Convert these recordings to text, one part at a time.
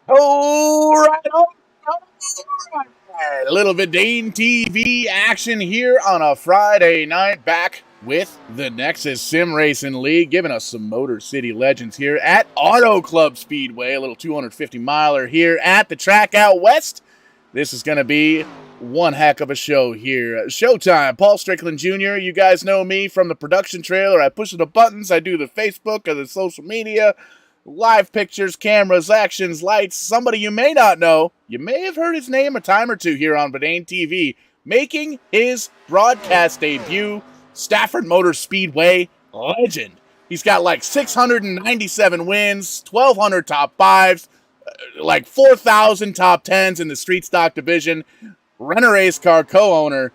All right. A little Vidane TV action here on a Friday night, back with the NEXUS Sim Racing League, giving us some Motor City legends here at Auto Club Speedway, a little 250-miler here at the track out west. This is going to be one heck of a show here. Showtime, Paul Strickland Jr., you guys know me from the production trailer. I push the buttons, I do the Facebook or the social media, live pictures, cameras, actions, lights. Somebody you may not know, you may have heard his name a time or two here on Vidane TV, making his broadcast debut, Stafford Motor Speedway legend. He's got like 697 wins, 1,200 top fives, like 4,000 top tens in the street stock division. Renner Race Car co-owner,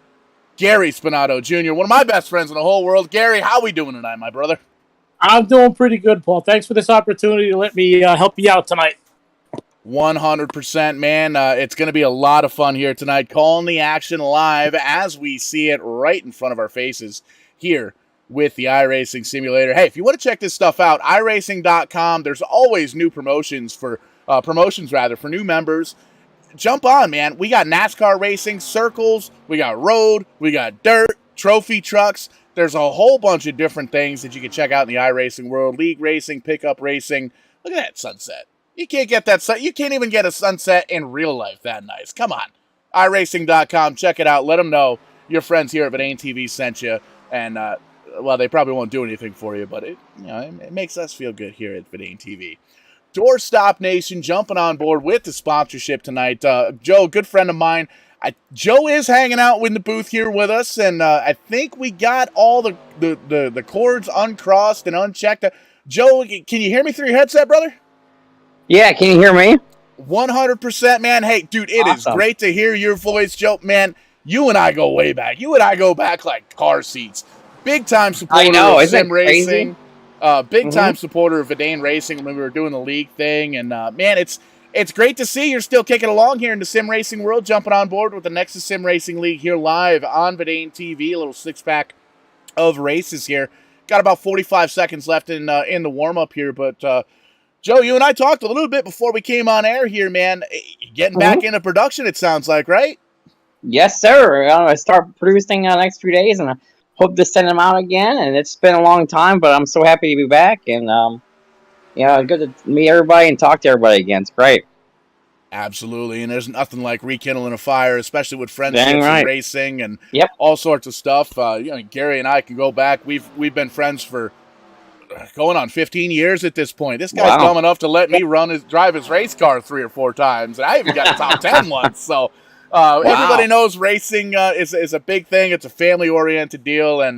Gary Spinato Jr., one of my best friends in the whole world. Gary, how we doing tonight, my brother? I'm doing pretty good, Paul. Thanks for this opportunity to let me help you out tonight. 100%, man. It's going to be a lot of fun here tonight, calling the action live as we see it right in front of our faces here with the iRacing Simulator. Hey, if you want to check this stuff out, iRacing.com. There's always new promotions for new members. Jump on, man. We got NASCAR racing, circles, we got road, we got dirt, trophy trucks. There's a whole bunch of different things that you can check out in the iRacing world. League racing, pickup racing. Look at that sunset. You can't get that. You can't even get a sunset in real life that nice. Come on. iRacing.com. Check it out. Let them know your friends here at Vidane TV sent you. And, well, they probably won't do anything for you, but it makes us feel good here at Vidane TV. Doorstop Nation jumping on board with the sponsorship tonight. Joe, good friend of mine. Joe is hanging out in the booth here with us, and I think we got all the cords uncrossed and unchecked. Joe, can you hear me through your headset, brother? Yeah, can you hear me? 100%, man. Hey, dude, it is great to hear your voice, Joe. Man, you and I go way back. You and I go back like car seats. Big time supporter of sim racing. Big time supporter of Vidane Racing when we were doing the league thing, and man, it's great to see you're still kicking along here in the sim racing world, jumping on board with the NEXUS Sim Racing League here live on Vidane TV. A little six-pack of races here. Got about 45 seconds left in the warm-up here, but Joe, you and I talked a little bit before we came on air here, man. Getting back into production, it sounds like, right? Yes, sir. I start producing the next few days, and I hope to send them out again. And it's been a long time, but I'm so happy to be back, and good to meet everybody and talk to everybody again. It's great. Absolutely, and there's nothing like rekindling a fire, especially with friendships and racing and all sorts of stuff. Gary and I can go back. We've been friends for going on 15 years at this point. This guy's dumb enough to let me drive his race car 3 or 4 times, and I even got a top 10 once. So everybody knows racing is a big thing. It's a family-oriented deal, and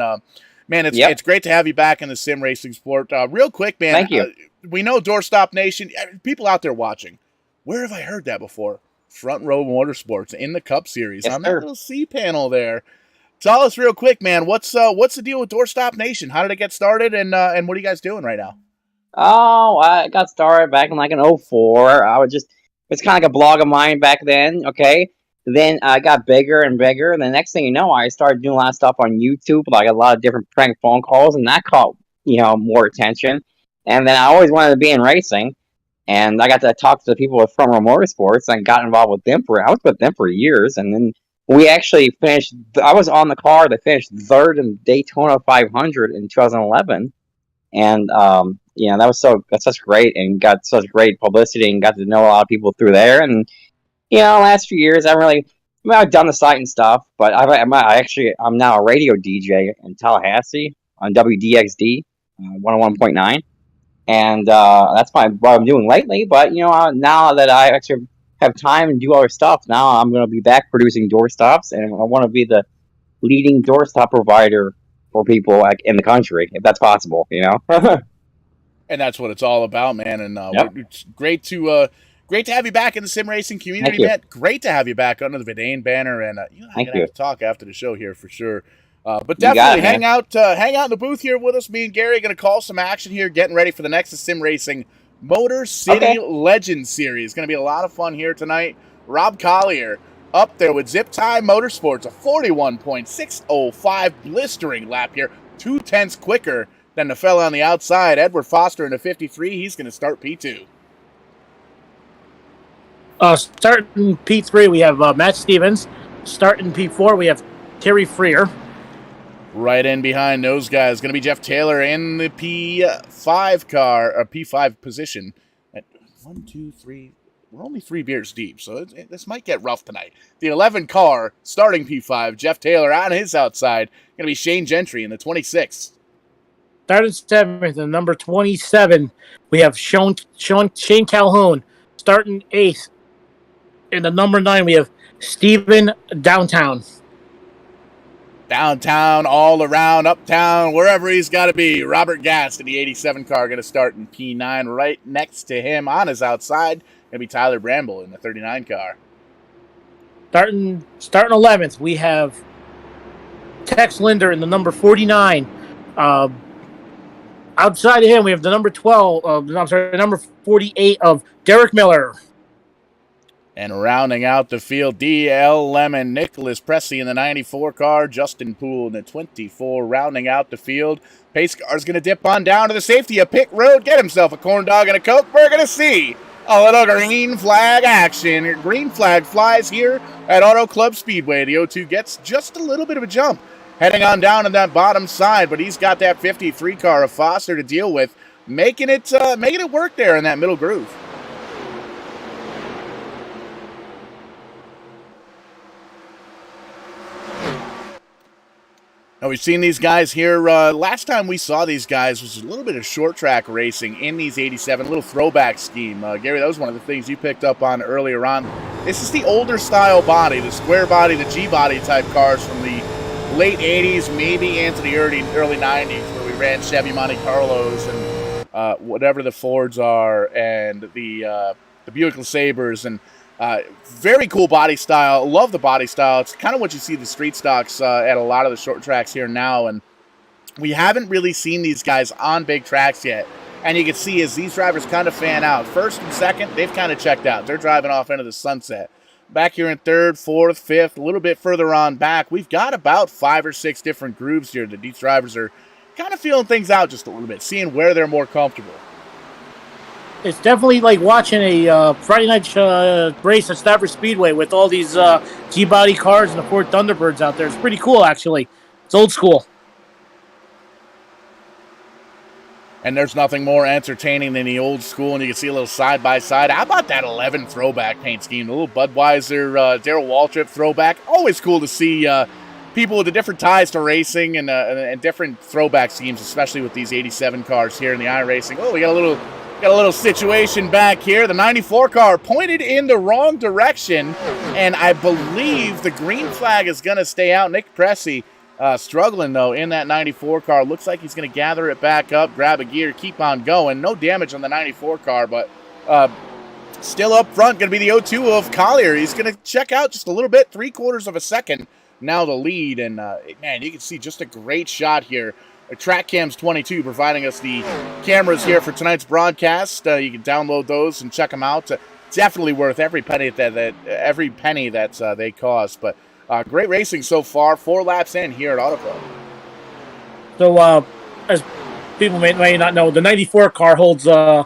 man, it's great to have you back in the sim racing sport. Real quick, man. Thank you. We know Doorstop Nation. People out there watching. Where have I heard that before? Front Row Motorsports in the Cup Series on that little C panel there. Tell us real quick, man. What's the deal with Doorstop Nation? How did it get started, and what are you guys doing right now? Oh, I got started back in like in 04. It's kind of like a blog of mine back then. Okay, then I got bigger and bigger, and the next thing you know, I started doing a lot of stuff on YouTube, like a lot of different prank phone calls, and that caught more attention. And then I always wanted to be in racing. And I got to talk to the people with Front Row Motorsports and got involved with them I was with them for years. And then we actually finished, I was on the car that finished 3rd in Daytona 500 in 2011. And, that's such great and got such great publicity and got to know a lot of people through there. And, the last few years, I haven't really mean, I've done the site and stuff, but I'm now a radio DJ in Tallahassee on WDXD 101.9, and that's what I'm doing lately. But now that I actually have time and do other stuff, now I'm going to be back producing doorstops, and I want to be the leading doorstop provider for people like in the country, if that's possible. And that's what it's all about, man. And Yep. it's great to have you back in the sim racing community, Thank you. man. Great to have you back under the Vidane banner, and you and I are Thank gonna you. have to talk after the show here for sure. But You got definitely it, man. hang out in the booth here with us. Me and Gary are gonna call some action here, getting ready for the NEXUS Sim Racing Motor City Okay. Legends Series. Gonna be a lot of fun here tonight. Rob Collier up there with Zip Tie Motorsports, a 41.605 blistering lap here, 0.2 quicker than the fella on the outside. Edward Foster in a 53. He's going to start P2. Starting P3, we have Matt Stevens. Starting P4, we have Terry Freer. Right in behind those guys, going to be Jeff Taylor in the P5 car, or P5 position. At 1, 2, 3. We're only 3 beers deep, so this might get rough tonight. The 11 car, starting P5, Jeff Taylor on his outside. Going to be Shane Gentry in the 26. Starting 7th, and number 27, we have Shane Calhoun. Starting 8th, and the number 9, we have Steven Downtown. Downtown, all around, uptown, wherever he's got to be. Robert Gast in the 87 car going to start in P9. Right next to him on his outside, going to be Tyler Bramble in the 39 car. Starting 11th, we have Tex Linder in the number 49. Outside of him, we have the number number 48 of Derek Miller. And rounding out the field, D.L. Lemon, Nicholas Pressey in the 94 car, Justin Poole in the 24, rounding out the field. Pace car's going to dip on down to the safety of pit road, get himself a corn dog and a Coke. We're going to see a little green flag action. Green flag flies here at Auto Club Speedway. The O2 gets just a little bit of a jump, heading on down to that bottom side, but he's got that 53 car of Foster to deal with, making it work there in that middle groove. Now, we've seen these guys here. Last time we saw these guys was a little bit of short track racing in these 87, a little throwback scheme. Gary, that was one of the things you picked up on earlier on. This is the older style body, the square body, the G body type cars from the late 80s, maybe into the early 90s, where we ran Chevy Monte Carlos and whatever the Fords are, and the Buick LeSabres, and very cool body style. Love the body style. It's kind of what you see the street stocks at a lot of the short tracks here now, and we haven't really seen these guys on big tracks yet. And you can see as these drivers kind of fan out. First and second, they've kind of checked out. They're driving off into the sunset. Back here in third, fourth, fifth, a little bit further on back, we've got about 5 or 6 different grooves here that these drivers are kind of feeling things out just a little bit, seeing where they're more comfortable. It's definitely like watching a Friday night race at Stafford Speedway with all these G-body cars and the Ford Thunderbirds out there. It's pretty cool, actually. It's old school. And there's nothing more entertaining than the old school, and you can see a little side-by-side. How about that 11 throwback paint scheme? The little Budweiser, Darrell Waltrip throwback. Always cool to see people with the different ties to racing and different throwback schemes, especially with these 87 cars here in the iRacing. Oh, we got a little situation back here. The 94 car pointed in the wrong direction, and I believe the green flag is going to stay out. Nick Pressey struggling, though, in that 94 car. Looks like he's going to gather it back up, grab a gear, keep on going. No damage on the 94 car, but still up front, going to be the O2 of Collier. He's going to check out just a little bit, 3/4 of a second. Now the lead, and man, you can see just a great shot here. Track Cams 22 providing us the cameras here for tonight's broadcast. You can download those and check them out. Definitely worth every penny that they cost. But great racing so far. 4 laps in here at Auto Club. So, as people may not know, the 94 car holds a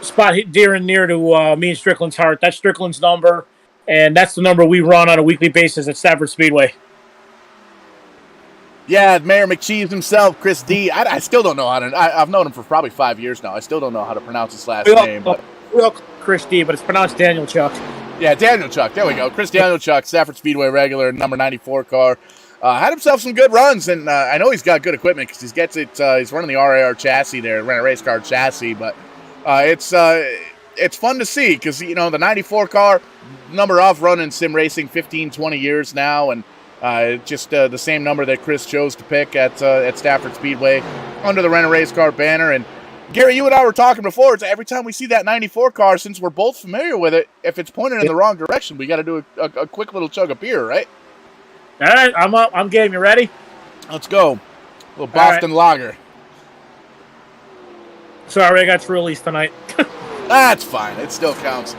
spot dear and near to me and Strickland's heart. That's Strickland's number, and that's the number we run on a weekly basis at Stafford Speedway. Yeah, Mayor McCheese himself, Chris D. I still don't know how to. I've known him for probably 5 years now. I still don't know how to pronounce his last name. But Real Chris D, but it's pronounced Daniel Chuck. Yeah, Daniel Chuck. There we go. Chris Daniel Chuck, Stafford Speedway regular, number 94 car. Had himself some good runs, and I know he's got good equipment because he's running the RAR chassis there, running a race car chassis, but it's fun to see because, the 94 car, number off running sim racing 15, 20 years now, and just the same number that Chris chose to pick at Stafford Speedway under the Rent a Race Car banner. And Gary, you and I were talking before. It's every time we see that 94 car, since we're both familiar with it, if it's pointed in the wrong direction, we got to do a quick little chug of beer, right? All right, I'm up. I'm game. You ready? Let's go. A little Boston lager. Sorry, I got Truly's tonight. That's fine. It still counts.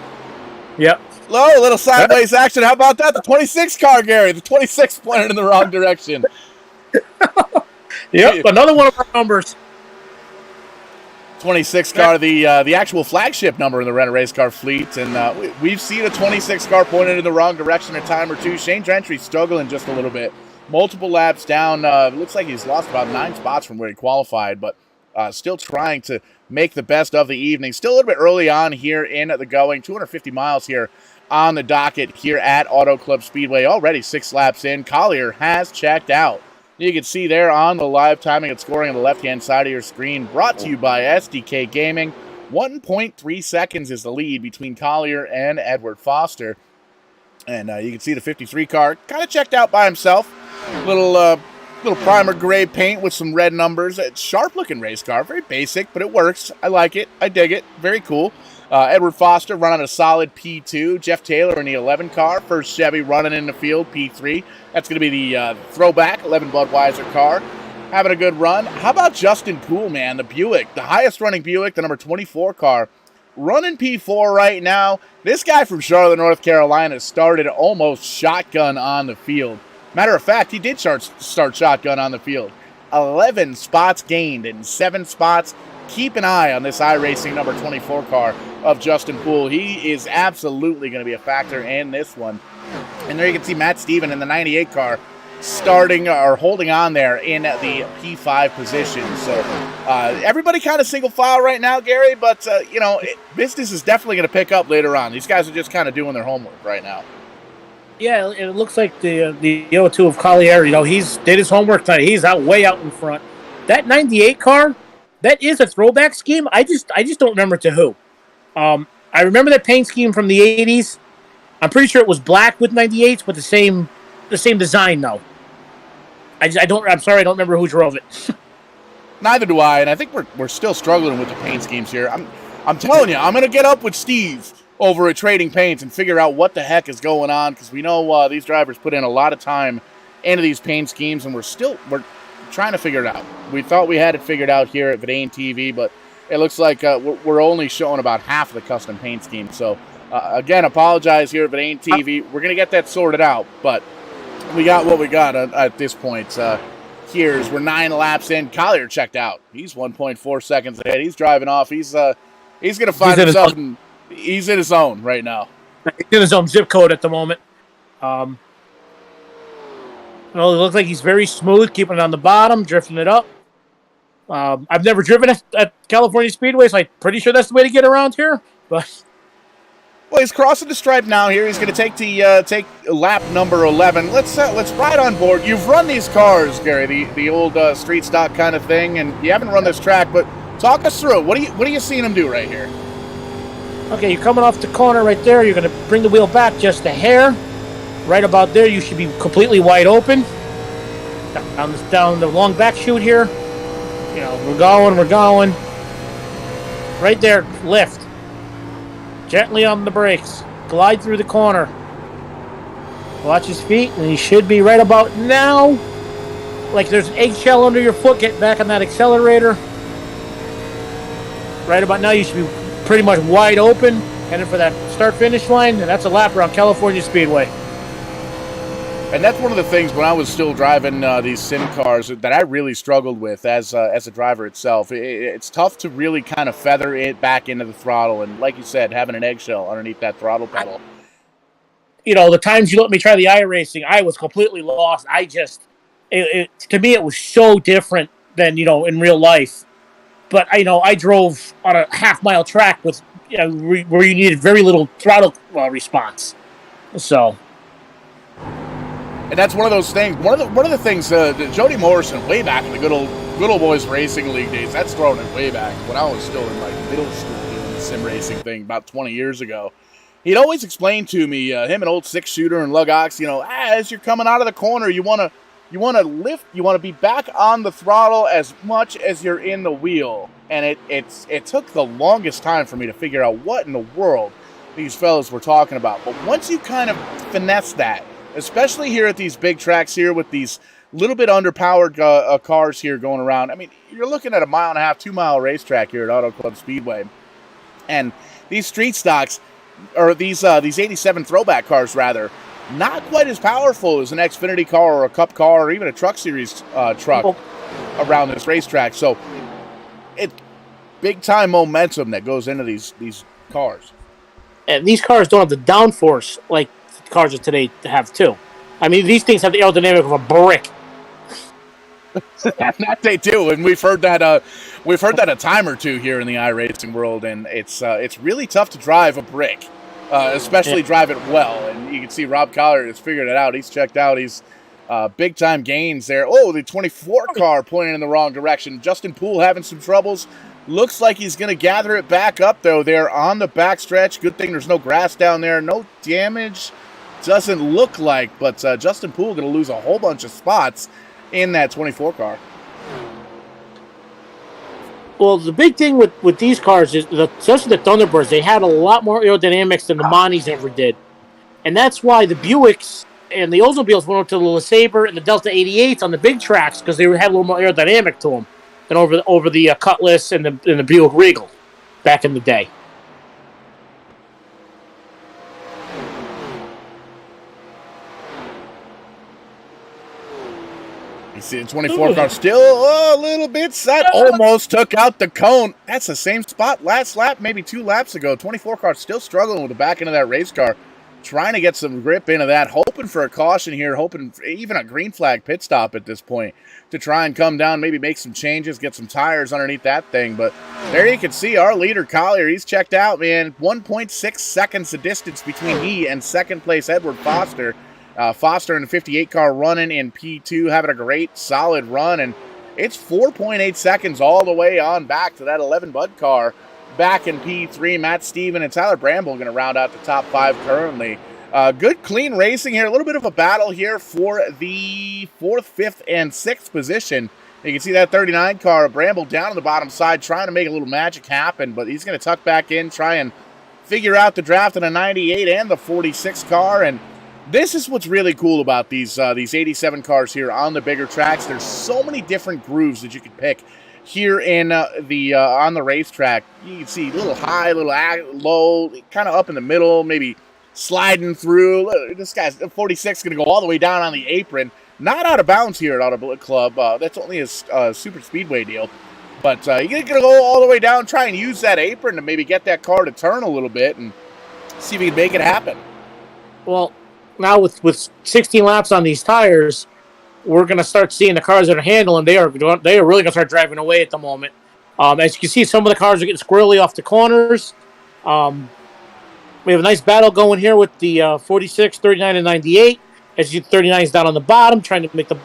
Yep. Low, a little sideways action. How about that? The 26 car, Gary. The 26 pointed in the wrong direction. Yep, another one of our numbers. 26 car, the actual flagship number in the Rent a Race Car fleet, and we've seen a 26 car pointed in the wrong direction a time or two. Shane Gentry's struggling just a little bit. Multiple laps down. It looks like he's lost about 9 spots from where he qualified, but still trying to make the best of the evening. Still a little bit early on here in the going. 250 miles here on the docket here at Auto Club Speedway. Already 6 laps in. Collier has checked out. You can see there on the live timing and scoring on the left-hand side of your screen, brought to you by SDK Gaming. 1.3 seconds is the lead between Collier and Edward Foster. And you can see the 53 car kind of checked out by himself. Little primer gray paint with some red numbers. It's sharp-looking race car. Very basic, but it works. I like it. I dig it. Very cool. Edward Foster running a solid P2. Jeff Taylor in the 11 car. First Chevy running in the field, P3. That's going to be the throwback 11 Budweiser car. Having a good run. How about Justin Poole, man? The Buick, the highest running Buick, the number 24 car. Running P4 right now. This guy from Charlotte, North Carolina started almost shotgun on the field. Matter of fact, he did start shotgun on the field. 11 spots gained in 7 spots. Keep an eye on this iRacing number 24 car of Justin Poole. He is absolutely going to be a factor in this one. And there you can see Matt Steven in the 98 car starting or holding on there in the P5 position. So everybody kind of single file right now, Gary, but business is definitely going to pick up later on. These guys are just kind of doing their homework right now. Yeah, it looks like the O2 of Collier, he's did his homework tonight. He's way out in front. That 98 car, that is a throwback scheme. I just don't remember to who. I remember that paint scheme from the 80s. I'm pretty sure it was black with 98s, but the same design though. I'm sorry, I don't remember who drove it. Neither do I, and I think we're still struggling with the paint schemes here. I'm telling you, I'm gonna get up with Steve over at Trading Paints and figure out what the heck is going on, because we know these drivers put in a lot of time into these paint schemes, and we're trying to figure it out. We thought we had it figured out here at Verdane TV, but it looks like we're only showing about half of the custom paint scheme. So, again, apologize here at Verdane TV. We're going to get that sorted out, but we got what we got at this point. We're 9 laps in. Collier checked out. He's 1.4 seconds ahead. He's driving off. He's going to find himself he's in his zone right now. He's in his own zip code at the moment. It looks like he's very smooth, keeping it on the bottom, drifting it up. I've never driven at California Speedway, so I'm pretty sure that's the way to get around here. But he's crossing the stripe now. Here he's going to take lap number 11. Let's ride on board. You've run these cars, Gary, the old street stock kind of thing, and you haven't run this track. But talk us through it. What are you seeing him do right here? Okay, you're coming off the corner right there. You're going to bring the wheel back just a hair. Right about there, you should be completely wide open. Down the long back chute here. We're going. Right there, lift. Gently on the brakes. Glide through the corner. Watch his feet, and he should be right about now. Like there's an eggshell under your foot. Get back on that accelerator. Right about now, you should be pretty much wide open. Headed for that start-finish line, and that's a lap around California Speedway. And that's one of the things when I was still driving these sim cars that I really struggled with as a driver itself. It's tough to really kind of feather it back into the throttle. And like you said, having an eggshell underneath that throttle pedal. The times you let me try the iRacing, I was completely lost. To me, it was so different than, in real life. But, I drove on a half-mile track with, where you needed very little throttle response. So, and that's one of those things. One of the things that Jody Morrison, way back in the good old boys racing league days, that's throwing it way back when I was still in like middle school doing the sim racing thing about 20 years ago. He'd always explain to me, him and old 6-shooter and Lug Ox, as you're coming out of the corner, you want to lift, you want to be back on the throttle as much as you're in the wheel. And it took the longest time for me to figure out what in the world these fellas were talking about. But once you kind of finesse that, especially here at these big tracks here with these little bit underpowered cars here going around. I mean, you're looking at a 1.5 mile, 2 mile racetrack here at Auto Club Speedway. And these street stocks, or these 87 throwback cars rather, not quite as powerful as an Xfinity car or a Cup car or even a Truck Series truck around this racetrack. So it's big time momentum that goes into these cars. And these cars don't have the downforce like the cars of today have too. I mean, these things have the aerodynamic of a brick. That they do, and we've heard that a time or two here in the iRacing world, and it's really tough to drive a brick, especially drive it well. And you can see Rob Collier has figured it out. He's checked out. He's big time gains there. Oh, the 24 car pointing in the wrong direction. Justin Poole having some troubles. Looks like he's going to gather it back up, though. They're on the backstretch. Good thing there's no grass down there. No damage. Doesn't look like, but Justin Poole going to lose a whole bunch of spots in that 24 car. Well, the big thing with these cars is, especially the Thunderbirds, they had a lot more aerodynamics than the Monties ever did. And that's why the Buicks and the Oldsmobiles went up to the LeSabre and the Delta 88s on the big tracks, because they had a little more aerodynamic to them than over the Cutlass and the Buick Regal back in the day. You see the 24 car still a little bit set. Almost took out the cone. That's the same spot last lap, maybe 2 laps ago. 24 car still struggling with the back end of that race car. Trying to get some grip into that. Hoping for a caution here. Hoping for even a green flag pit stop at this point to try and come down, maybe make some changes, get some tires underneath that thing. But there you can see our leader, Collier. He's checked out, man. 1.6 seconds the distance between he and second place Edward Foster. Foster in the 58 car running in P2, having a great solid run, and it's 4.8 seconds all the way on back to that 11 Bud car back in P3. Matt Steven and Tyler Bramble going to round out the top 5 currently. Good clean racing here, a little bit of a battle here for the 4th, 5th, and 6th position. You can see that 39 car, Bramble down on the bottom side, trying to make a little magic happen, but he's going to tuck back in, try and figure out the draft in a 98 and the 46 car, and this is what's really cool about these 87 cars here on the bigger tracks. There's so many different grooves that you can pick here in on the racetrack. You can see a little high, a little low, kind of up in the middle, maybe sliding through. This guy's 46 going to go all the way down on the apron. Not out of bounds here at Auto Club. That's only a super speedway deal. But you're going to go all the way down, try and use that apron to maybe get that car to turn a little bit and see if you can make it happen. Well, now with 16 laps on these tires, we're going to start seeing the cars that are handling. They are really going to start driving away at the moment. As you can see, some of the cars are getting squirrely off the corners. We have a nice battle going here with the 46, 39, and 98. As you 39 is down on the bottom, trying to make the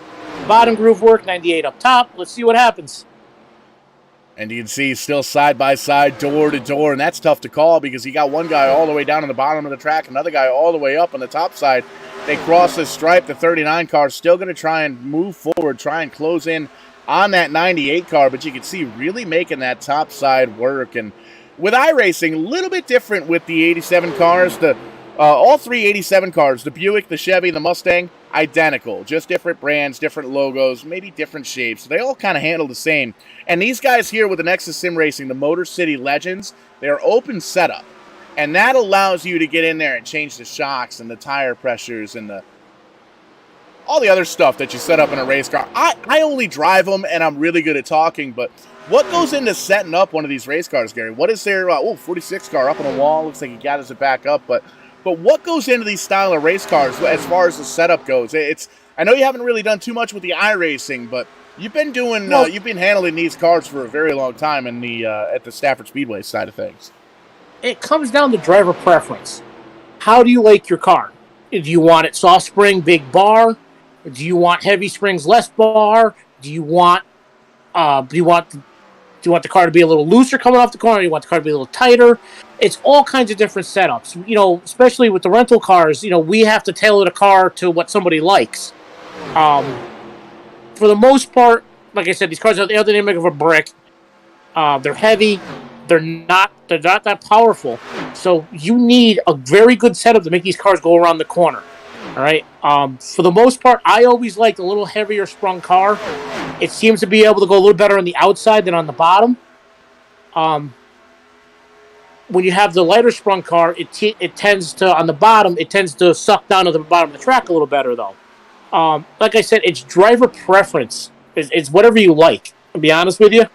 bottom groove work. 98 up top. Let's see what happens. And you can see still side by side, door to door, and that's tough to call because you got one guy all the way down on the bottom of the track, another guy all the way up on the top side. They cross this stripe. The 39 car is still going to try and move forward, try and close in on that 98 car, but you can see really making that top side work. And with iRacing, a little bit different with the 87 cars. All 3 87 cars, the Buick, the Chevy, the Mustang, identical. Just different brands, different logos, maybe different shapes. They all kind of handle the same. And these guys here with the NEXUS Sim Racing, the Motor City Legends, they're open setup. And that allows you to get in there and change the shocks and the tire pressures and all the other stuff that you set up in a race car. I only drive them, and I'm really good at talking, but what goes into setting up one of these race cars, Gary? What is there? 46 car up on the wall. Looks like he gathers it back up, but what goes into these style of race cars as far as the setup goes? I know you haven't really done too much with the iRacing, but you've been you've been handling these cars for a very long time in the at the Stafford Speedway side of things. it comes down to driver preference. How do you like your car? Do you want it soft spring, big bar? Do you want heavy springs, less bar? Do you want the car to be a little looser coming off the corner? Do you want the car to be a little tighter? It's all kinds of different setups. Especially with the rental cars, we have to tailor the car to what somebody likes. For the most part, like I said, these cars are the aerodynamic of a brick. They're heavy. They're not that powerful. So you need a very good setup to make these cars go around the corner. All right. For the most part, I always liked a little heavier sprung car. It seems to be able to go a little better on the outside than on the bottom. When you have the lighter sprung car, it tends to, on the bottom, it tends to suck down to the bottom of the track a little better, though. Like I said, it's driver preference. It's whatever you like, to be honest with you.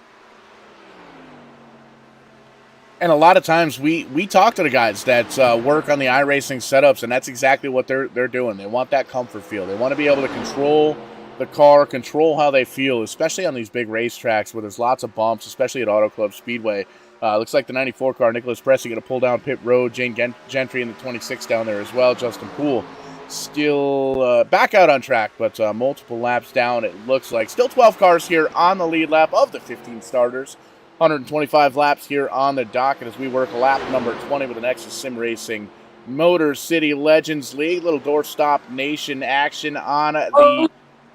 And a lot of times we talk to the guys that work on the iRacing setups, and that's exactly what they're doing. They want that comfort feel. They want to be able to control the car, control how they feel, especially on these big racetracks where there's lots of bumps, especially at Auto Club Speedway. Looks like the 94 car, Nicholas Pressey, going to pull down pit road. Jane Gentry in the 26 down there as well. Justin Poole still back out on track, but multiple laps down, it looks like. Still 12 cars here on the lead lap of the 15 starters. 125 laps here on the docket as we work lap number 20 with the NEXUS Sim Racing Motor City Legends League. Little doorstop nation action on the...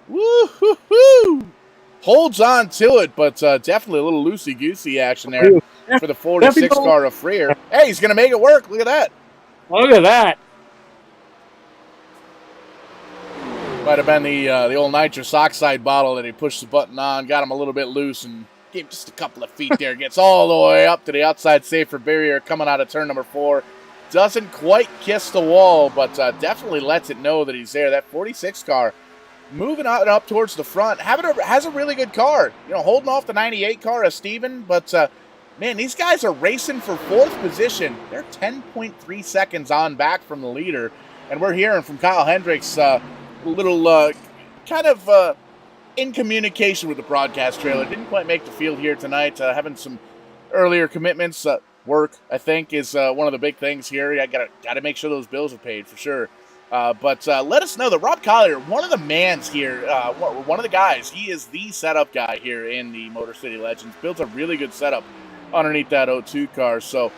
Woo-hoo-hoo! Holds on to it, but definitely a little loosey-goosey action there for the 46 car of Freer. Hey, he's going to make it work. Look at that. Look at that. Might have been the old nitrous oxide bottle that he pushed the button on, got him a little bit loose, and gave him just a couple of feet there. Gets all the way up to the outside safer barrier coming out of turn number 4. Doesn't quite kiss the wall, but definitely lets it know that he's there. That 46 car moving out and up towards the front. Has a really good car. Holding off the 98 car of Steven, but man, these guys are racing for 4th position. They're 10.3 seconds on back from the leader, and we're hearing from Kyle Hendricks a little kind of in communication with the broadcast trailer. Didn't quite make the field here tonight. Having some earlier commitments. Work, I think, is one of the big things here. I gotta make sure those bills are paid for sure. But let us know that Rob Collier, one of the mans here, one of the guys, he is the setup guy here in the Motor City Legends. Built a really good setup underneath that 02 car. So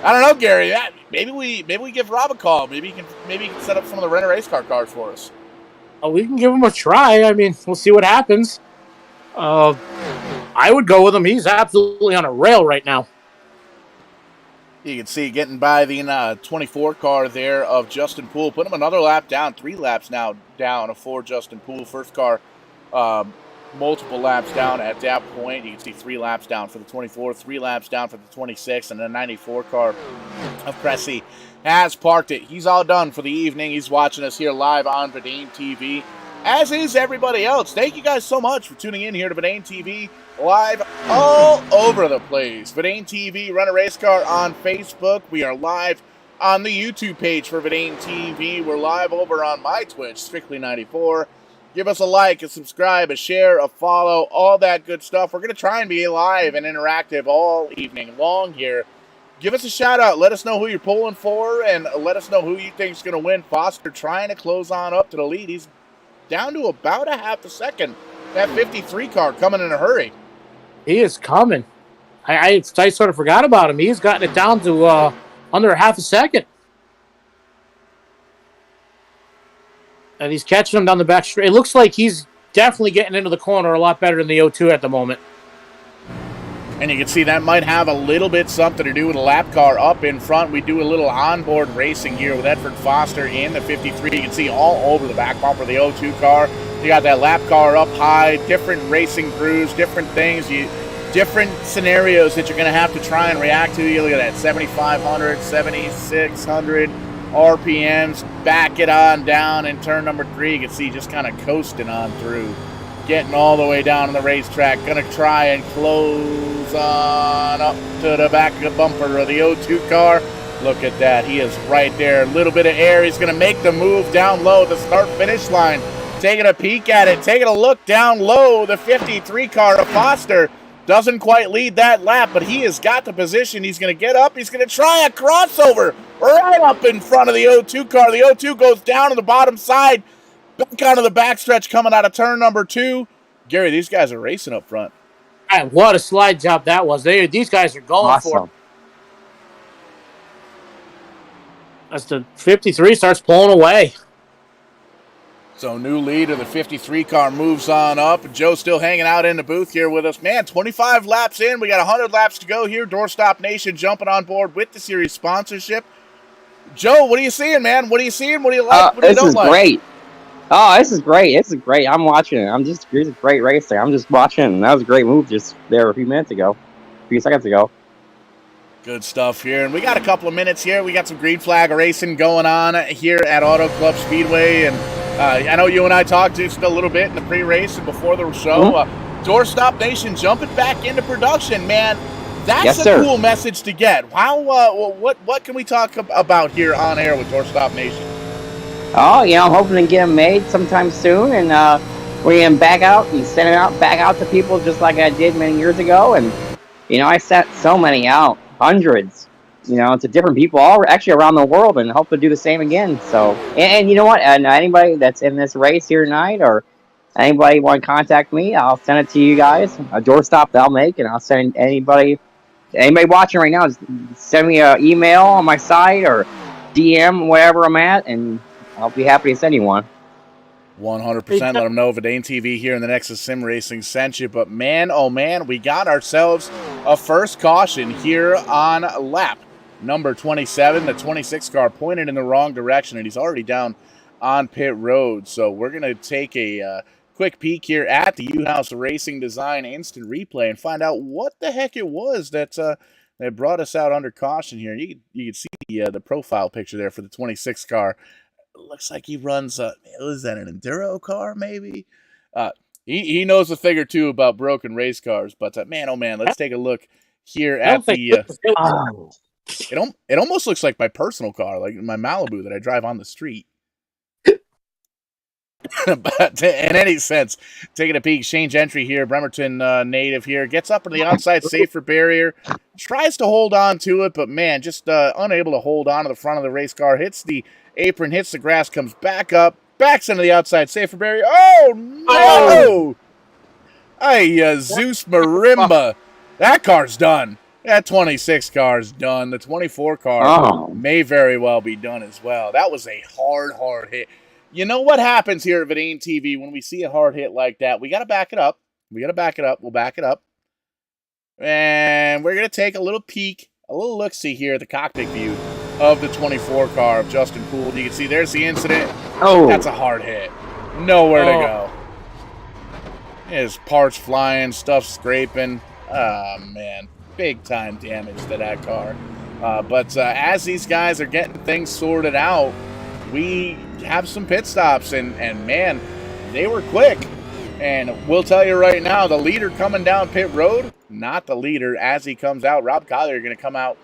I don't know, Gary. Maybe we give Rob a call. Maybe he can set up some of the Renner race car cars for us. We can give him a try. I mean, we'll see what happens. I would go with him. He's absolutely on a rail right now. You can see getting by the 24 car there of Justin Poole. Put him another lap down. 3 laps now down for Justin Poole. First car, multiple laps down at that point. You can see 3 laps down for the 24, 3 laps down for the 26, and the 94 car of Pressey has parked it. He's all done for the evening. He's watching us here live on Verdane TV, as is everybody else. Thank you guys so much for tuning in here to Verdane TV, live all over the place. Verdane TV, Run a Race Car on Facebook. We are live on the YouTube page for Verdane TV. We're live over on my Twitch, Strictly94. Give us a like, a subscribe, a share, a follow, all that good stuff. We're going to try and be live and interactive all evening long here. Give us a shout out. Let us know who you're pulling for, and let us know who you think is going to win. Foster trying to close on up to the lead. He's down to about a half a second. That 53 car coming in a hurry. He is coming. I sort of forgot about him. He's gotten it down to under a half a second. And he's catching him down the back straight. It looks like he's definitely getting into the corner a lot better than the 02 at the moment. And you can see that might have a little bit something to do with the lap car up in front. We do a little onboard racing here with Edford Foster in the 53. You can see all over the back bumper of the 02 car. You got that lap car up high, different racing crews, different things, different scenarios that you're going to have to try and react to. You look at that 7,500, 7,600 RPMs. Back it on down in turn number 3. You can see just kind of coasting on through. Getting all the way down on the racetrack. Going to try and close on up to the back of the bumper of the 02 car. Look at that. He is right there. A little bit of air. He's going to make the move down low at the start-finish line. Taking a peek at it. Taking a look down low. The 53 car of Foster Doesn't quite lead that lap, but he has got the position. He's going to get up. He's going to try a crossover right up in front of the O2 car. The O2 goes down to the bottom side, back onto the backstretch coming out of turn number 2. Gary, these guys are racing up front. Man, what a slide job that was. These guys are going for it. As the 53 starts pulling away. So new leader, the 53 car moves on up. Joe still hanging out in the booth here with us. Man, 25 laps in. We got 100 laps to go here. Doorstop Nation jumping on board with the series sponsorship. Joe, what are you seeing, man? What are you seeing? What do you like? What do you don't like? This is great. Oh, this is great. This is great. I'm watching it. This is a great racing. I'm just watching. That was a great move just there a few seconds ago. Good stuff here. And we got a couple of minutes here. We got some green flag racing going on here at Auto Club Speedway. And I know you and I talked just a little bit in the pre-race and before the show. Mm-hmm. Doorstop Nation jumping back into production, man. That's cool message to get. How? What can we talk about here on air with Doorstop Nation? Oh, I'm hoping to get them made sometime soon, and we're going to back out and send it back out to people just like I did many years ago. And I sent so many out, hundreds, to different people, all actually around the world, and hope to do the same again. So, and you know what? And anybody that's in this race here tonight, or anybody want to contact me, I'll send it to you guys. A doorstop that I'll make, and I'll send anybody watching right now, just send me an email on my site or DM wherever I'm at, and I'll be happy to send you one. 100%. Let them know Verdane TV here in the Nexus Sim Racing sent you. But man, oh man, we got ourselves a first caution here on lap number 27. The 26 car pointed in the wrong direction, and he's already down on pit road. So we're going to take a quick peek here at the U-House Racing Design instant replay and find out what the heck it was that brought us out under caution here. You can see the profile picture there for the 26 car. Looks like he runs is that an enduro car maybe? He knows a thing or two about broken race cars, but man, oh man, let's take a look here at the it almost looks like my personal car, like my Malibu that I drive on the street. But in any sense, taking a peek, Shane Gentry here, Bremerton native here, gets up in the outside safer barrier, tries to hold on to it, but man, just unable to hold on to the front of the race car, hits the apron, hits the grass, comes back up, backs into the outside safer barrier. Oh no! Zeus Marimba. That car's done. That 26 car's done. The 24 car may very well be done as well. That was a hard hit. You know what happens here at Verdane TV when we see a hard hit like that? We got to back it up. We'll back it up. And we're going to take a little peek, a little look-see here at the cockpit view of the 24 car of Justin Poole. You can see there's the incident. Oh. That's a hard hit. Nowhere to go. There's parts flying, stuff scraping. Oh, man. Big-time damage to that car. But as these guys are getting things sorted out, we have some pit stops, and man, they were quick. And we'll tell you right now, the leader coming down pit road, not the leader as he comes out. Rob Collier going to come out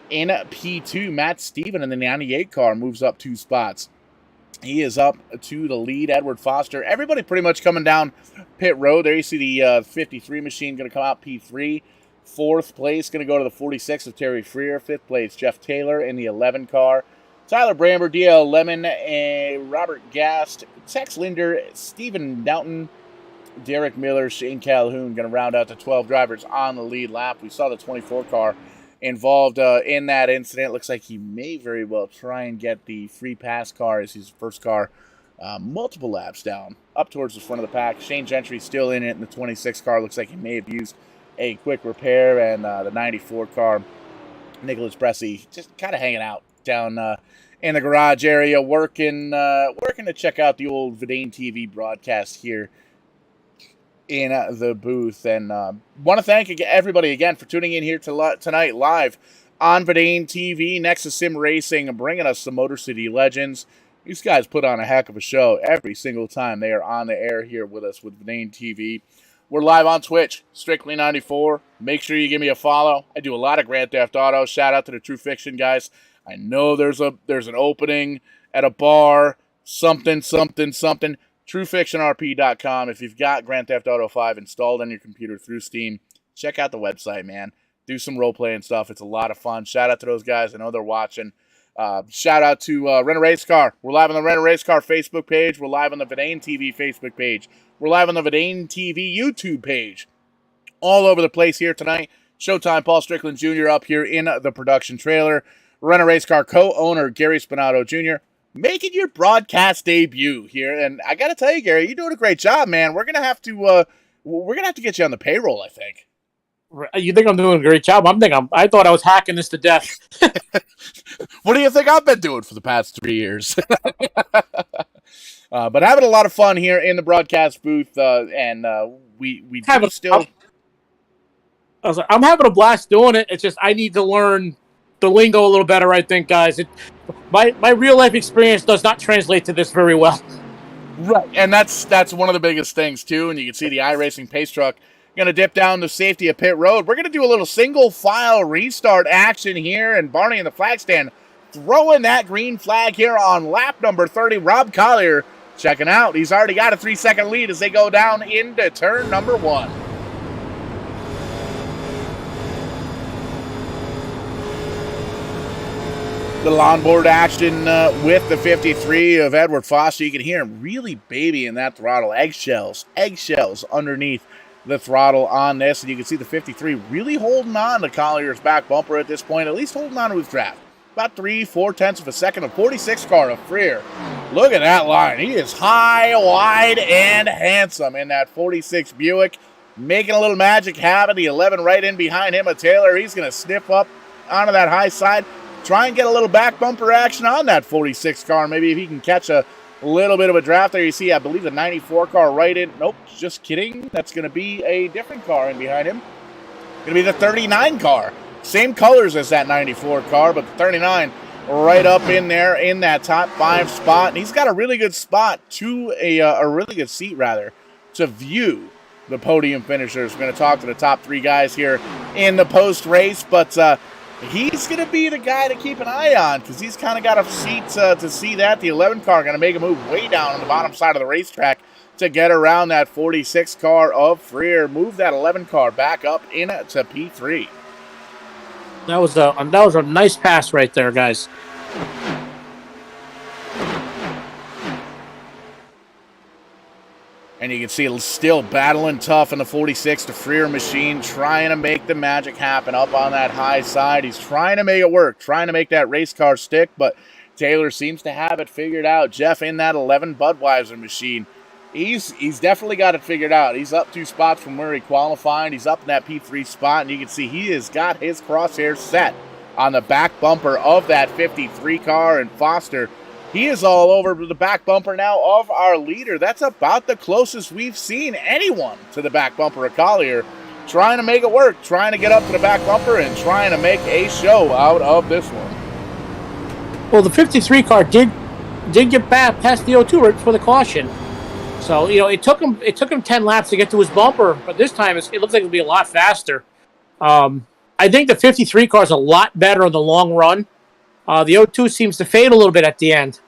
in P2. Matt Steven in the 98 car moves up 2 spots. He is up to the lead. Edward Foster, everybody pretty much coming down pit road. There you see the 53 machine going to come out P3. 4th place going to go to the 46 of Terry Freer. 5th place, Jeff Taylor in the 11 car. Tyler Bramber, DL Lemon, Robert Gast, Tex Linder, Stephen Doughton, Derek Miller, Shane Calhoun going to round out the 12 drivers on the lead lap. We saw the 24 car involved in that incident. Looks like he may very well try and get the free pass car as his first car multiple laps down up towards the front of the pack. Shane Gentry still in it in the 26 car. Looks like he may have used a quick repair, and the 94 car, Nicholas Bressy, just kind of hanging out down in the garage area, working to check out the old Verdane TV broadcast here in the booth. And want to thank everybody again for tuning in here tonight live on Verdane TV. Nexus Sim Racing bringing us some Motor City legends. These guys put on a heck of a show every single time they are on the air here with us with Verdane TV. We're live on Twitch, Strictly94. Make sure you give me a follow. I do a lot of Grand Theft Auto. Shout out to the True Fiction guys. I know there's an opening at a bar, something. TrueFictionRP.com. If you've got Grand Theft Auto 5 installed on your computer through Steam, check out the website, man. Do some role-playing stuff. It's a lot of fun. Shout out to those guys. I know they're watching. Shout out to Rent a Race Car. We're live on the Rent a Race Car Facebook page. We're live on the Vidane TV Facebook page. We're live on the Vidane TV YouTube page. All over the place here tonight. Showtime, Paul Strickland Jr. up here in the production trailer. Rent a Race Car co-owner Gary Spinato Jr. making your broadcast debut here. And I got to tell you, Gary, you're doing a great job, man. We're gonna have to get you on the payroll, I think. You think I'm doing a great job? I thought I was hacking this to death. What do you think I've been doing for the past 3 years? But having a lot of fun here in the broadcast booth, and we do still. I'm having a blast doing it. It's just I need to learn the lingo a little better, I think, guys. My real life experience does not translate to this very well. Right, and that's one of the biggest things too. And you can see the iRacing pace truck going to dip down the safety of pit road. We're going to do a little single file restart action here, and Barney in the flag stand throwing that green flag here on lap number 30. Rob Collier checking out. He's already got a 3-second lead as they go down into turn number 1. Little onboard action with the 53 of Edward Foster. You can hear him really babying that throttle. Eggshells underneath the throttle on this. And you can see the 53 really holding on to Collier's back bumper at this point, at least holding on to his draft. About 3/4 tenths of a second. A 46 car of Freer. Look at that line. He is high, wide, and handsome in that 46 Buick. Making a little magic happen. The 11 right in behind him, a Taylor. He's going to sniff up onto that high side. Try and get a little back bumper action on that 46 car. Maybe if he can catch a little bit of a draft there. You see, I believe the 94 car right in. Nope, just kidding. That's going to be a different car in behind him. Going to be the 39 car. Same colors as that 94 car, but the 39 right up in there in that top 5 spot. And he's got a really good spot to a really good seat, rather, to view the podium finishers. We're going to talk to the top 3 guys here in the post-race, but he's going to be the guy to keep an eye on because he's kind of got a seat to see that. The 11 car going to make a move way down on the bottom side of the racetrack to get around that 46 car of Freer. Move that 11 car back up into P3. That was a nice pass right there, guys. And you can see still battling tough in the 46 to Freer machine, trying to make the magic happen up on that high side. He's trying to make it work, trying to make that race car stick, but Taylor seems to have it figured out. Jeff in that 11 Budweiser machine. He's definitely got it figured out. He's up 2 spots from where he qualified. He's up in that P3 spot, and you can see he has got his crosshairs set on the back bumper of that 53 car, and Foster, he is all over the back bumper now of our leader. That's about the closest we've seen anyone to the back bumper of Collier. Trying to make it work, trying to get up to the back bumper, and trying to make a show out of this one. Well, the 53 car did get back past the 02 right before the caution. So, it took him 10 laps to get to his bumper, but this time it looks like it'll be a lot faster. I think the 53 car is a lot better in the long run. The 02 seems to fade a little bit at the end.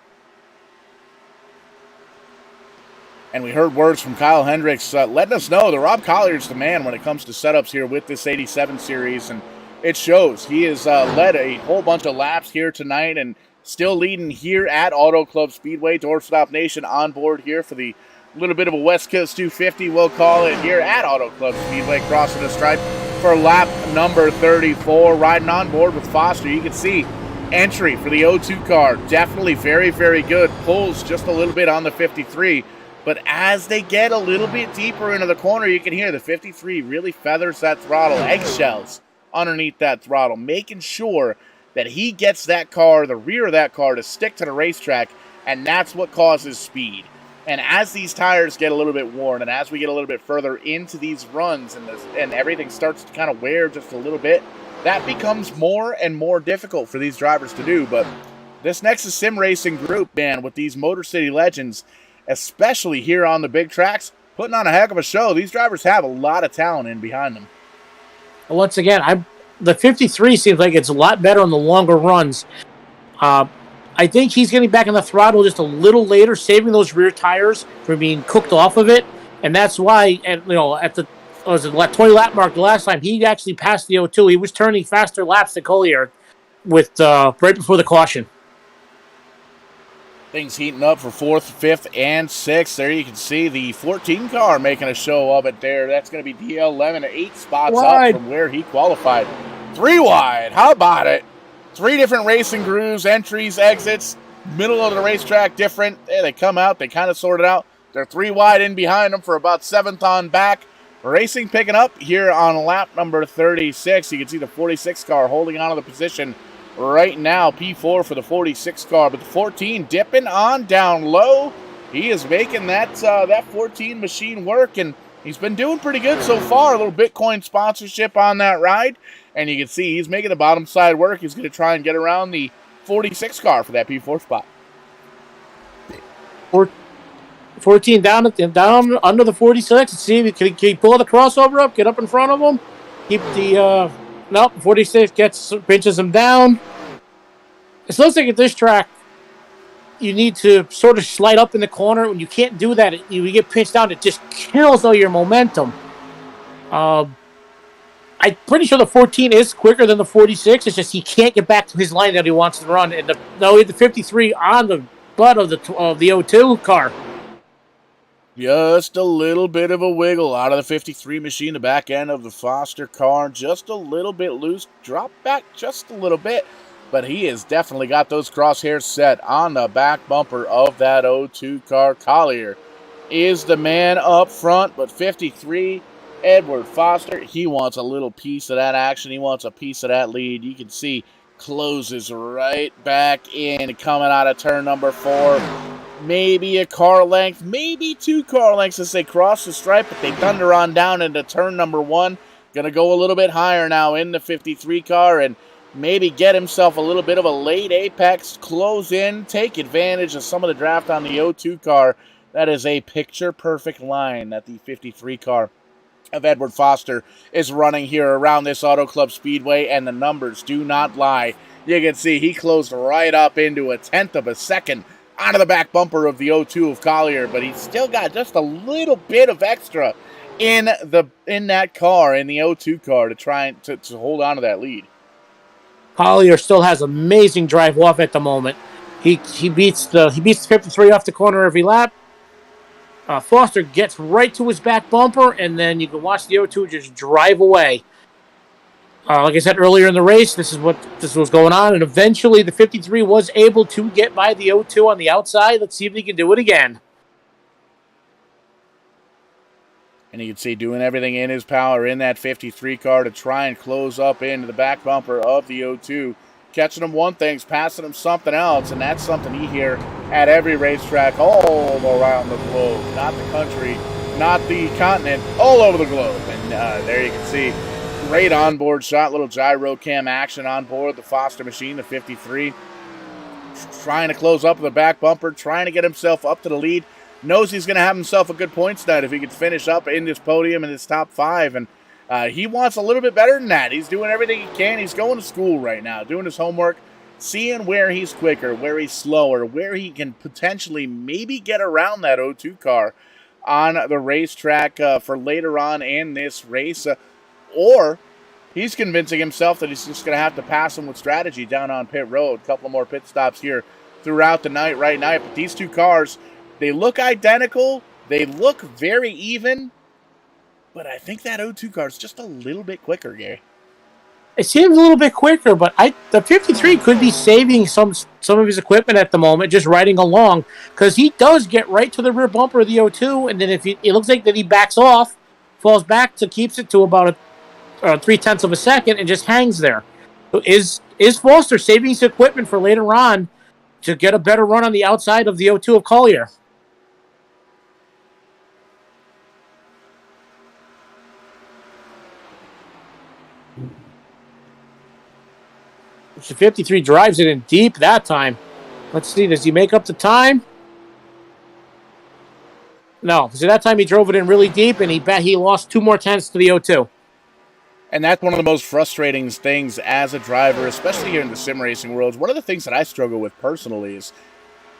And we heard words from Kyle Hendricks letting us know that Rob Collier's the man when it comes to setups here with this 87 series, and it shows. He has led a whole bunch of laps here tonight and still leading here at Auto Club Speedway. Doorstop Nation on board here for the little bit of a West Coast 250, we'll call it, here at Auto Club Speedway, crossing the stripe for lap number 34. Riding on board with Foster, you can see entry for the 02 car, definitely very, very good. Pulls just a little bit on the 53, but as they get a little bit deeper into the corner, you can hear the 53 really feathers that throttle, eggshells underneath that throttle, making sure that he gets that car, the rear of that car, to stick to the racetrack, and that's what causes speed. And as these tires get a little bit worn, and as we get a little bit further into these runs, and everything starts to kind of wear just a little bit, that becomes more and more difficult for these drivers to do. But this NEXUS Sim Racing group, man, with these Motor City legends, especially here on the big tracks, putting on a heck of a show. These drivers have a lot of talent in behind them. Once again, the 53 seems like it's a lot better on the longer runs. I think he's getting back on the throttle just a little later, saving those rear tires from being cooked off of it, and that's why. And at the was it 20 lap mark the last time. He actually passed the O2. He was turning faster laps than Collier with right before the caution. Things heating up for 4th, 5th, and 6th. There you can see the 14 car making a show of it there. That's going to be DL Lemon, 8 spots up from where he qualified. 3 wide. How about it? 3 different racing grooves, entries, exits, middle of the racetrack different. They come out, they kind of sort it out. They're 3 wide in behind them for about 7th on back. Racing picking up here on lap number 36. You can see the 46 car holding on to the position right now. P4 for the 46 car, but the 14 dipping on down low. He is making that 14 machine work, and he's been doing pretty good so far. A little Bitcoin sponsorship on that ride, and you can see he's making the bottom side work. He's going to try and get around the 46 car for that P4 spot. 14 down under the 46. Let's see, can he pull the crossover up, get up in front of him? Keep the, nope, 46 pinches him down. It looks like at this track, you need to sort of slide up in the corner. When you can't do that, you get pinched down. It just kills all your momentum. I'm pretty sure the 14 is quicker than the 46. It's just he can't get back to his line that he wants to run. And the 53 on the butt of the O2 car. Just a little bit of a wiggle out of the 53 machine, the back end of the Foster car. Just a little bit loose. Drop back just a little bit. But he has definitely got those crosshairs set on the back bumper of that O2 car. Collier is the man up front, but 53, Edward Foster, he wants a little piece of that action. He wants a piece of that lead. You can see closes right back in, coming out of turn number 4. Maybe a car length, maybe 2 car lengths as they cross the stripe, but they thunder on down into turn number 1. Going to go a little bit higher now in the 53 car and maybe get himself a little bit of a late apex, close in, take advantage of some of the draft on the O2 car. That is a picture-perfect line that the 53 car of Edward Foster is running here around this Auto Club Speedway, and the numbers do not lie. You can see he closed right up into a 1/10 of a second out of the back bumper of the O2 of Collier, but he's still got just a little bit of extra in that car, in the O2 car, to try and to hold on to that lead. Collier still has amazing drive off at the moment. He beats the 53 off the corner every lap. Foster gets right to his back bumper, and then you can watch the O2 just drive away. Like I said earlier in the race, this was going on, and eventually the 53 was able to get by the O2 on the outside. Let's see if he can do it again. And you can see doing everything in his power in that 53 car to try and close up into the back bumper of the O2. Catching him one thing, passing him something else, and that's something you hear at every racetrack all around the globe. Not the country, not the continent, all over the globe. And there you can see great onboard shot, little gyro cam action on board the Foster machine, the 53. Trying to close up the back bumper, trying to get himself up to the lead. Knows he's going to have himself a good points night if he could finish up in this podium in this top 5. And he wants a little bit better than that. He's doing everything he can. He's going to school right now, doing his homework, seeing where he's quicker, where he's slower, where he can potentially maybe get around that O2 car on the racetrack for later on in this race. Or he's convincing himself that he's just going to have to pass him with strategy down on pit road. A couple more pit stops here throughout the night right now. But these 2 cars, they look identical. They look very even. But I think that O2 car is just a little bit quicker, Gary. It seems a little bit quicker, but the 53 could be saving some of his equipment at the moment, just riding along, because he does get right to the rear bumper of the O2, and then it looks like that he backs off, falls back, keeps it to about a 0.3 of a second, and just hangs there. So is Foster saving his equipment for later on to get a better run on the outside of the O2 of Collier? The 53 drives it in deep that time. Let's see, does he make up the time? No, so that time he drove it in really deep, and he lost 2 more tenths to the O2. And that's one of the most frustrating things as a driver, especially here in the sim racing world. One of the things that I struggle with personally is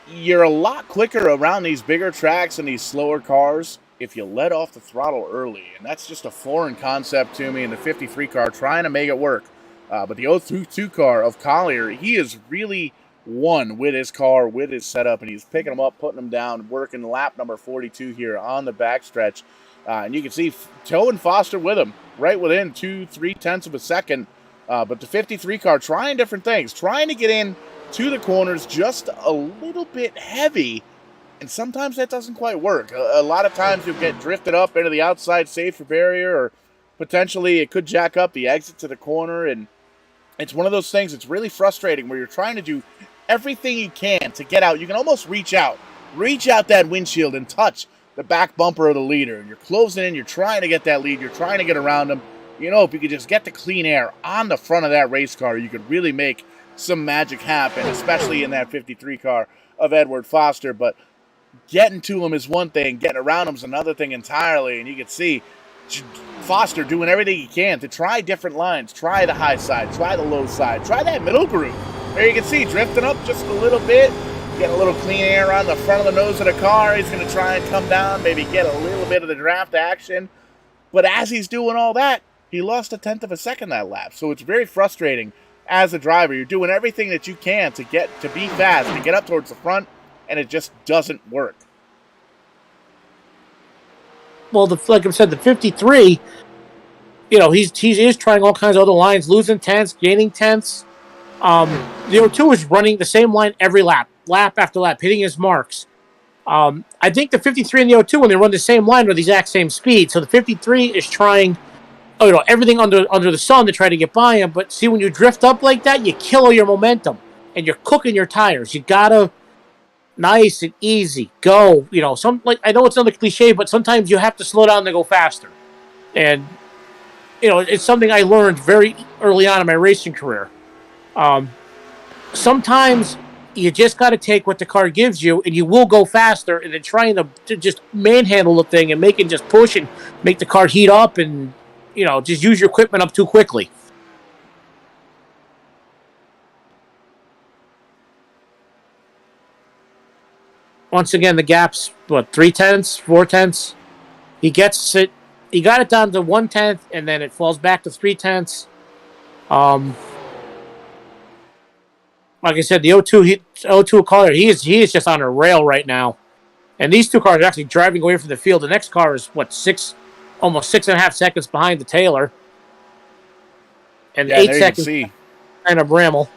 you're a lot quicker around these bigger tracks and these slower cars, if you let off the throttle early. And that's just a foreign concept to me in the 53 car, trying to make it work. But the 02 car of Collier, he is really one with his car, with his setup, and he's picking them up, putting them down, working lap number 42 here on the backstretch. And you can see Toe and Foster with him, right within 2-3 tenths of a second. But the 53 car trying different things, trying to get in to the corners just a little bit heavy, and sometimes that doesn't quite work. A lot of times you'll get drifted up into the outside safety barrier, or potentially it could jack up the exit to the corner, and it's one of those things that's really frustrating where you're trying to do everything you can to get out. You can almost reach out that windshield and touch the back bumper of the leader, and you're closing in, you're trying to get that lead, you're trying to get around them. You know, if you could just get the clean air on the front of that race car, you could really make some magic happen, especially in that 53 car of Edward Foster. But getting to him is one thing, getting around him is another thing entirely, and you can see Foster doing everything he can to try different lines, try the high side, try the low side, try that middle groove. There you can see, drifting up just a little bit, getting a little clean air on the front of the nose of the car. He's going to try and come down, maybe get a little bit of the draft action. But as he's doing all that, he lost a tenth of a second that lap. So it's very frustrating as a driver. You're doing everything that you can to be fast, to get up towards the front, and it just doesn't work. Well, like I said, the 53, you know, he is trying all kinds of other lines, losing tenths, gaining tenths. The 02 is running the same line every lap after lap, hitting his marks. I think the 53 and the 02, when they run the same line, are the exact same speed. So the 53 is trying, everything under the sun to try to get by him. But see, when you drift up like that, you kill all your momentum, and you're cooking your tires. You gotta nice and easy go. I know it's another cliche, but sometimes you have to slow down to go faster. And it's something I learned very early on in my racing career. Sometimes you just got to take what the car gives you, and you will go faster. And then trying to just manhandle the thing and just push and make the car heat up, and just use your equipment up too quickly. Once again, the gap's 3 tenths, 4 tenths. He gets it. He got it down to 1 tenth, and then it falls back to 3 tenths. Like I said, the 02 Collier, he is just on a rail right now. And these two cars are actually driving away from the field. The next car is, almost 6.5 seconds behind the Taylor. And 8 seconds behind a Bramble.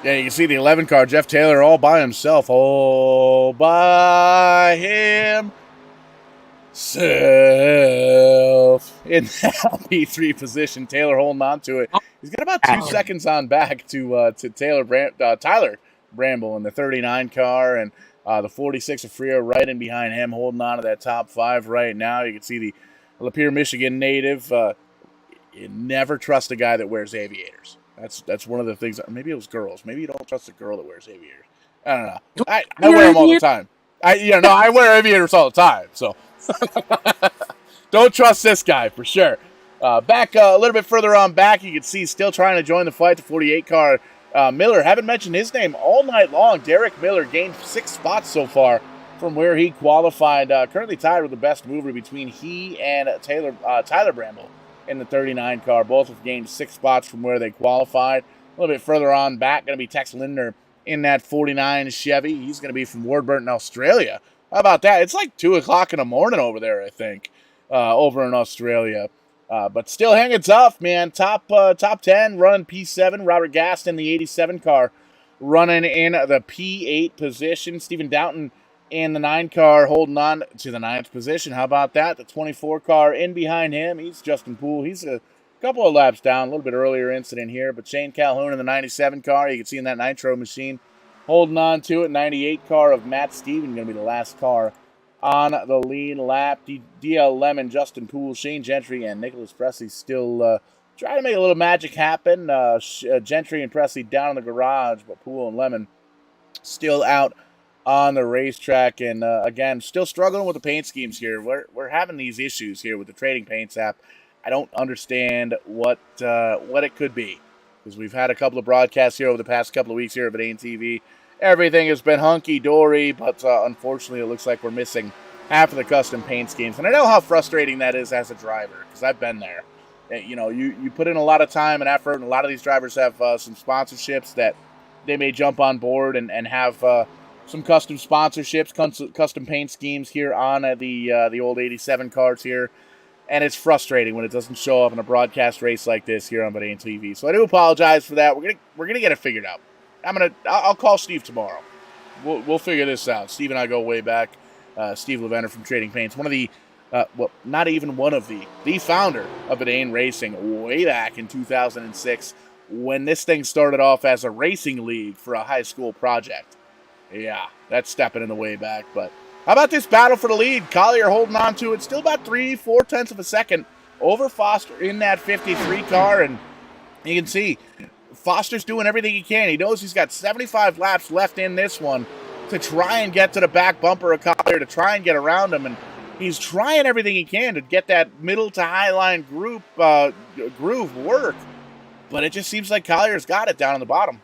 Yeah, you can see the 11 car, Jeff Taylor, all by himself. All by himself. In that P3 position. Taylor holding on to it. He's got about 2 seconds on back to Tyler Bramble in the 39 car, and the 46 of Frio right in behind him, holding on to that top 5 right now. You can see the Lapeer, Michigan native. You never trust a guy that wears aviators. That's one of the things. Maybe it was girls. Maybe you don't trust a girl that wears aviators. I don't know. I wear them all the time. I wear aviators all the time. So don't trust this guy for sure. Back a little bit further on back, you can see still trying to join the fight, the 48 car. Miller, haven't mentioned his name all night long. Derek Miller gained 6 spots so far from where he qualified. Currently tied with the best mover between he and Tyler Bramble in the 39 car. Both have gained 6 spots from where they qualified. A little bit further on back, going to be Tex Lindner in that 49 Chevy. He's going to be from Warburton, Australia. How about that? It's like 2 o'clock in the morning over there, I think, over in Australia. But still hanging tough, man. Top 10, running P7. Robert Gast in the 87 car, running in the P8 position. Stephen Doughton in the 9 car, holding on to the 9th position. How about that? The 24 car in behind him. He's Justin Poole. He's a couple of laps down. A little bit earlier incident here. But Shane Calhoun in the 97 car. You can see in that nitro machine, holding on to it. 98 car of Matt Steven going to be the last car on the lead lap. DL Lemon, Justin Poole, Shane Gentry, and Nicholas Presley still trying to make a little magic happen. Gentry and Presley down in the garage, but Poole and Lemon still out on the racetrack. And again, still struggling with the paint schemes here. We're having these issues here with the Trading Paints app. I don't understand what it could be, because we've had a couple of broadcasts here over the past couple of weeks here at ANTV. Everything has been hunky-dory, but unfortunately it looks like we're missing half of the custom paint schemes. And I know how frustrating that is as a driver, because I've been there. You know, you put in a lot of time and effort, and a lot of these drivers have some sponsorships that they may jump on board and have some custom sponsorships, custom paint schemes here on the old 87 cars here. And it's frustrating when it doesn't show up in a broadcast race like this here on Verdane TV. So I do apologize for that. We're gonna get it figured out. I'll call Steve tomorrow. We'll figure this out. Steve and I go way back. Steve Levender from Trading Paints, one of the not even one of the founder of Verdane Racing way back in 2006 when this thing started off as a racing league for a high school project. Yeah, that's stepping in the way back. But how about this battle for the lead? Collier holding on to it, still about 3-4 tenths of a second over Foster in that 53 car, and you can see Foster's doing everything he can. He knows he's got 75 laps left in this one to try and get to the back bumper of Collier, to try and get around him, and he's trying everything he can to get that middle to high line groove work, but it just seems like Collier's got it down on the bottom.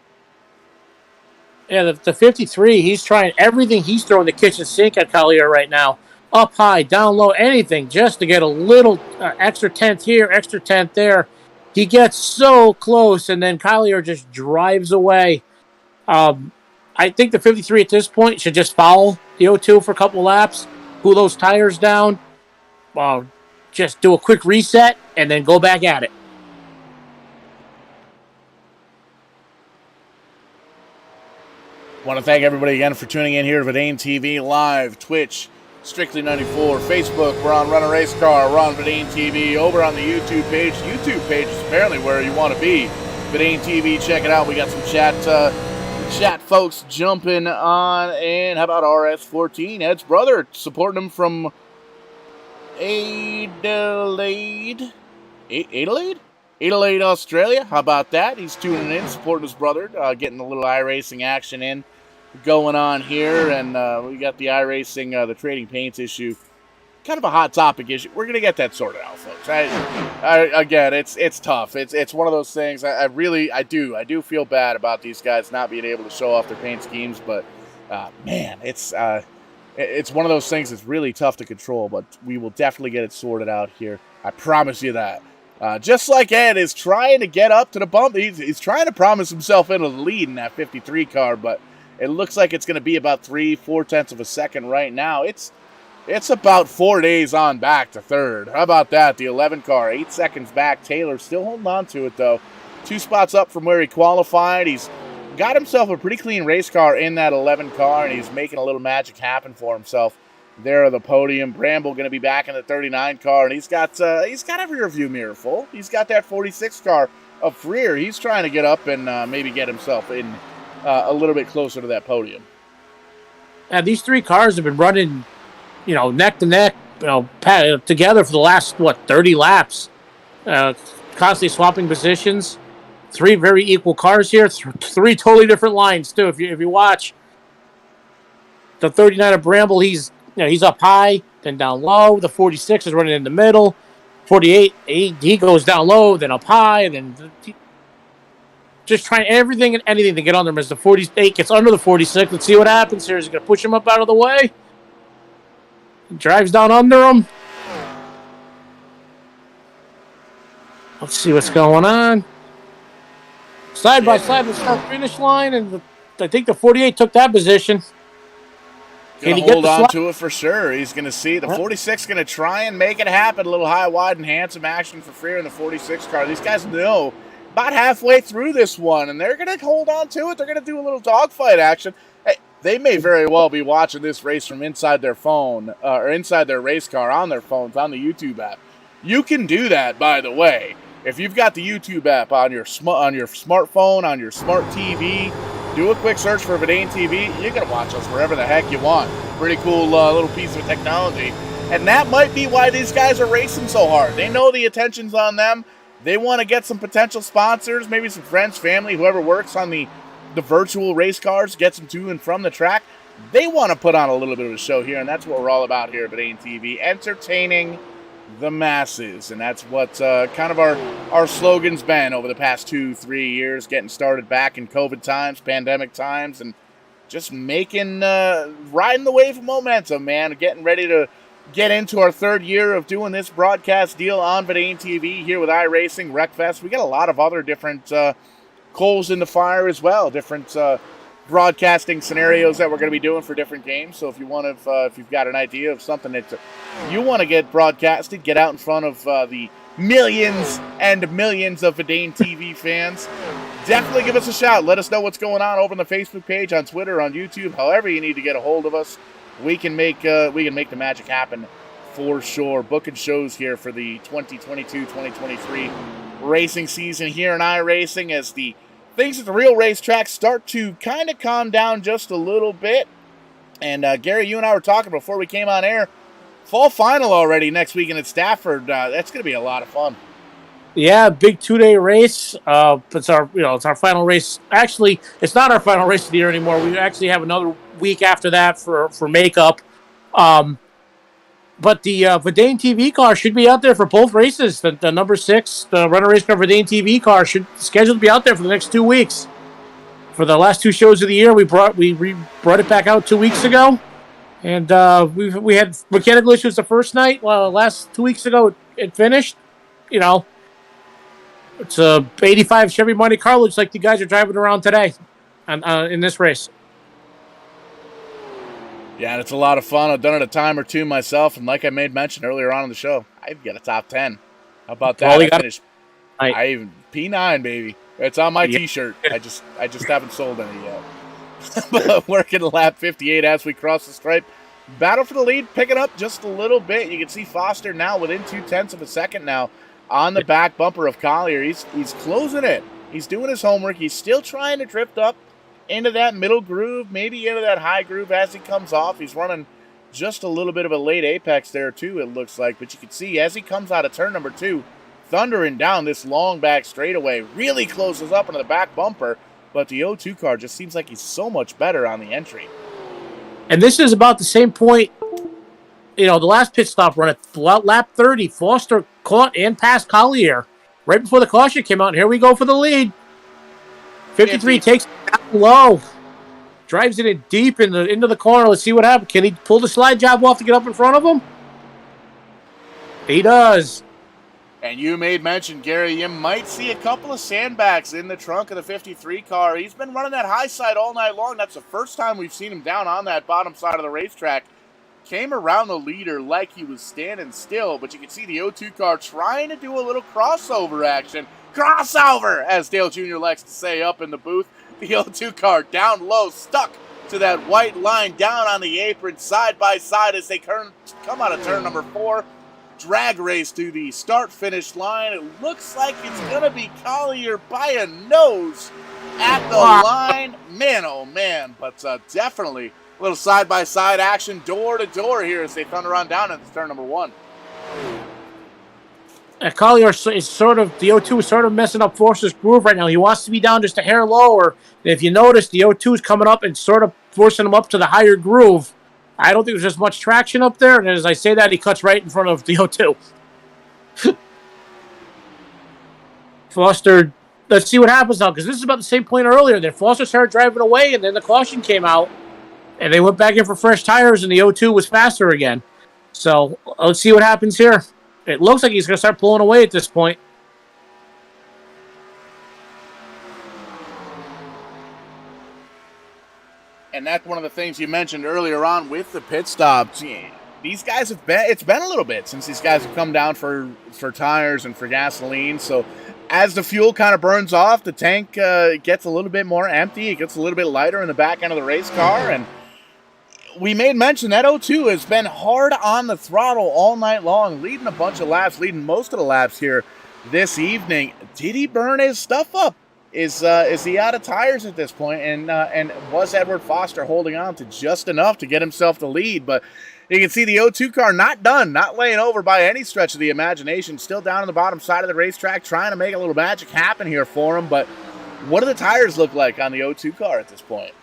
Yeah, the 53, he's trying everything. He's throwing the kitchen sink at Collier right now. Up high, down low, anything, just to get a little extra tenth here, extra tenth there. He gets so close, and then Collier just drives away. I think the 53 at this point should just foul the 02 for a couple laps, cool those tires down, just do a quick reset, and then go back at it. Want to thank everybody again for tuning in here to Verdane TV Live, Twitch, Strictly 94, Facebook, we're on Run a Race Car, we're on Verdane TV, over on the YouTube page. YouTube page is apparently where you want to be. Verdane TV, check it out. We got some chat folks jumping on, and how about RS14, Ed's brother, supporting him from Adelaide, Australia. How about that? He's tuning in, supporting his brother, getting a little iRacing action in going on here, and we got the iRacing, the Trading Paints issue, kind of a hot topic issue. We're gonna get that sorted out, folks. Again, it's tough. It's one of those things. I do feel bad about these guys not being able to show off their paint schemes, but man, it's one of those things that's really tough to control. But we will definitely get it sorted out here. I promise you that. Just like Ed is trying to get up to the bump, he's trying to promise himself into the lead in that 53 car, but it looks like it's going to be about 3-4 tenths of a second right now. It's about 4 days on back to third. How about that? The 11 car, 8 seconds back. Taylor still holding on to it, though. 2 spots up from where he qualified. He's got himself a pretty clean race car in that 11 car, and he's making a little magic happen for himself there on the podium. Bramble going to be back in the 39 car, and he's got every rearview mirror full. He's got that 46 car up Freer. He's trying to get up and maybe get himself in a little bit closer to that podium. And these 3 cars have been running, neck to neck, together for the last 30 laps, constantly swapping positions. 3 very equal cars here, 3 totally different lines too. If you watch the 39 of Bramble, he's up high, then down low. The 46 is running in the middle. 48, he goes down low, then up high, and then just trying everything and anything to get under him. As the 48 gets under the 46, let's see what happens here. Is he going to push him up out of the way? He drives down under him. Let's see what's going on. Side by side, the start-finish line, and I think the 48 took that position. Going to hold on to it for sure. He's going to see the 46 going to try and make it happen. A little high, wide, and handsome action for Freer in the 46 car. These guys know about halfway through this one, and they're going to hold on to it. They're going to do a little dogfight action. Hey, they may very well be watching this race from inside their phone or inside their race car on their phones on the YouTube app. You can do that, by the way. If you've got the YouTube app on your smartphone, on your smart TV, do a quick search for Verdane TV. You can watch us wherever the heck you want. Pretty cool little piece of technology. And that might be why these guys are racing so hard. They know the attention's on them. They want to get some potential sponsors, maybe some friends, family, whoever works on the virtual race cars, gets them to and from the track. They want to put on a little bit of a show here, and that's what we're all about here at Verdane TV, entertaining the masses. And that's what kind of our slogan's been over the past 2-3 years, getting started back in COVID times, pandemic times, and just making, riding the wave of momentum, man. Getting ready to get into our third year of doing this broadcast deal on Verdane TV here with iRacing, Wreckfest. We got a lot of other different coals in the fire as well, different broadcasting scenarios that we're going to be doing for different games. So if you want to, if you've got an idea of something that you want to get broadcasted, get out in front of the millions and millions of Verdane TV fans, definitely give us a shout. Let us know what's going on over on the Facebook page, on Twitter, on YouTube, however you need to get a hold of us. We can make the magic happen for sure. Booking shows here for the 2022-2023 racing season here in iRacing as the things at the real racetracks start to kind of calm down just a little bit. And Gary, you and I were talking before we came on air. Fall final already next weekend at Stafford. That's going to be a lot of fun. Yeah, big 2-day race. It's our final race. Actually, it's not our final race of the year anymore. We actually have another week after that for makeup. But the Verdane TV car should be out there for both races. The number 6, the runner race car Verdane TV car should scheduled to be out there for the next 2 weeks. For the last 2 shows of the year, we brought it back out 2 weeks ago, and we had mechanical issues the first night. Well, last 2 weeks ago it finished. You know, it's a '85 Chevy Monte Carlo, looks like the guys are driving around today, in this race. Yeah, and it's a lot of fun. I've done it a time or two myself, and like I made mention earlier on in the show, I've got a top 10. How about that? I even P9, baby. It's on my T-shirt. I just haven't sold any yet. But working lap 58 as we cross the stripe. Battle for the lead, picking up just a little bit. You can see Foster now within 0.2 of a second now on the back bumper of Collier. He's closing it. He's doing his homework. He's still trying to drift up into that middle groove, maybe into that high groove as he comes off. He's running just a little bit of a late apex there too, it looks like. But you can see as he comes out of turn number 2, thundering down this long back straightaway, really closes up into the back bumper. But the O2 car just seems like he's so much better on the entry. And this is about the same point, the last pit stop run at lap 30, Foster caught and passed Collier right before the caution came out. And here we go for the lead. 53 takes it down low, drives it in deep into the corner. Let's see what happens. Can he pull the slide job off to get up in front of him? He does. And you made mention, Gary, you might see a couple of sandbags in the trunk of the 53 car. He's been running that high side all night long. That's the first time we've seen him down on that bottom side of the racetrack. Came around the leader like he was standing still, but you can see the O2 car trying to do a little crossover action. Crossover, as Dale Jr. likes to say up in the booth. The O2 car down low, stuck to that white line down on the apron, side by side as they come out of turn number 4. Drag race to the start-finish line. It looks like it's going to be Collier by a nose at the line. Man, oh man, but definitely a little side-by-side action, door-to-door here as they thunder on down into turn number 1. Collier is the O2 is sort of messing up Foster's groove right now. He wants to be down just a hair lower. And if you notice, the O2 is coming up and sort of forcing him up to the higher groove. I don't think there's as much traction up there. And as I say that, he cuts right in front of the O2. Foster, let's see what happens now, because this is about the same point earlier. Then Foster started driving away, and then the caution came out. And they went back in for fresh tires, and the O2 was faster again. So let's see what happens here. It looks like he's going to start pulling away at this point. And that's one of the things you mentioned earlier on with the pit stops. These guys it's been a little bit since these guys have come down for tires and for gasoline. So as the fuel kind of burns off, the tank gets a little bit more empty. It gets a little bit lighter in the back end of the race car. And we made mention that O2 has been hard on the throttle all night long, leading a bunch of laps, leading most of the laps here this evening. Did he burn his stuff up? Is he out of tires at this point? And was Edward Foster holding on to just enough to get himself the lead? But you can see the O2 car not done, not laying over by any stretch of the imagination. Still down on the bottom side of the racetrack, trying to make a little magic happen here for him. But what do the tires look like on the O2 car at this point?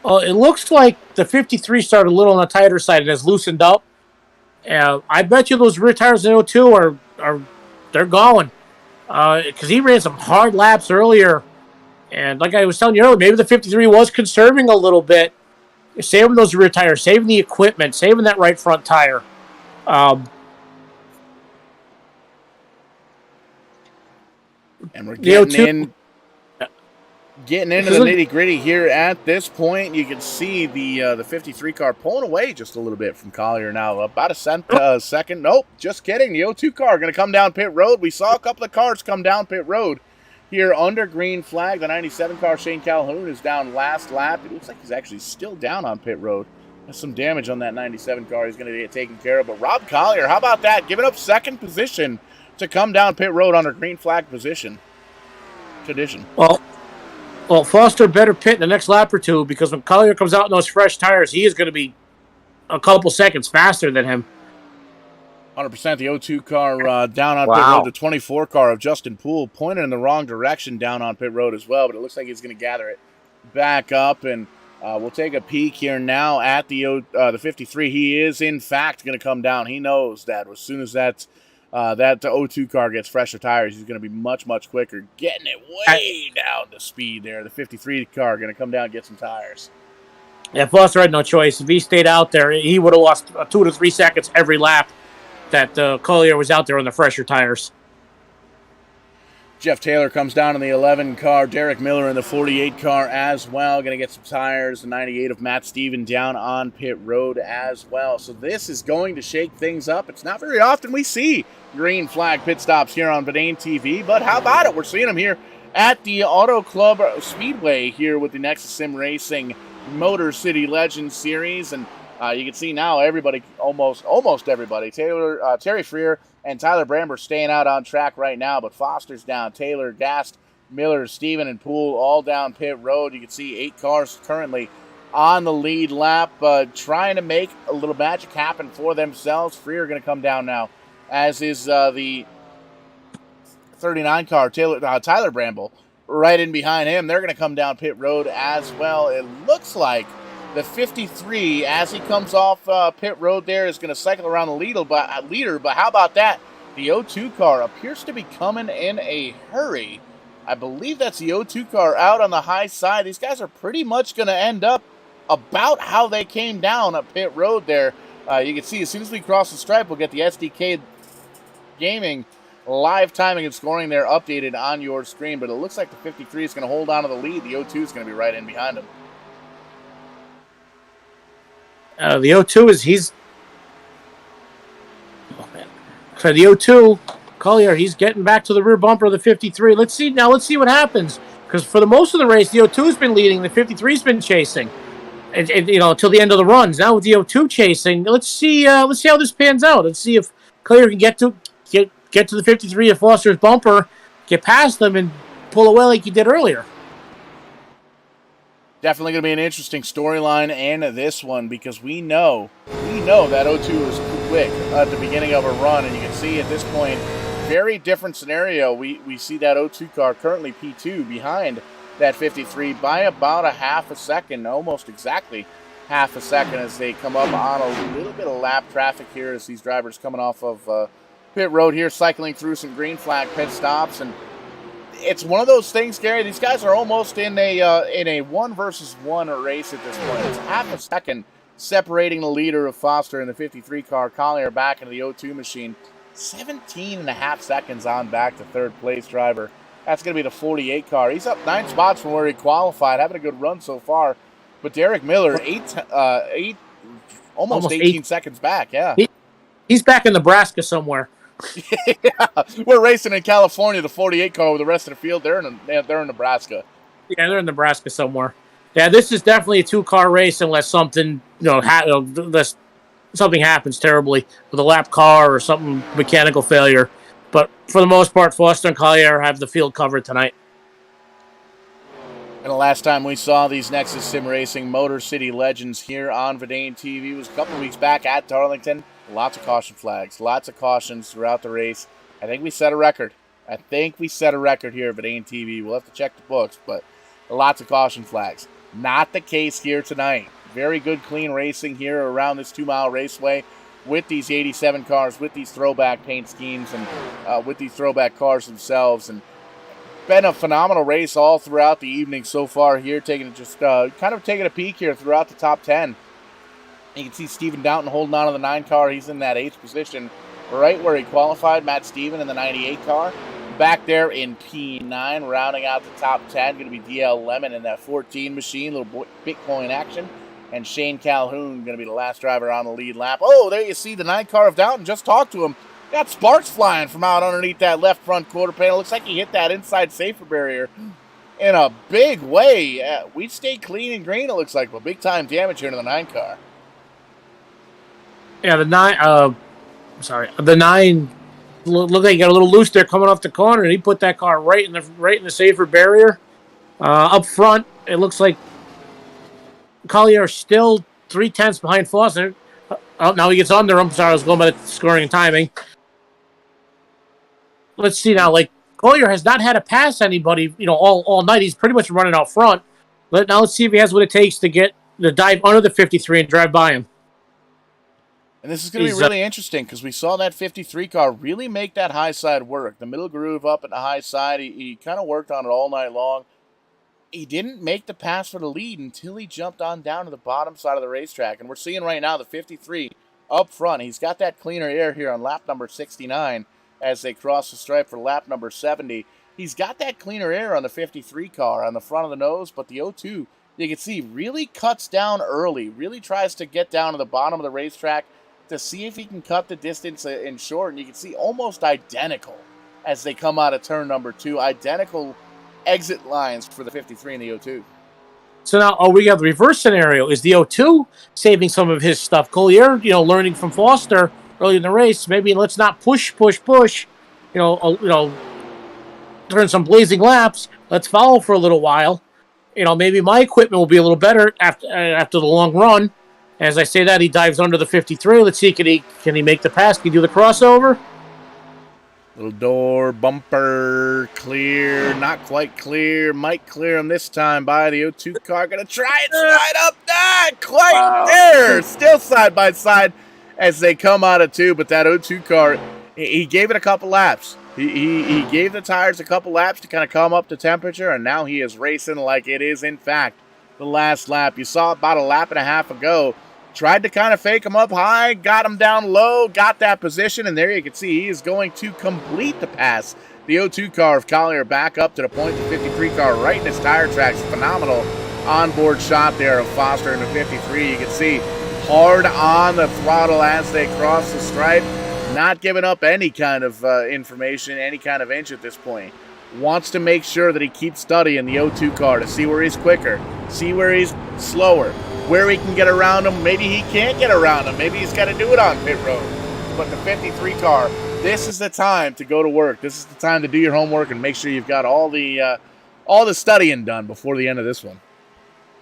Well, it looks like the 53 started a little on the tighter side and has loosened up. I bet you those rear tires in O2 they're going. Because he ran some hard laps earlier And like I was telling you earlier, maybe the 53 was conserving a little bit, saving those rear tires, saving the equipment, saving that right front tire. And we're getting into the Isn't- nitty gritty here at this point. You can see the 53 car pulling away just a little bit from Collier now. About a second. Nope, just kidding. The 02 car going to come down pit road. We saw a couple of cars come down pit road here under green flag. The 97 car, Shane Calhoun, is down last lap. It looks like he's actually still down on pit road. There's some damage on that 97 car. He's going to get taken care of. But Rob Collier, how about that? Giving up second position to come down pit road under green flag position. Tradition. Well, Foster better pit in the next lap or two, because when Collier comes out in those fresh tires, he is going to be a couple seconds faster than him. 100%. The 02 car down on pit road. The 24 car of Justin Poole pointed in the wrong direction down on pit road as well, but it looks like he's going to gather it back up, and we'll take a peek here now at the 53. He is, in fact, going to come down. He knows that as soon as that 02 car gets fresher tires, he's going to be much, much quicker, getting it way down to speed there. The 53 car going to come down and get some tires. Yeah, Foster had no choice. If he stayed out there, he would have lost 2 to 3 seconds every lap that Collier was out there on the fresher tires. Jeff Taylor comes down in the 11 car. Derek Miller in the 48 car as well. Going to get some tires. The 98 of Matt Steven down on pit road as well. So this is going to shake things up. It's not very often we see green flag pit stops here on Verdane TV, but how about it? We're seeing them here at the Auto Club Speedway here with the NEXUS Sim Racing Motor City Legends Series. And you can see now everybody, almost everybody, Terry Freer and Tyler Bramber staying out on track right now, but Foster's down. Taylor, Gast, Miller, Steven, and Poole all down pit road. You can see 8 cars currently on the lead lap, trying to make a little magic happen for themselves. Freer going to come down now, as is the 39 car, Tyler Bramble, right in behind him. They're going to come down pit road as well. It looks like the 53, as he comes off pit road there, is going to cycle around the leader, but how about that? The 02 car appears to be coming in a hurry. I believe that's the 02 car out on the high side. These guys are pretty much going to end up about how they came down at pit road there. You can see as soon as we cross the stripe, we'll get the SDK Gaming live timing and scoring there updated on your screen, but it looks like the 53 is going to hold on to the lead. The 02 is going to be right in behind him. The 02 is so the 02 Collier, he's getting back to the rear bumper of the 53. Let's see what happens, because for the most of the race, the 02's been leading, the 53's been chasing, and until the end of the runs. Now with the 02 chasing, let's see how this pans out. Let's see if Collier can get to the 53 of Foster's bumper, get past them, and pull away like he did earlier. Definitely going to be an interesting storyline in this one, because we know that 02 is quick at the beginning of a run, and you can see at this point, very different scenario. We see that 02 car currently P2 behind that 53 by about a half a second, almost exactly half a second, as they come up on a little bit of lap traffic here as these drivers coming off of pit road here, cycling through some green flag pit stops. And it's one of those things, Gary. These guys are almost in a 1 versus 1 race at this point. It's half a second separating the leader of Foster in the 53 car, Collier back into the 02 machine. 17 and a half seconds on back to third place driver. That's going to be the 48 car. He's up 9 spots from where he qualified, having a good run so far. But Derek Miller, almost 18 seconds back. Yeah, he's back in Nebraska somewhere. Yeah, we're racing in California, the 48 car, with the rest of the field. They're in Nebraska. Yeah, they're in Nebraska somewhere. Yeah, this is definitely a 2-car race unless something unless something happens terribly with a lap car or something, mechanical failure. But for the most part, Foster and Collier have the field covered tonight. And the last time we saw these NEXUS Sim Racing Motor City Legends here on Verdane TV was a couple of weeks back at Darlington. Lots of caution flags, lots of cautions throughout the race. I think we set a record. here at Verdane TV. We'll have to check the books, but lots of caution flags. Not the case here tonight. Very good, clean racing here around this 2-mile raceway with these 87 cars, with these throwback paint schemes, and with these throwback cars themselves. And been a phenomenal race all throughout the evening so far here, taking a peek here throughout the top 10. You can see Stephen Downton holding on to the 9 car. He's in that 8th position, right where he qualified. Matt Stephen in the 98 car. Back there in P9, rounding out the top 10, going to be DL Lemon in that 14 machine, little Bitcoin action. And Shane Calhoun going to be the last driver on the lead lap. Oh, there you see the 9 car of Downton. Just talked to him. Got sparks flying from out underneath that left front quarter panel. Looks like he hit that inside safer barrier in a big way. We stayed clean and green, it looks like, but big time damage here to the 9 car. Yeah, the 9 looked like he got a little loose there coming off the corner, and he put that car right in the safer barrier. Up front, it looks like Collier still 3/10 behind Foster. Oh, now he gets under him. Sorry, I was going by the scoring and timing. Let's see now. Like, Collier has not had to pass anybody, all night. He's pretty much running out front. Now let's see if he has what it takes to get the dive under the 53 and drive by him. And this is going to be really interesting because we saw that 53 car really make that high side work. The middle groove up at the high side, he kind of worked on it all night long. He didn't make the pass for the lead until he jumped on down to the bottom side of the racetrack. And we're seeing right now the 53 up front. He's got that cleaner air here on lap number 69 as they cross the stripe for lap number 70. He's got that cleaner air on the 53 car on the front of the nose, but the 02, you can see, really cuts down early, really tries to get down to the bottom of the racetrack to see if he can cut the distance in short. And you can see almost identical as they come out of turn number 2, identical exit lines for the 53 and the 02. So now, we got the reverse scenario. Is the 02 saving some of his stuff? Collier, learning from Foster early in the race. Maybe let's not push. Turn some blazing laps. Let's follow for a little while. Maybe my equipment will be a little better after the long run. As I say that, he dives under the 53. Let's see, can he make the pass? Can he do the crossover? Little door, bumper, clear, not quite clear. Might clear him this time by the 02 car. Gonna try and slide up. Not quite there. Still side by side as they come out of 2. But that 02 car, he gave it a couple laps. He gave the tires a couple laps to kind of come up to temperature. And now he is racing like it is, in fact, the last lap. You saw about a lap and a half ago. Tried to kind of fake him up high, got him down low, got that position, and there you can see he is going to complete the pass. The 02 car of Collier back up to the point, the 53 car right in his tire tracks. Phenomenal onboard shot there of Foster in the 53. You can see hard on the throttle as they cross the stripe, not giving up any kind of information, any kind of inch at this point. Wants to make sure that he keeps studying the 02 car to see where he's quicker, see where he's slower, where he can get around him. Maybe he can't get around him. Maybe he's got to do it on pit road. But the 53 car, this is the time to go to work. This is the time to do your homework and make sure you've got all the studying done before the end of this one.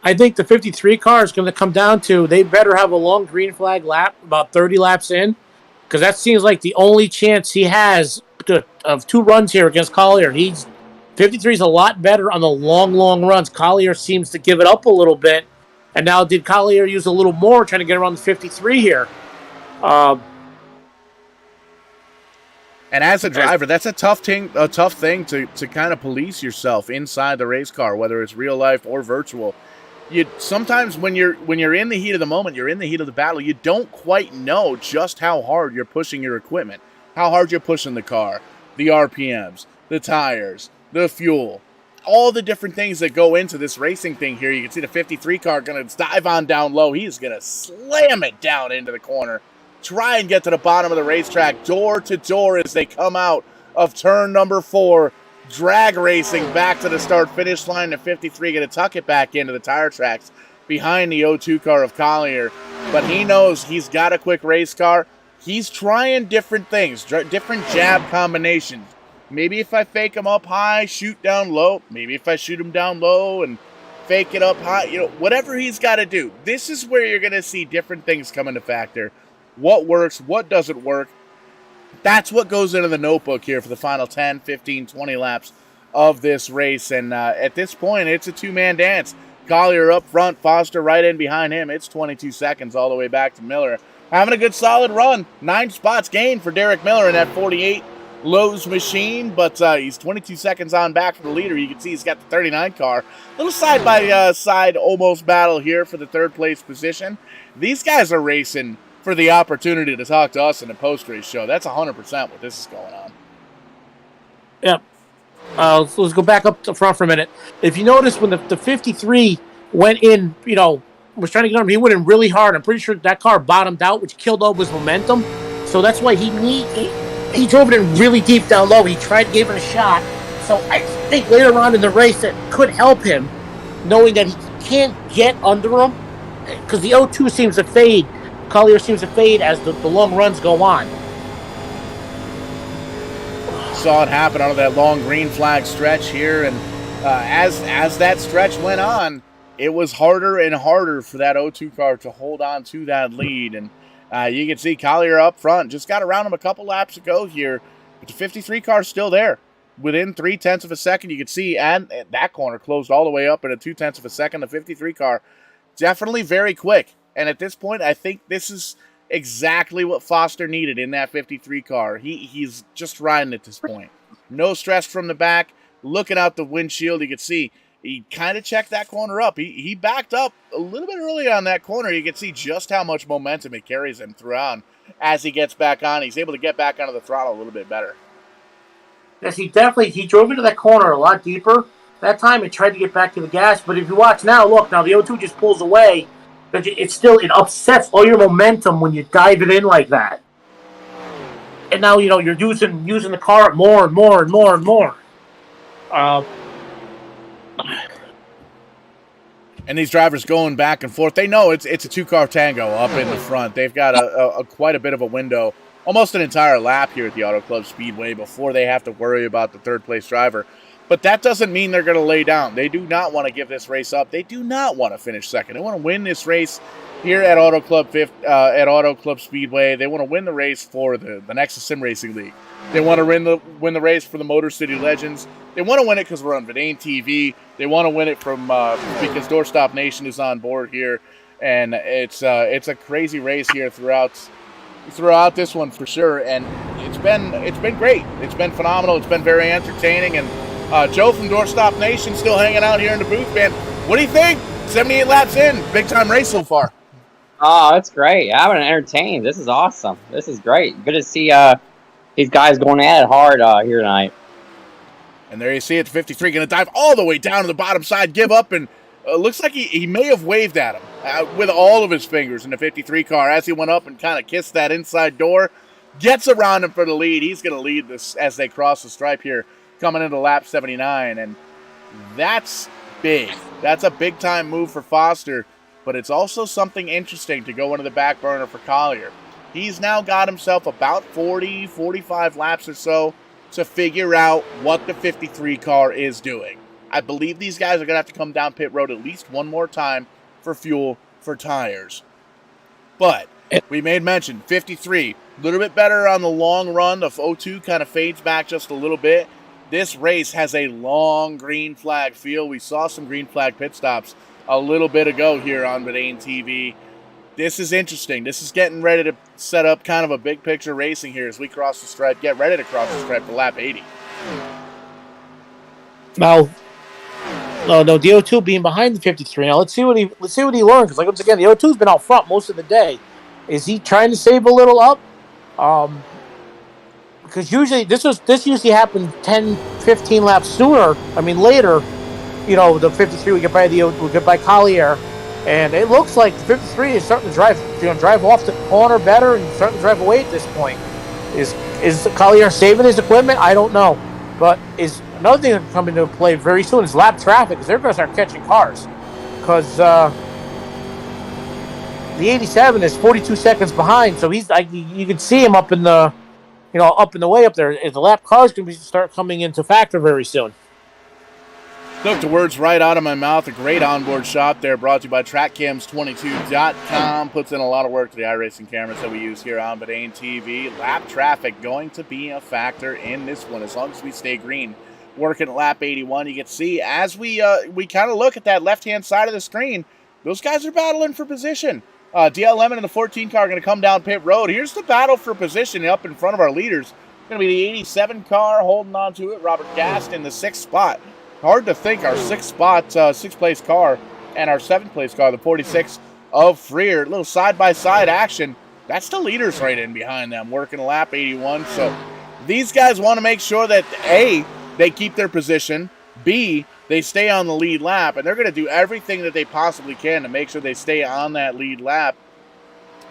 I think the 53 car is going to come down to they better have a long green flag lap, about 30 laps in, because that seems like the only chance he has of 2 runs here against Collier. 53 is a lot better on the long runs. Collier seems to give it up a little bit. And now, did Collier use a little more trying to get around the 53 here? And as a driver, that's a tough thing to kind of police yourself inside the race car, whether it's real life or virtual. Sometimes when you're in the heat of the moment, you're in the heat of the battle, you don't quite know just how hard you're pushing your equipment, how hard you're pushing the car, the RPMs, the tires, the fuel, all the different things that go into this racing thing here. You can see the 53 car going to dive on down low. He's going to slam it down into the corner, try and get to the bottom of the racetrack, door to door as they come out of turn number 4, drag racing back to the start-finish line. The 53 going to tuck it back into the tire tracks behind the 02 car of Collier. But he knows he's got a quick race car. He's trying different things, different jab combinations. Maybe if I fake him up high, shoot down low. Maybe if I shoot him down low and fake it up high. Whatever he's got to do. This is where you're going to see different things come into factor. What works, what doesn't work. That's what goes into the notebook here for the final 10, 15, 20 laps of this race. And at this point, it's a 2-man dance. Collier up front, Foster right in behind him. It's 22 seconds all the way back to Miller. Having a good solid run. 9 spots gained for Derek Miller in that 48 Lowe's machine, but he's 22 seconds on back from the leader. You can see he's got the 39 car. Little side-by-side almost battle here for the third place position. These guys are racing for the opportunity to talk to us in the post-race show. That's 100% what this is going on. Yeah. Let's go back up to front for a minute. If you notice, when the 53 went in, was trying to get on him, he went in really hard. I'm pretty sure that car bottomed out, which killed all his momentum. So that's why he drove it in really deep down low. He gave it a shot. So I think later on in the race it could help him, knowing that he can't get under him, because the O2 seems to fade. Collier seems to fade as the long runs go on. Saw it happen out of that long green flag stretch here, and as that stretch went on, it was harder and harder for that O2 car to hold on to that lead. And you can see Collier up front just got around him a couple laps ago here, but the 53 car is still there within 0.3 of a second. You can see, and that corner closed all the way up in a 0.2 of a second. The 53 car definitely very quick, and at this point I think this is exactly what Foster needed in that 53 car. He's just riding at this point. No stress from the back. Looking out the windshield, you can see he kind of checked that corner up. He backed up a little bit early on that corner. You can see just how much momentum it carries him throughout. As he gets back on, he's able to get back onto the throttle a little bit better. Yes, he drove into that corner a lot deeper. That time it tried to get back to the gas, but if you watch now, look, now the O2 just pulls away. But it upsets all your momentum when you dive it in like that. And now, you're using the car more and more and more and more. And these drivers going back and forth, they know it's a two-car tango up in the front. They've got a quite a bit of a window, almost an entire lap here at the Auto Club Speedway before they have to worry about the third-place driver. But that doesn't mean they're going to lay down. They do not want to give this race up. They do not want to finish second. They want to win this race here at Auto Club Speedway. They want to win the race for the NEXUS Sim Racing League. They want to win the race for the Motor City Legends. They want to win it because we're on Verdane TV. They want to win it because Doorstop Nation is on board here, and it's a crazy race here throughout this one for sure. And it's been great. It's been phenomenal. It's been very entertaining. And Joe from Doorstop Nation still hanging out here in the booth, man. What do you think? 78 laps in, big time race so far. Oh, that's great. I've been entertained. This is awesome. This is great. Good to see these guys going at it hard here tonight. And there you see it, 53 going to dive all the way down to the bottom side, give up, and looks like he may have waved at him with all of his fingers in the 53 car as he went up and kind of kissed that inside door. Gets around him for the lead. He's going to lead this as they cross the stripe here, coming into lap 79, and that's big. That's a big-time move for Foster, but it's also something interesting to go into the back burner for Collier. He's now got himself about 40, 45 laps or so to figure out what the 53 car is doing. I believe these guys are going to have to come down pit road at least one more time for fuel, for tires. But we made mention, 53, a little bit better on the long run. The O2 kind of fades back just a little bit. This race has a long green flag feel. We saw some green flag pit stops a little bit ago here on Verdane TV. This is interesting. This is getting ready to set up kind of a big picture racing here as we cross the stripe. Get ready to cross the stripe for lap 80. Now, the O2 being behind the 53. Now let's see what he learned, because once again, the O2's been out front most of the day. Is he trying to save a little up? Because usually this usually happens 10, 15 laps sooner. Later. The 53 we get by Collier, and it looks like the 53 is starting to drive off the corner better and starting to drive away at this point. Is Collier saving his equipment? I don't know, but is another thing that can come into play very soon is lap traffic, because they're going to start catching cars, because the 87 is 42 seconds behind, so he's you can see him up in the way up there. Is the lap cars going to start coming into factor very soon? Took the words right out of my mouth. A great onboard shot there, brought to you by TrackCams22.com. Puts in a lot of work to the iRacing cameras that we use here on Verdane TV. Lap traffic going to be a factor in this one, as long as we stay green. Working at lap 81, you can see as we kind of look at that left-hand side of the screen, those guys are battling for position. DL Lemon and the 14 car are going to come down pit road. Here's the battle for position up in front of our leaders. Going to be the 87 car holding on to it. Robert Gast in the 6th spot. Hard to think our 6th place car and our 7th place car, the 46 of Freer. Little side-by-side action. That's the leaders right in behind them, working lap 81. So these guys want to make sure that, A, they keep their position, B, they stay on the lead lap, and they're going to do everything that they possibly can to make sure they stay on that lead lap,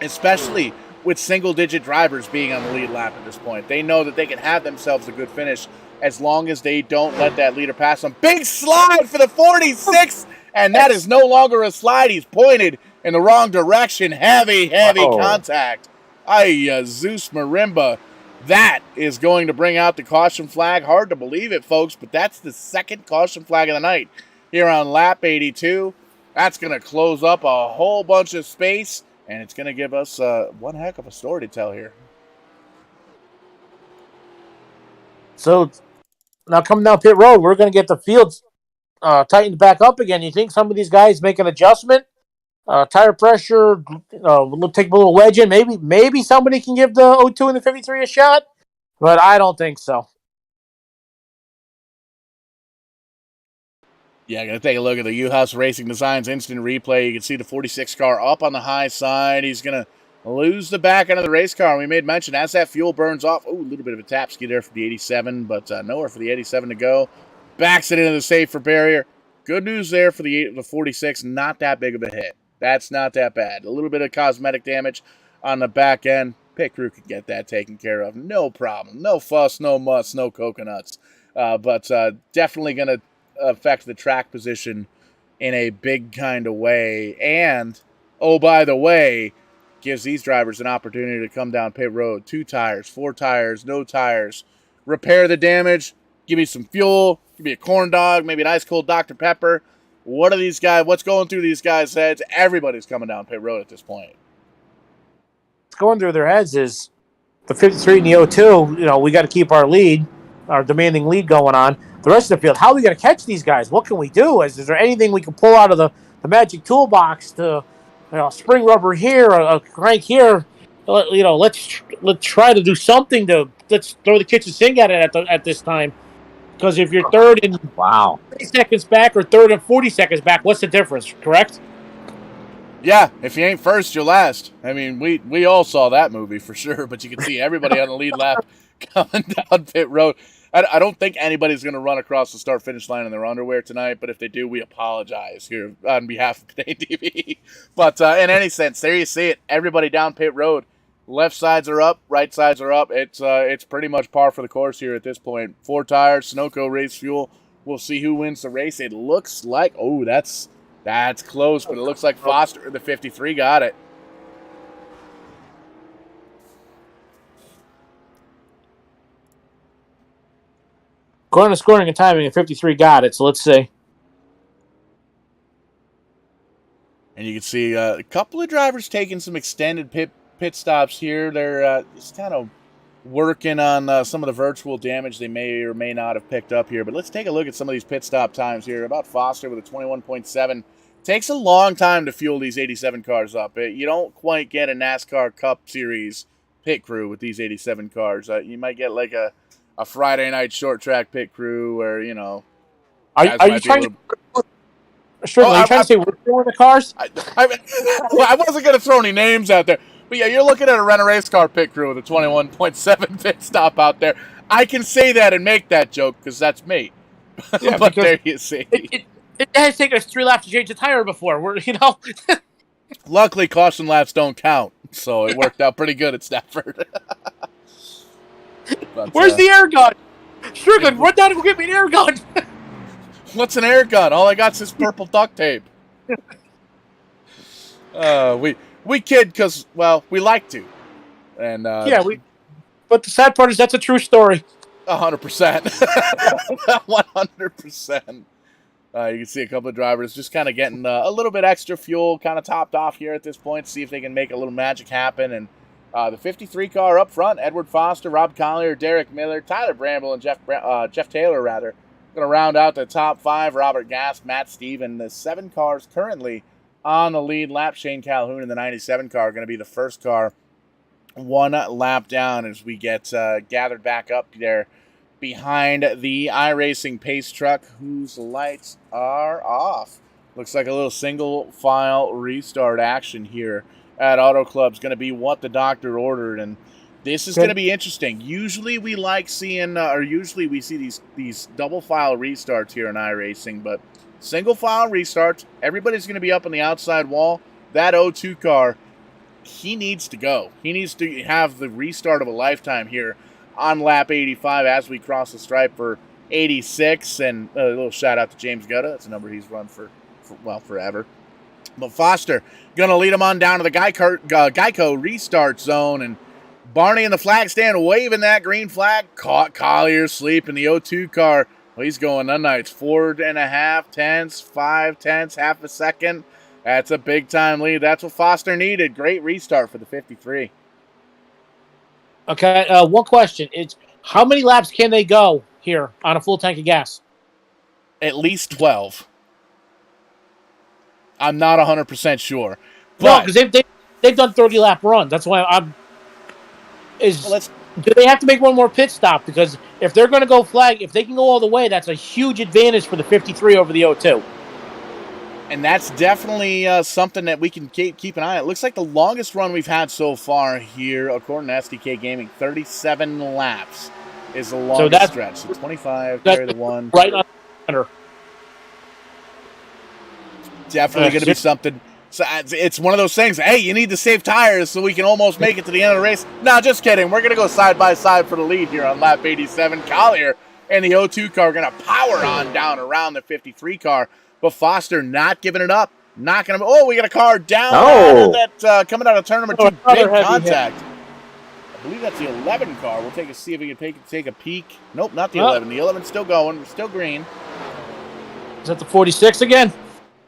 especially with single-digit drivers being on the lead lap at this point. They know that they can have themselves a good finish as long as they don't let that leader pass them. Big slide for the 46, and that is no longer a slide. He's pointed in the wrong direction. Heavy contact. Zeus Marimba. That is going to bring out the caution flag. Hard to believe it, folks, but that's the 2nd caution flag of the night here on lap 82. That's going to close up a whole bunch of space, and it's going to give us one heck of a story to tell here. So now coming down pit road, we're going to get the fields tightened back up again. You think some of these guys make an adjustment? Tire pressure, we'll take a little wedge in. Maybe somebody can give the 02 and the 53 a shot, but I don't think so. Yeah, going to take a look at the U-House Racing Designs instant replay. You can see the 46 car up on the high side. He's going to lose the back end of the race car. We made mention as that fuel burns off. Oh, a little bit of a tap ski there for the 87, but nowhere for the 87 to go. Backs it into the safer barrier. Good news there for the 46. Not that big of a hit. That's not that bad. A little bit of cosmetic damage on the back end. Pit crew could get that taken care of. No problem. No fuss, no muss, no coconuts. But definitely going to affect the track position in a big kind of way. And, oh, by the way, gives these drivers an opportunity to come down pit road. 2 tires, 4 tires, no tires. Repair the damage. Give me some fuel. Give me a corn dog, maybe an ice cold Dr. Pepper. What are these guys? What's going through these guys' heads? Everybody's coming down pit road at this point. What's going through their heads is the 53 and the 02, we got to keep our lead, our demanding lead going on. The rest of the field, how are we going to catch these guys? What can we do? Is there anything we can pull out of the magic toolbox to, spring rubber here, a crank here? Let's try to do something let's throw the kitchen sink at it at this time. Because if you're third and 30 seconds back or third and 40 seconds back, what's the difference, correct? Yeah, if you ain't first, you're last. I mean, we all saw that movie for sure, but you can see everybody on the lead lap coming down pit road. I don't think anybody's going to run across the start-finish line in their underwear tonight, but if they do, we apologize here on behalf of Canadian TV. But in any sense, there you see it. Everybody down pit road. Left sides are up, right sides are up. It's pretty much par for the course here at this point. 4 tires, Sunoco race fuel. We'll see who wins the race. It looks like, that's close, but it looks like Foster, the 53, got it. According to scoring and timing, a 53 got it, so let's see. And you can see a couple of drivers taking some extended pit stops here. They're just kind of working on some of the virtual damage they may or may not have picked up here. But let's take a look at some of these pit stop times here. About Foster with a 21.7. Takes a long time to fuel these 87 cars up. You don't quite get a NASCAR Cup Series pit crew with these 87 cars. You might get like a Friday night short track pit crew where, Are you trying to... Strickland, are you trying to say we're doing the cars? I wasn't going to throw any names out there. But yeah, you're looking at a Rent a Race Car pit crew with a 21.7 pit stop out there. I can say that and make that joke because that's me. Yeah, but there you see. It has taken us 3 laps to change the tire before. Luckily, caution laps don't count, so it worked out pretty good at Stafford. But, where's the air gun? Strickland, run down and go get me an air gun. What's an air gun? All I got's this purple duct tape. We kid because, we like to. And but the sad part is that's a true story. 100%. 100%. You can see a couple of drivers just kind of getting a little bit extra fuel kind of topped off here at this point, see if they can make a little magic happen. And the 53 car up front, Edward Foster, Rob Collier, Derek Miller, Tyler Bramble, and Jeff Taylor, rather. Going to round out the top 5, Robert Gast, Matt Steven. The 7 cars currently on the lead lap. Shane Calhoun in the 97 car going to be the first car one lap down as we get gathered back up there behind the iRacing pace truck, whose lights are off. Looks like a little single file restart action here at Auto Club's going to be what the doctor ordered, and this is going to be interesting. Usually we like seeing, or usually we see these double file restarts here in iRacing, but single file restarts, everybody's going to be up on the outside wall. That O2 car, he needs to go. He needs to have the restart of a lifetime here on lap 85 as we cross the stripe for 86. And a little shout out to James Gutta. That's a number he's run for forever. But Foster going to lead him on down to the Geico restart zone. And Barney in the flag stand waving that green flag. Caught Collier sleep in the O2 car. Well, he's going unnights. 4.5 tenths, 5 tenths, half a second. That's a big-time lead. That's what Foster needed. Great restart for the 53. Okay, one question. It's how many laps can they go here on a full tank of gas? At least 12. I'm not 100% sure. No, because they've done 30-lap runs. That's why I'm... Do they have to make one more pit stop? Because if they're going to go flag, if they can go all the way, that's a huge advantage for the 53 over the 02. And that's definitely something that we can keep an eye on. It looks like the longest run we've had so far here, according to SDK Gaming, 37 laps is the longest stretch. So 25, carry the one. Right on the center. Definitely going to be something. So it's one of those things, hey, you need to save tires so we can almost make it to the end of the race. No, just kidding. We're going to go side by side for the lead here on lap 87. Collier and the O2 car are going to power on down around the 53 car. But Foster not giving it up. Not going to... Oh, we got a car down that coming out of turn number 2. Big contact. I believe that's the 11 car. We'll see if we can take a peek. Nope, not the 11. The 11's still going. We're still green. Is that the 46 again?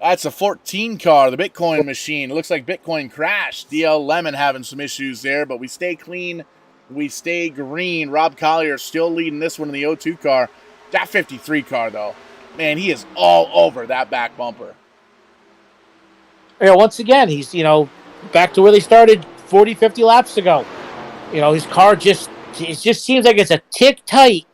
That's a 14 car, the Bitcoin machine. It looks like Bitcoin crashed. DL Lemon having some issues there, but we stay clean. We stay green. Rob Collier still leading this one in the O2 car. That 53 car, though. Man, he is all over that back bumper. Yeah, once again, he's, back to where they started 40, 50 laps ago. His car it just seems like it's a tick tight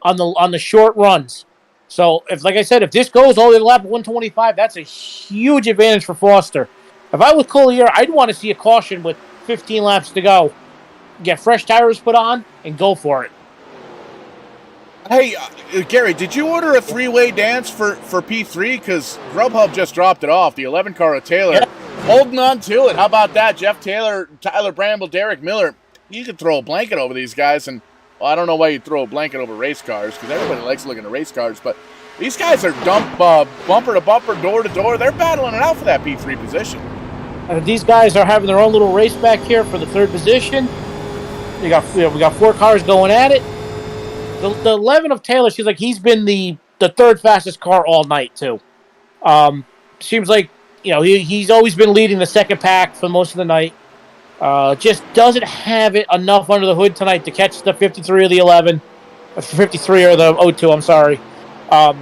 on the short runs. So, if this goes all the way to lap 125, that's a huge advantage for Foster. If I was Collier, I'd want to see a caution with 15 laps to go. Get fresh tires put on and go for it. Hey, Gary, did you order a three-way dance for P3? Because Grubhub just dropped it off. The 11 car of Taylor holding on to it. How about that? Jeff Taylor, Tyler Bramble, Derek Miller. You could throw a blanket over these guys. And I don't know why you'd throw a blanket over race cars, because everybody likes looking at race cars. But these guys are bumper to bumper, door to door. They're battling it out for that P3 position. These guys are having their own little race back here for the third position. We got 4 cars going at it. The 11 of Taylor seems like he's been the third fastest car all night, too. Seems like, he's always been leading the second pack for most of the night. Just doesn't have it enough under the hood tonight to catch the 53 or the 11. 53 or the 02, I'm sorry. But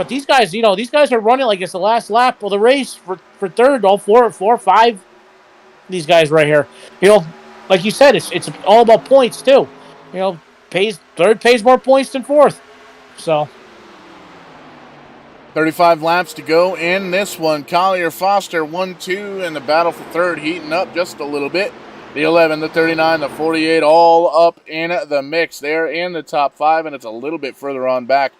these guys, are running like it's the last lap of the race for third, all four or five. These guys right here. Like you said, it's all about points, too. Third pays more points than fourth. So 35 laps to go in this one. Collier, Foster, 1-2, and the battle for third heating up just a little bit. The 11, the 39, the 48, all up in the mix. They're in the top 5, and it's a little bit further on back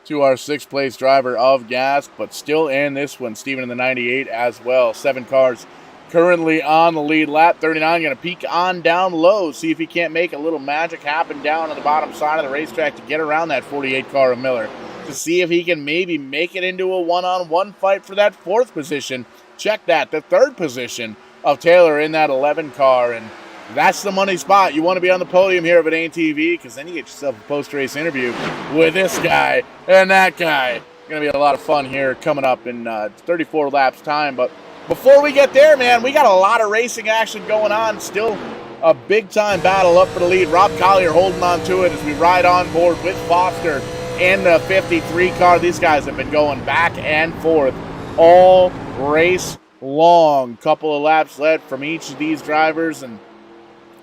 to our 6th place driver of gas, but still in this one. Steven in the 98 as well. 7 cars currently on the lead. Lap 39 going to peek on down low, see if he can't make a little magic happen down on the bottom side of the racetrack to get around that 48 car of Miller, to see if he can maybe make it into a one-on-one fight for that 4th position. Check that, the 3rd position of Taylor in that 11 car, and that's the money spot. You want to be on the podium here if it ain't TV, because then you get yourself a post-race interview with this guy and that guy. Going to be a lot of fun here coming up in 34 laps time, but before we get there, man, we got a lot of racing action going on. Still a big-time battle up for the lead. Rob Collier holding on to it as we ride on board with Foster in the 53 car. These guys have been going back and forth all race long. Couple of laps led from each of these drivers, and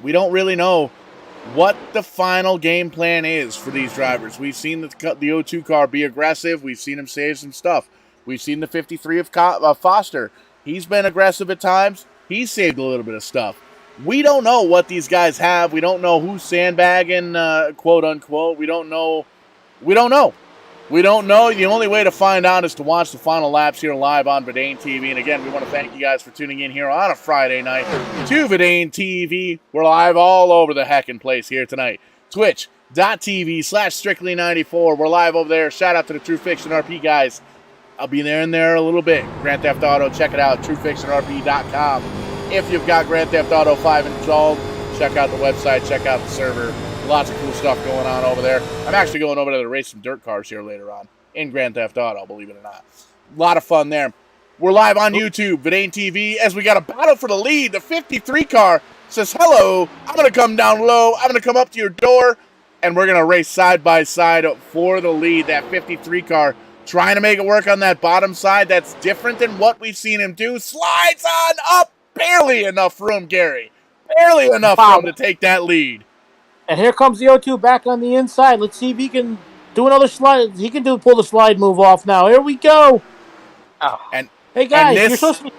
We don't really know what the final game plan is for these drivers. We've seen the O2 car be aggressive. We've seen him save some stuff. We've seen the 53 of Foster. He's been aggressive at times. He's saved a little bit of stuff. We don't know what these guys have. We don't know who's sandbagging, quote unquote. We don't know. We don't know. The only way to find out is to watch the final laps here live on Verdane TV. And again, we want to thank you guys for tuning in here on a Friday night to Verdane TV. We're live all over the heckin' place here tonight. Twitch.tv/Strictly94. We're live over there. Shout out to the True Fiction RP guys. I'll be there in there a little bit. Grand Theft Auto, check it out, TrueFictionRP.com. If you've got Grand Theft Auto 5 installed, check out the website, check out the server. Lots of cool stuff going on over there. I'm actually going over there to race some dirt cars here later on in Grand Theft Auto, believe it or not. A lot of fun there. We're live on YouTube, Verdane TV, as we got a battle for the lead. The 53 car says, hello, I'm going to come down low, I'm going to come up to your door, and we're going to race side by side for the lead. That 53 car trying to make it work on that bottom side. That's different than what we've seen him do. Slides on up. Barely enough room, Gary. Barely enough room to take that lead. And here comes the O2 back on the inside. Let's see if he can do another slide. He can pull the slide move off now. Here we go. Oh. And hey guys, and you're supposed to be.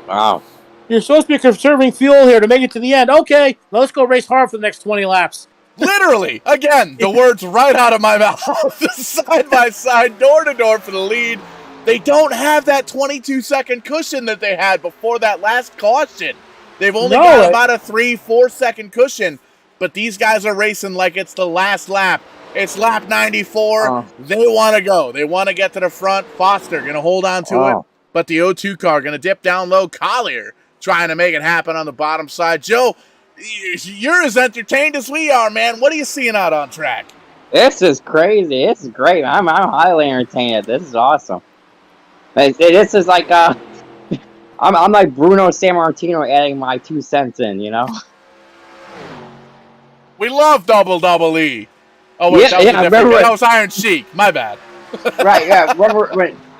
Wow. You're supposed to be conserving fuel here to make it to the end. Okay, now let's go race hard for the next 20 laps. Literally, again, the words right out of my mouth. Side by side, door to door for the lead. They don't have that 22-second cushion that they had before that last caution. They've only got about a 3-4 second cushion. But these guys are racing like it's the last lap. It's lap 94. They want to go. They want to get to the front. Foster going to hold on to it. But the O2 car going to dip down low. Collier trying to make it happen on the bottom side. Joe, you're as entertained as we are, man. What are you seeing out on track? This is crazy. This is great. I'm highly entertained. This is awesome. This is like I'm like Bruno Sammartino adding my 2 cents in, you know. We love double E. Oh wait, that was Iron Sheik. My bad. Right, yeah. Remember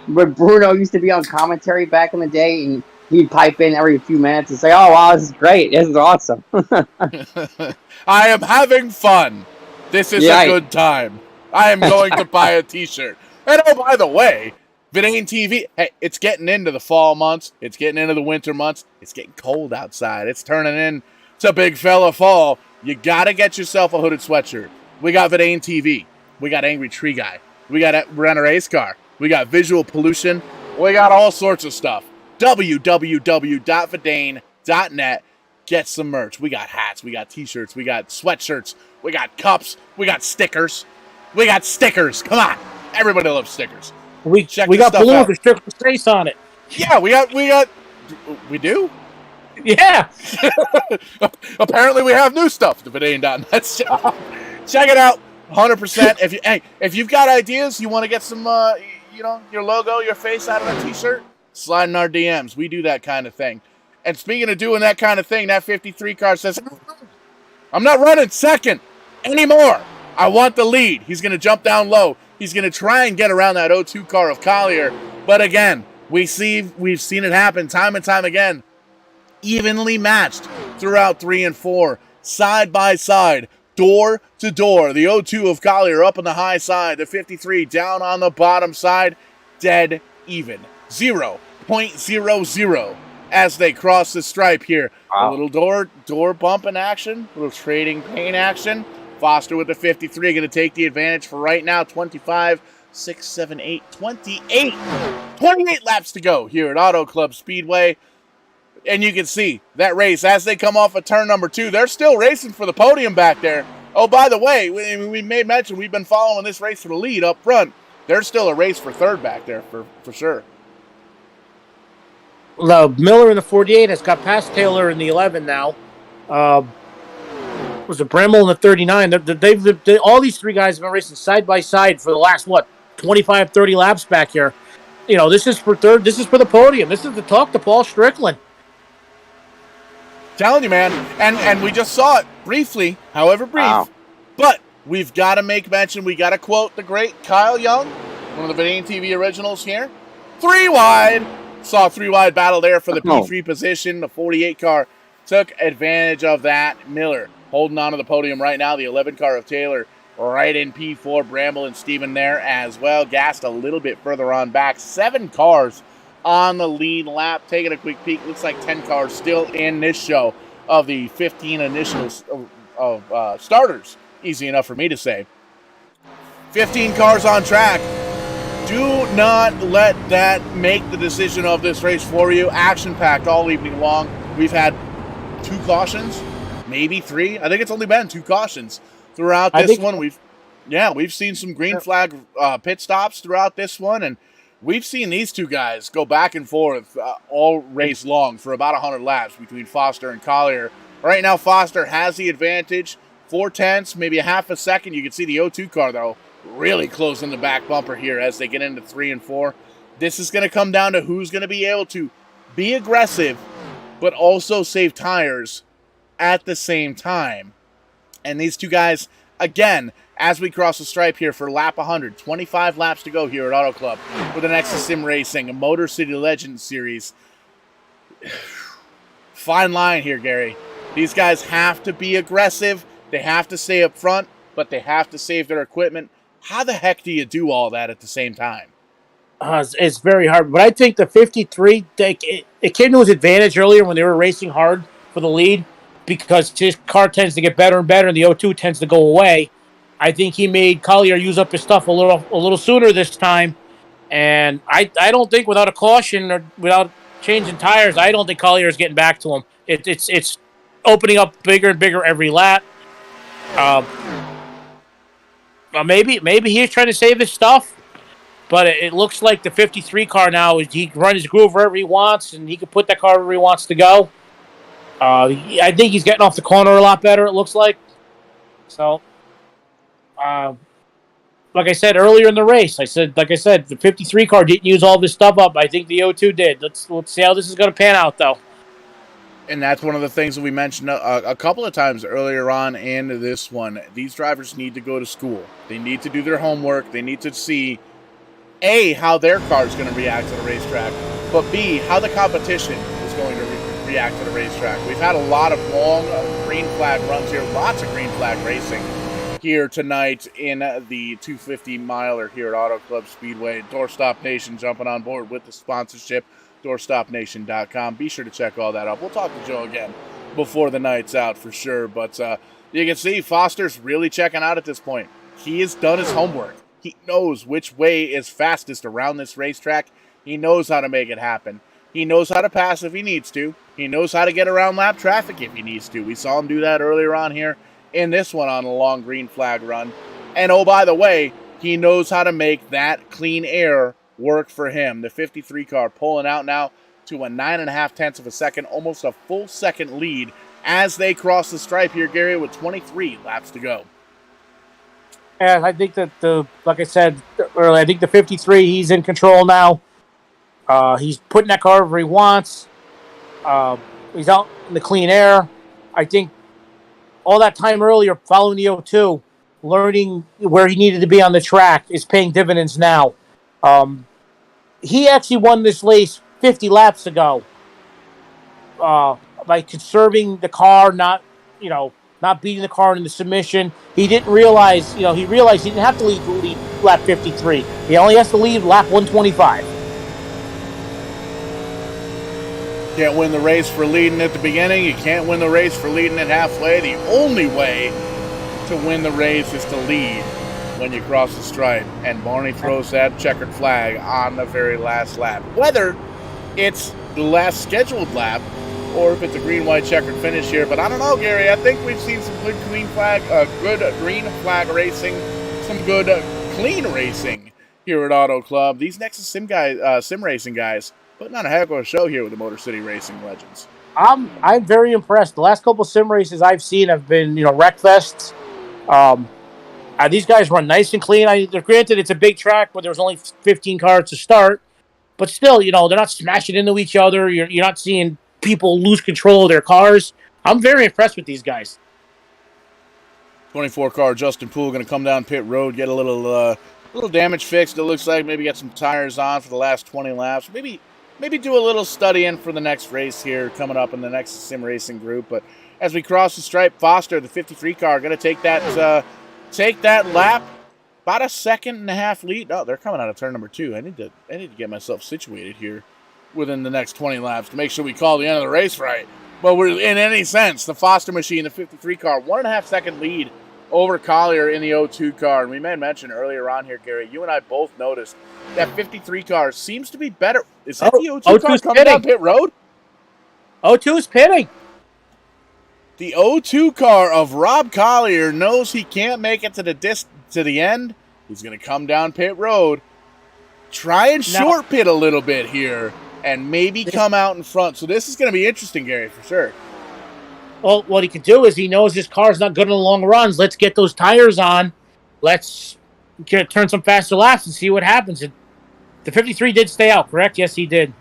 when Bruno used to be on commentary back in the day, and he'd pipe in every few minutes and say, "Oh wow, this is great. This is awesome." I am having fun. This is a good time. I am going to buy a T-shirt. And oh, by the way, Verdane TV. Hey, it's getting into the fall months. It's getting into the winter months. It's getting cold outside. It's turning into big fella fall. You gotta get yourself a hooded sweatshirt. We got Verdane TV. We got Angry Tree Guy. We got Renner Ace Car. We got Visual Pollution. We got all sorts of stuff. www.verdane.net. Get some merch. We got hats. We got t-shirts. We got sweatshirts. We got cups. We got stickers. We got stickers. Come on. Everybody loves stickers. We got balloons with Strickland's face on it. Yeah, we do? Yeah. Apparently we have new stuff. The Verdane.net shop. Check it out. 100%. If you've got ideas, you want to get some, your logo, your face out of a t-shirt, slide in our DMs. We do that kind of thing. And speaking of doing that kind of thing, that 53 car says, I'm not running second anymore. I want the lead. He's going to jump down low. He's going to try and get around that O2 car of Collier. But again, we've seen it happen time and time again. Evenly matched throughout 3 and 4, side by side, door to door. The O2 of Collier up on the high side, the 53 down on the bottom side, dead even. 0.00 as they cross the stripe here. Wow. A little door bump in action, a little trading paint action. Foster with the 53 going to take the advantage for right now. 25, 6, 7, 8, 28. 28 laps to go here at Auto Club Speedway. And you can see that race as they come off of turn number 2. They're still racing for the podium back there. Oh, by the way, we may mention we've been following this race for the lead up front. There's still a race for third back there for sure. Miller in the 48 has got past Taylor in the 11 now. Was it Bremmel in the 39? All these three guys have been racing side by side for the last 25, 30 laps back here. You know, this is for third. This is for the podium. This is the talk to Paul Strickland. Telling you, man, and we just saw it briefly, however brief. Wow. But we've got to make mention. We got to quote the great Kyle Young, one of the Verdane TV originals here. 3 wide. Saw a 3 wide battle there for the P3 position. The 48 car took advantage of that. Miller holding on to the podium right now. The 11 car of Taylor right in P4. Bramble and Steven there as well. Gassed a little bit further on back. 7 cars on the lead lap. Taking a quick peek. Looks like 10 cars still in this show of the 15 initials of starters. Easy enough for me to say. 15 cars on track. Do not let that make the decision of this race for you. Action-packed all evening long. We've had 2 cautions, maybe 3. I think it's only been 2 cautions throughout this one. We've seen some green flag pit stops throughout this one, and we've seen these 2 guys go back and forth all race long for about 100 laps between Foster and Collier. Right now, Foster has the advantage. 4/10, maybe a half a second. You can see the O2 car, though, really closing the back bumper here as they get into 3 and 4. This is going to come down to who's going to be able to be aggressive, but also save tires at the same time. And these 2 guys, again, as we cross the stripe here for lap 100, 25 laps to go here at Auto Club with the NEXUS Sim Racing, a Motor City Legends series. Fine line here, Gary. These guys have to be aggressive. They have to stay up front, but they have to save their equipment. How the heck do you do all that at the same time? It's very hard. But I think the 53, it came to his advantage earlier when they were racing hard for the lead because his car tends to get better and better and the O2 tends to go away. I think he made Collier use up his stuff a little sooner this time. And I don't think without a caution or without changing tires, I don't think Collier is getting back to him. It's opening up bigger and bigger every lap. Maybe he's trying to save his stuff, but it looks like the 53 car now is he can run his groove wherever he wants, and he can put that car wherever he wants to go. I think he's getting off the corner a lot better. It looks like. So, like I said earlier in the race, the 53 car didn't use all this stuff up. I think the O2 did. Let's see how this is going to pan out, though. And that's one of the things that we mentioned a couple of times earlier on in this one. These drivers need to go to school. They need to do their homework. They need to see, A, how their car is going to react to the racetrack, but B, how the competition is going to react to the racetrack. We've had a lot of long green flag runs here, lots of green flag racing here tonight in the 250 miler here at Auto Club Speedway. Doorstop Nation jumping on board with the sponsorship. DoorstopNation.com. Be sure to check all that out. We'll talk to Joe again before the night's out for sure. But you can see Foster's really checking out at this point. He has done his homework. He knows which way is fastest around this racetrack. He knows how to make it happen. He knows how to pass if he needs to. He knows how to get around lap traffic if he needs to. We saw him do that earlier on here in this one on a long green flag run. And oh, by the way, he knows how to make that clean air work for him. The 53 car pulling out now to a 9.5 tenths of a second, almost a full second lead as they cross the stripe here, Gary, with 23 laps to go. Yeah, I think that like I said earlier, I think the 53, he's in control now. He's putting that car wherever he wants. He's out in the clean air. I think all that time earlier following the O2, learning where he needed to be on the track is paying dividends now. He actually won this race 50 laps ago by conserving the car, not beating the car into submission. He didn't realize, he realized he didn't have to lead lap 53. He only has to lead lap 125. Can't win the race for leading at the beginning. You can't win the race for leading at halfway. The only way to win the race is to lead when you cross the stripe, and Barney throws that checkered flag on the very last lap. Whether it's the last scheduled lap or if it's a green-white checkered finish here, but I don't know, Gary. I think we've seen some good green flag racing, some good clean racing here at Auto Club. These NEXUS sim racing guys putting on a heck of a show here with the Motor City Racing Legends. I'm very impressed. The last couple of sim races I've seen have been wreck fests. These guys run nice and clean. Granted, it's a big track, but there's only 15 cars to start. But still, they're not smashing into each other. You're not seeing people lose control of their cars. I'm very impressed with these guys. 24 car Justin Poole going to come down pit road, get a little damage fixed. It looks like maybe get some tires on for the last 20 laps. Maybe maybe do a little studying for the next race here coming up in the next sim racing group. But as we cross the stripe, Foster, the 53 car, going to take that lap. About a 1.5 second lead. Oh, they're coming out of turn number 2. I need to get myself situated here within the next 20 laps to make sure we call the end of the race right. But we're in any sense, the Foster machine, the 53 car, 1.5 second lead over Collier in the 02 car. And we may mention earlier on here, Gary, you and I both noticed that 53 car seems to be better. Is that the 02 car coming down pit road? 02 is pitting. The 02 car of Rob Collier knows he can't make it to the end. He's going to come down pit road, try and short pit a little bit here, and maybe come out in front. So this is going to be interesting, Gary, for sure. Well, what he can do is he knows his car's not good in the long runs. Let's get those tires on. Let's turn some faster laps and see what happens. The 53 did stay out, correct? Yes, he did.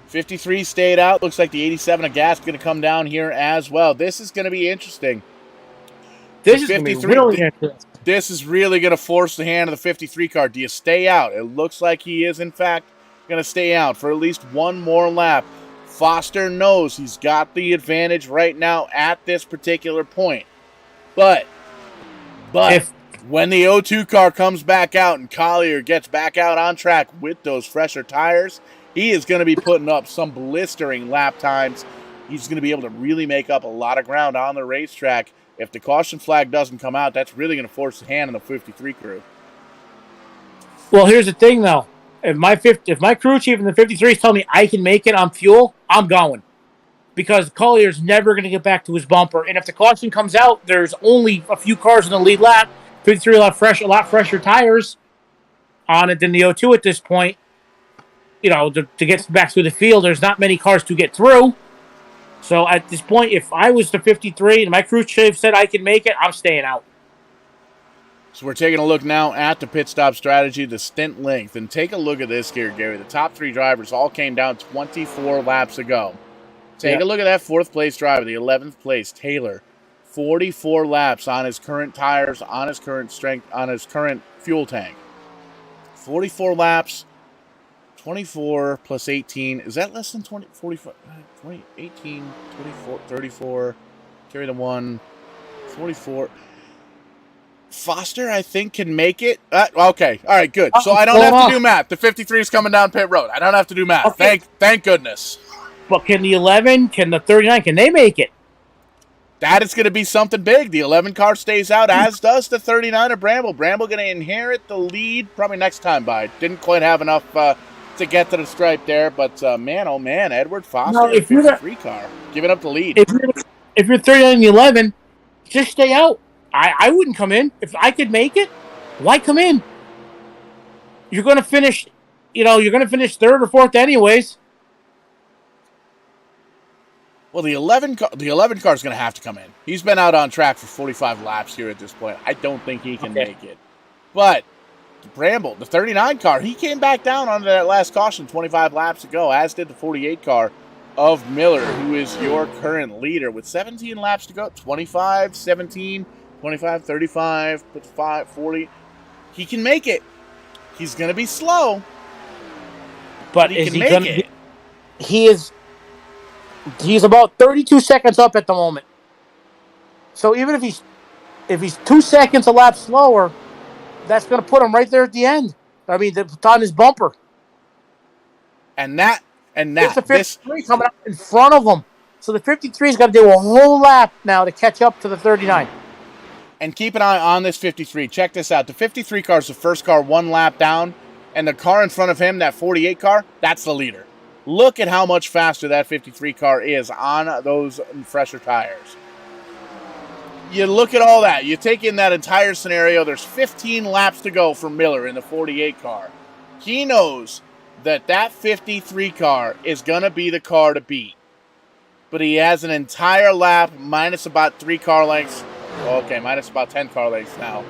53 stayed out. Looks like the 87 of gas is going to come down here as well. This is going to be interesting. This is going to be really interesting. This is really going to force the hand of the 53 car. Do you stay out? It looks like he is, in fact, going to stay out for at least one more lap. Foster knows he's got the advantage right now at this particular point. But when the 02 car comes back out and Collier gets back out on track with those fresher tires, he is going to be putting up some blistering lap times. He's going to be able to really make up a lot of ground on the racetrack. If the caution flag doesn't come out, that's really going to force the hand on the 53 crew. Well, here's the thing, though. If my crew chief and the 53s tell me I can make it on fuel, I'm going. Because Collier's never going to get back to his bumper. And if the caution comes out, there's only a few cars in the lead lap. 53 a lot fresher tires on it than the 02 at this point. You know, to get back through the field, there's not many cars to get through. So at this point, if I was the 53 and my crew chief said I can make it, I'm staying out. So we're taking a look now at the pit stop strategy, the stint length. And take a look at this here, Gary. The top 3 drivers all came down 24 laps ago. Take a look at that 4th place driver, the 11th place, Taylor. 44 laps on his current tires, on his current strength, on his current fuel tank. 44 laps. 24 plus 18. Is that less than 20, 45, 20, 18, 24, 34, carry the 1, 44. Foster, I think, can make it. Okay. All right, good. So I don't have to do math. The 53 is coming down pit road. I don't have to do math. Okay. Thank goodness. But can the 11, can the 39, can they make it? That is going to be something big. The 11 car stays out, as does the 39 of Bramble. Bramble going to inherit the lead probably next time by. Didn't quite have enough to get to the stripe there, but man, oh man, Edward Foster, if you're the 53 car, giving up the lead. If you're 39 and 11, just stay out. I wouldn't come in. If I could make it, why come in? You're going to finish, you're going to finish 3rd or 4th anyways. Well, the 11 car is going to have to come in. He's been out on track for 45 laps here at this point. I don't think he can make it. But Bramble, the 39 car, he came back down onto that last caution 25 laps ago, as did the 48 car of Miller, who is your current leader with 17 laps to go. 25, 17, 25, 35, 55, 40. He can make it. He's going to be slow. But he can make it. He's about 32 seconds up at the moment. So even if he's 2 seconds a lap slower, that's going to put him right there at the end. I mean, on his bumper. And that. It's the 53 coming up in front of him. So the 53's got to do a whole lap now to catch up to the 39. And keep an eye on this 53. Check this out. The 53 car is the first car 1 lap down. And the car in front of him, that 48 car, that's the leader. Look at how much faster that 53 car is on those fresher tires. You look at all that. You take in that entire scenario. There's 15 laps to go for Miller in the 48 car. He knows that 53 car is going to be the car to beat. But he has an entire lap minus about 3 car lengths. Okay, minus about 10 car lengths now.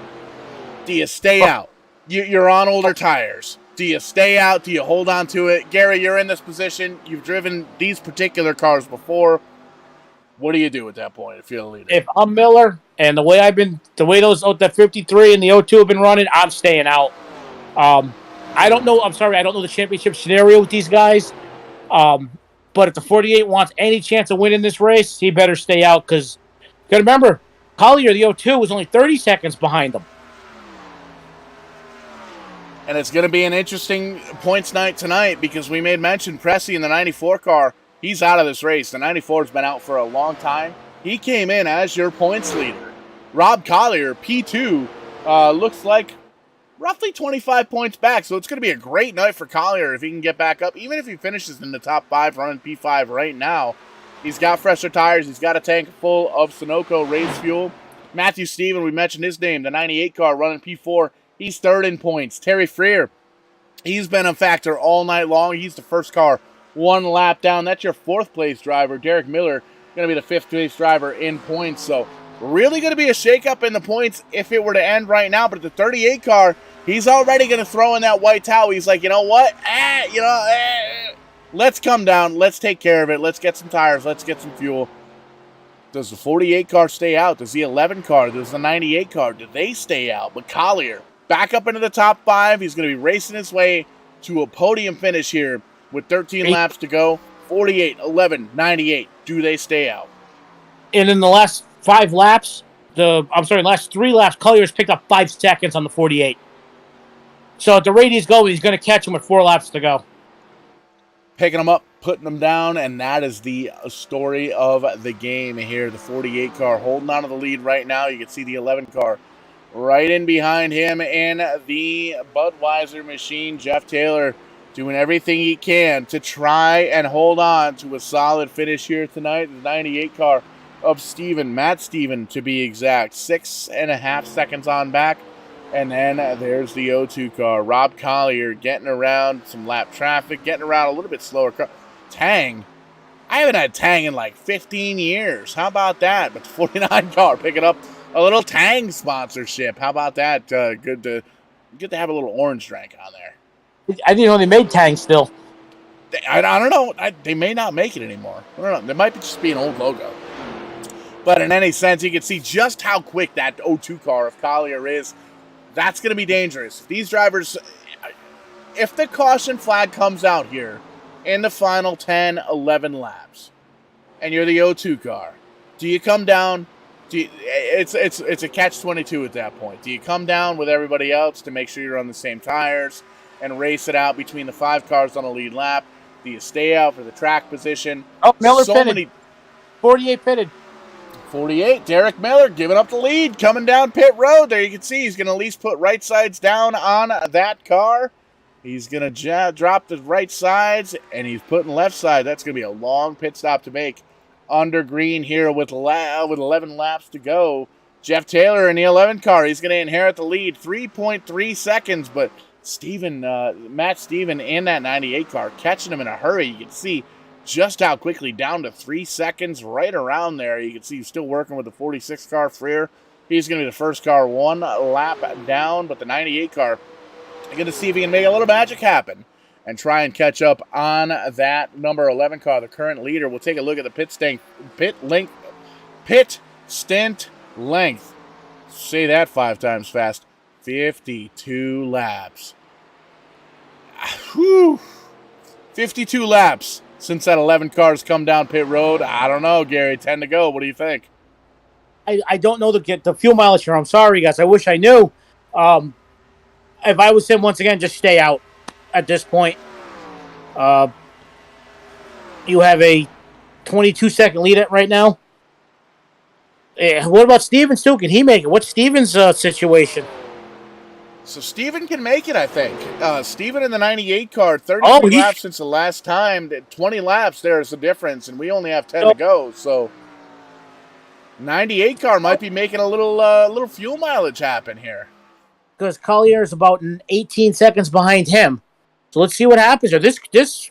Do you stay out? You're on older tires. Do you stay out? Do you hold on to it? Gary, you're in this position. You've driven these particular cars before. What do you do at that point if you're the leader? If I'm Miller and the way that 53 and the 02 have been running, I'm staying out. I don't know the championship scenario with these guys, But if the 48 wants any chance of winning this race, he better stay out because, got to remember, Collier, the 02, was only 30 seconds behind him. And it's going to be an interesting points night tonight because we made mention Pressey in the 94 car. He's out of this race. The 94's been out for a long time. He came in as your points leader. Rob Collier, P2, looks like roughly 25 points back. So it's going to be a great night for Collier if he can get back up. Even if he finishes in the top 5 running P5 right now. He's got fresher tires. He's got a tank full of Sunoco race fuel. Matthew Stephen, we mentioned his name, the 98 car running P4. He's third in points. Terry Freer, he's been a factor all night long. He's the first car, 1 lap down. That's your 4th place driver. Derek Miller, going to be the 5th place driver in points. So really going to be a shakeup in the points if it were to end right now. But the 38 car, he's already going to throw in that white towel. He's like, you know what? Let's come down. Let's take care of it. Let's get some tires. Let's get some fuel. Does the 48 car stay out? Does the 11 car? Does the 98 car? Do they stay out? But Collier, back up into the top 5. He's going to be racing his way to a podium finish here with 13 laps to go. 48, 11, 98. Do they stay out? And in the last 5 laps, last 3 laps, Collier's picked up 5 seconds on the 48. So at the rate he's going, he's going to catch him with 4 laps to go. Picking them up, putting them down, and that is the story of the game here. The 48 car holding on to the lead right now. You can see the 11 car right in behind him in the Budweiser machine. Jeff Taylor doing everything he can to try and hold on to a solid finish here tonight. The 98 car of Matt Stephen to be exact, 6.5 seconds on back. And then there's the 02 car. Rob Collier getting around some lap traffic, getting around a little bit slower. Tang. I haven't had Tang in like 15 years. How about that? But the 49 car picking up a little Tang sponsorship. How about that? Good to have a little orange drink on there. I didn't know they made Tang still. I don't know. They may not make it anymore. I don't know. There might just be an old logo. But in any sense, you can see just how quick that 02 car of Collier is. That's going to be dangerous. These drivers, if the caution flag comes out here in the final 10, 11 laps, and you're the 02 car, do you come down? It's a catch-22 at that point. Do you come down with everybody else to make sure you're on the same tires and race it out between the 5 cars on a lead lap? Do you stay out for the track position? Oh, Miller pitted. 48 pitted. 48, Derek Miller giving up the lead, coming down pit road. There you can see he's going to at least put right sides down on that car. He's going to drop the right sides, and he's putting left side. That's going to be a long pit stop to make under green here with 11 laps to go. Jeff Taylor in the 11 car, he's going to inherit the lead, 3.3 seconds, but Matt Stephen in that 98 car, catching him in a hurry. You can see just how quickly, down to 3 seconds, right around there. You can see he's still working with the 46 car Freer. He's going to be the first car 1 lap down, but the 98 car, going to see if he can make a little magic happen and try and catch up on that number 11 car, the current leader. We'll take a look at the pit stint length. Say that 5 times fast. 52 laps. Whew. 52 laps. Since that 11 cars come down pit road. I don't know, Gary. 10 to go. What do you think? I don't know the fuel mileage here. I'm sorry, guys. I wish I knew. If I was him, once again, just stay out at this point. You have a 22-second lead right now. What about Steven Stu? Can he make it? What's Steven's situation? So Steven can make it, I think. Steven in the 98 car, 33 laps since the last time. 20 laps, there's a difference, and we only have 10 to go. So 98 car might be making a little fuel mileage happen here. Because Collier is about 18 seconds behind him. So let's see what happens here. This,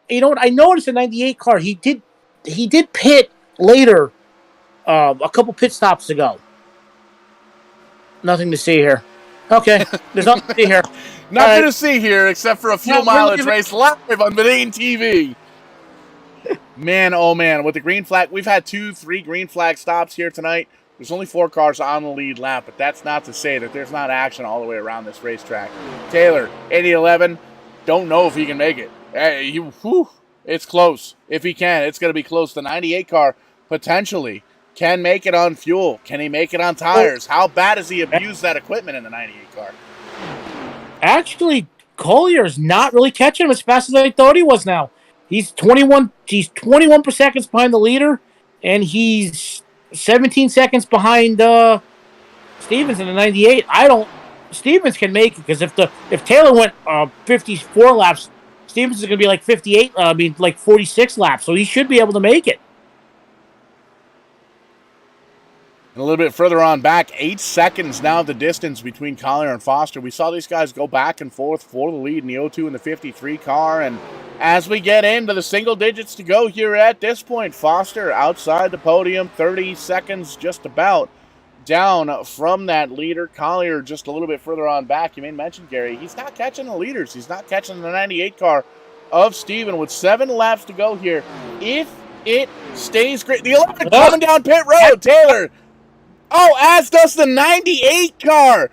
you know what? I noticed the 98 car, he did pit later, a couple pit stops ago. Nothing to see here. Okay, there's nothing to see here. Nothing to see here except for a fuel mileage race live on Medane TV. Man, oh man, with the green flag, we've had 2-3 green flag stops here tonight. There's only 4 cars on the lead lap, but that's not to say that there's not action all the way around this racetrack. Taylor, 80-11, don't know if he can make it. It's close. If he can, it's going to be close. The 98 car potentially can make it on fuel. Can he make it on tires? How bad has he abused that equipment in the 98 car? Actually, Collier's not really catching him as fast as I thought he was now. He's 21. He's 21 per seconds behind the leader, and he's 17 seconds behind Stevens in the 98. Stevens can make it because if Taylor went 54 laps, Stevens is going to be like 58. Like 46 laps, so he should be able to make it. And a little bit further on back, 8 seconds now the distance between Collier and Foster. We saw these guys go back and forth for the lead in the 02 and the 53 car. And as we get into the single digits to go here at this point, Foster outside the podium, 30 seconds just about down from that leader. Collier just a little bit further on back. You may mention, Gary, he's not catching the leaders. He's not catching the 98 car of Steven with 7 laps to go here. If it stays great, the 11 coming down pit road, Taylor. Oh, as does the 98 car.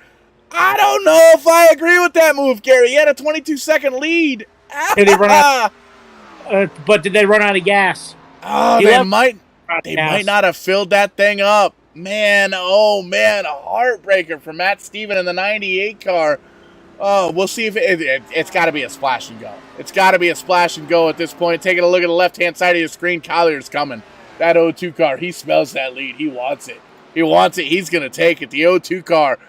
I don't know if I agree with that move, Gary. He had a 22-second lead. Did he run out? But did they run out of gas? Oh, they might not have filled that thing up. Man, oh man, a heartbreaker for Matt Steven in the 98 car. Oh, we'll see if it's got to be a splash and go. It's got to be a splash and go at this point. Taking a look at the left-hand side of your screen, Collier's coming. That 02 car, he smells that lead. He wants it. He wants it. He's going to take it. The 02 car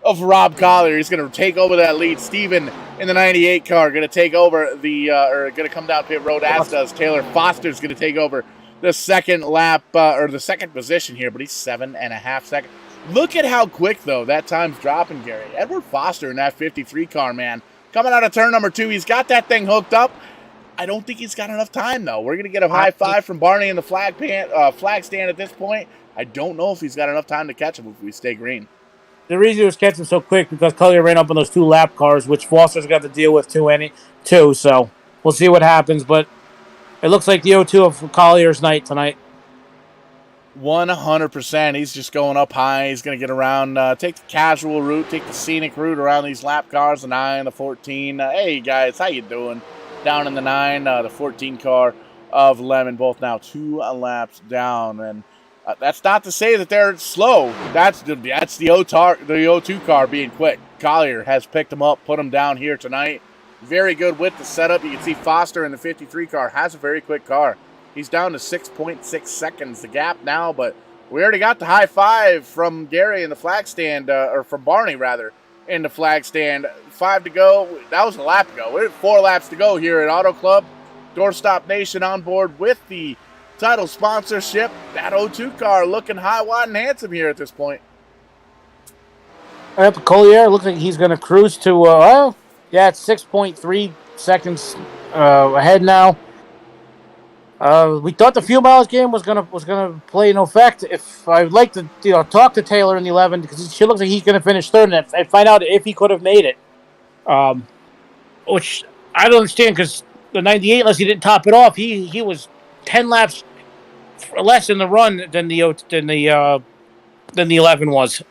of Rob Collier. He's going to take over that lead. Steven in the 98 car going to take over going to come down pit road, as does Taylor. Foster's going to take over the second lap, or the second position here, but he's 7.5 seconds. Look at how quick, though, that time's dropping, Gary. Edward Foster in that 53 car, man. Coming out of turn number 2, he's got that thing hooked up. I don't think he's got enough time, though. We're going to get a high five from Barney in the flag stand at this point. I don't know if he's got enough time to catch him if we stay green. The reason he was catching so quick because Collier ran up on those 2 lap cars, which Foster's got to deal with too. So we'll see what happens. But it looks like the 02 of Collier's night tonight. 100%. He's just going up high. He's going to get around, take the casual route, take the scenic route around these lap cars, the 9, the 14. Hey, guys, how you doing? Down in the 9, the 14 car of Lemon, both now 2 laps down. And that's not to say that they're slow. That's the 02 car being quick. Collier has picked him up, put him down here tonight. Very good with the setup. You can see Foster in the 53 car has a very quick car. He's down to 6.6 seconds. The gap now, but we already got the high five from Gary in the flag stand, or from Barney, rather, in the flag stand. 5 to go. That was a lap ago. We have 4 laps to go here at Auto Club. Doorstop Nation on board with the title sponsorship. That 02 car looking high, wide, and handsome here at this point. At Collier, looks like he's going to cruise to, it's 6.3 seconds ahead now. We thought the fuel mileage game was gonna play no effect. If I'd like to talk to Taylor in the 11 because she looks like he's gonna finish third and find out if he could have made it, which I don't understand because the 98, unless he didn't top it off, he was 10 laps less in the run than the 11 was.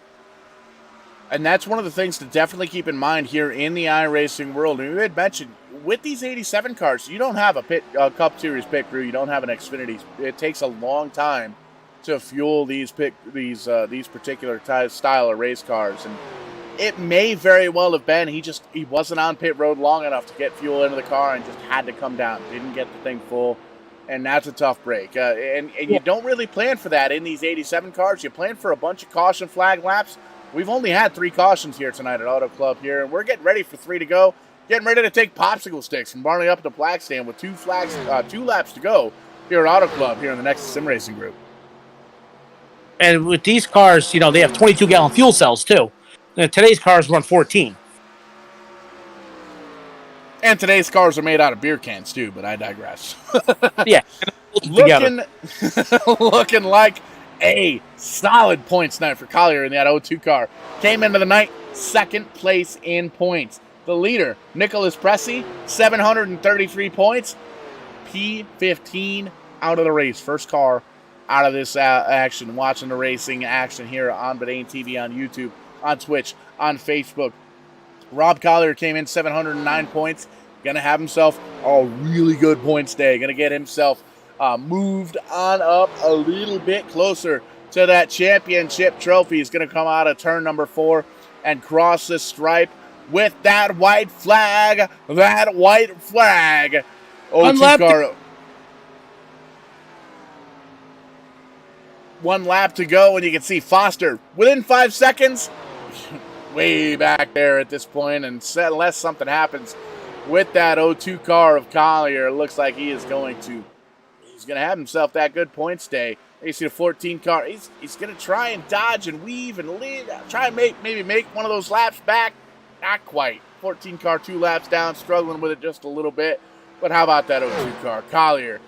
And that's one of the things to definitely keep in mind here in the iRacing world. And we had mentioned, with these 87 cars, you don't have a Cup Series pit crew. You don't have an Xfinity. It takes a long time to fuel these particular style of race cars. And it may very well have been he wasn't on pit road long enough to get fuel into the car and just had to come down. Didn't get the thing full. And that's a tough break. And you don't really plan for that in these 87 cars. You plan for a bunch of caution flag laps. We've only had 3 cautions here tonight at Auto Club here, and we're getting ready for 3 to go. Getting ready to take popsicle sticks from Barney up at the flag stand with 2 laps to go here at Auto Club here in the NEXUS Sim Racing Group. And with these cars, they have 22-gallon fuel cells too. Today's cars run 14. And today's cars are made out of beer cans too, but I digress. Yeah, looking like a solid points night for Collier in that 02 car. Came into the night second place in points. The leader, Nicholas Pressey, 733 points. P15 out of the race. First car out of this action. Watching the racing action here on Bedane TV, on YouTube, on Twitch, on Facebook. Rob Collier came in 709 points. Going to have himself a really good points day. Going to get himself moved on up a little bit closer to that championship trophy. He's going to come out of turn number 4 and cross the stripe with that white flag. That white flag. O2 car. 1 lap to go, and you can see Foster within 5 seconds, way back there at this point, and unless something happens with that O2 car of Collier, it looks like he's going to have himself that good points day. You see the 14 car, he's going to try and dodge and weave and lead, try and maybe make one of those laps back. Not quite. 14 car, 2 laps down, struggling with it just a little bit. But how about that O2 car? Collier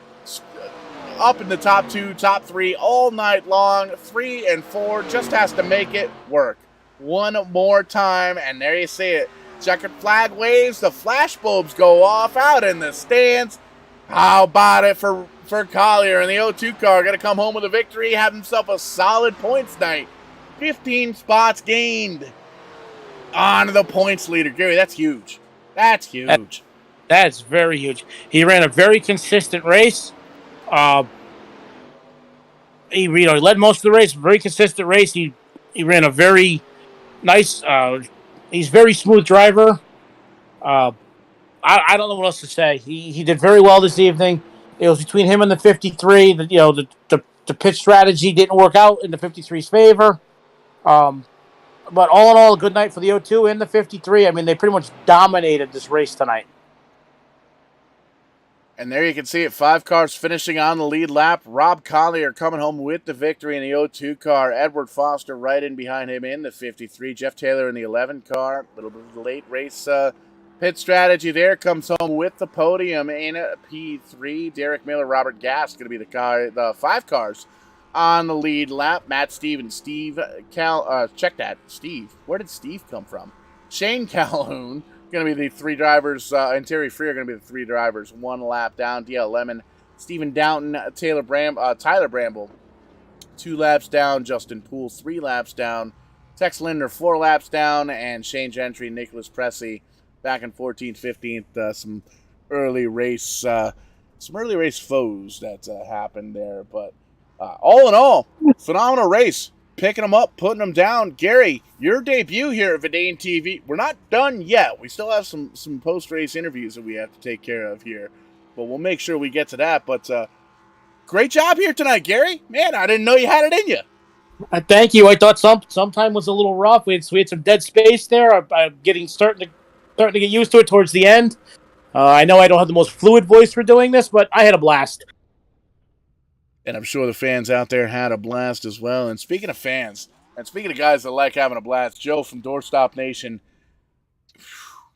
up in the top 2, top 3 all night long. 3 and 4 just has to make it work. One more time, and there you see it. Checkered flag waves, the flash bulbs go off out in the stands. How about it for Collier and the O2 car? Going to come home with a victory, have himself a solid points night. 15 spots gained on the points leader. Gary, that's huge. That's huge. That's very huge. He ran a very consistent race. He led most of the race. Very consistent race. He ran a very nice. He's a very smooth driver. I don't know what else to say. He did very well this evening. It was between him and the 53. The pit strategy didn't work out in the 53's favor. But all in all, a good night for the O2 and the 53. I mean, they pretty much dominated this race tonight. And there you can see it. 5 cars finishing on the lead lap. Rob Collier coming home with the victory in the O2 car. Edward Foster right in behind him in the 53. Jeff Taylor in the 11 car. A little bit of late race pit strategy there. Comes home with the podium in P3. Derek Miller, Robert Gass going to be the 5 cars on the lead lap. Matt Stevens, Steve check that. Steve. Where did Steve come from? Shane Calhoun. Going to be the 3 drivers, and Terry Free are going to be the 3 drivers. 1 lap down. DL Lemon, Stephen Downton, Tyler Bramble, 2 laps down. Justin Poole, 3 laps down. Tex Linder, 4 laps down. And Shane Gentry, Nicholas Pressey back in 14th, 15th. Some early race foes that happened there. But all in all, phenomenal race. Picking them up, putting them down. Gary, your debut here at Verdane TV. We're not done yet. We still have some post-race interviews that we have to take care of here. But we'll make sure we get to that. But great job here tonight, Gary. Man, I didn't know you had it in you. Thank you. I thought sometime was a little rough. We had some dead space there. I'm starting to get used to it towards the end. I know I don't have the most fluid voice for doing this, but I had a blast. And I'm sure the fans out there had a blast as well. And speaking of fans, and speaking of guys that like having a blast, Joe from Doorstop Nation.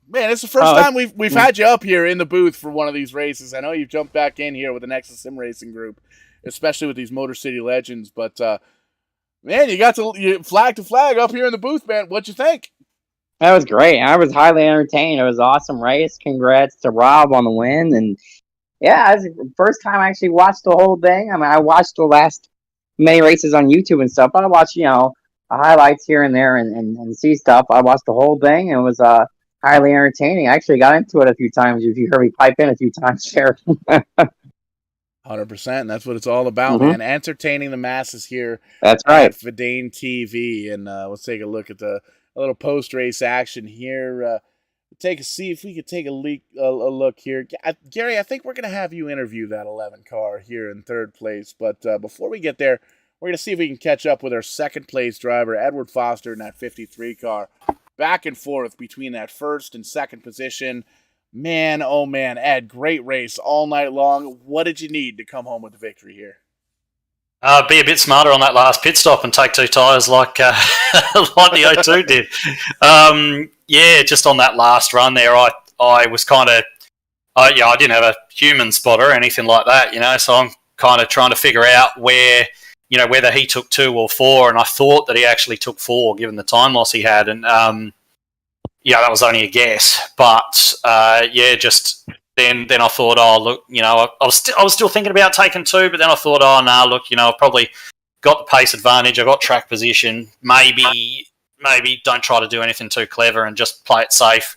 Man, it's the first time we've had you up here in the booth for one of these races. I know you've jumped back in here with the NEXUS Sim Racing Group, especially with these Motor City Legends. But, man, you got flag to flag up here in the booth, man. What'd you think? That was great. I was highly entertained. It was an awesome race. Congrats to Rob on the win. And yeah, it was the first time I actually watched the whole thing. I mean, I watched the last many races on YouTube and stuff. But I watched, the highlights here and there and see stuff. I watched the whole thing, and it was highly entertaining. I actually got into it a few times. If you heard me pipe in a few times there. 100%. That's what it's all about, man. Entertaining the masses here. That's right. At Verdane TV. And let's take a look at a little post-race action here. See if we could take a look here. Gary, I think we're going to have you interview that 11 car here in 3rd place. But before we get there, we're going to see if we can catch up with our 2nd place driver, Edward Foster, in that 53 car. Back and forth between that 1st and 2nd position. Man, oh man, Ed, great race all night long. What did you need to come home with the victory here? Be a bit smarter on that last pit stop and take 2 tyres like the O2 did. Yeah, just on that last run there, I was kind of, I didn't have a human spotter or anything like that, so I'm kind of trying to figure out where, whether he took 2 or 4, and I thought that he actually took 4 given the time loss he had, and that was only a guess, but just then I thought, oh look, I was still thinking about taking 2, but then I thought, oh no, look, I've probably got the pace advantage, I got track position, maybe don't try to do anything too clever and just play it safe.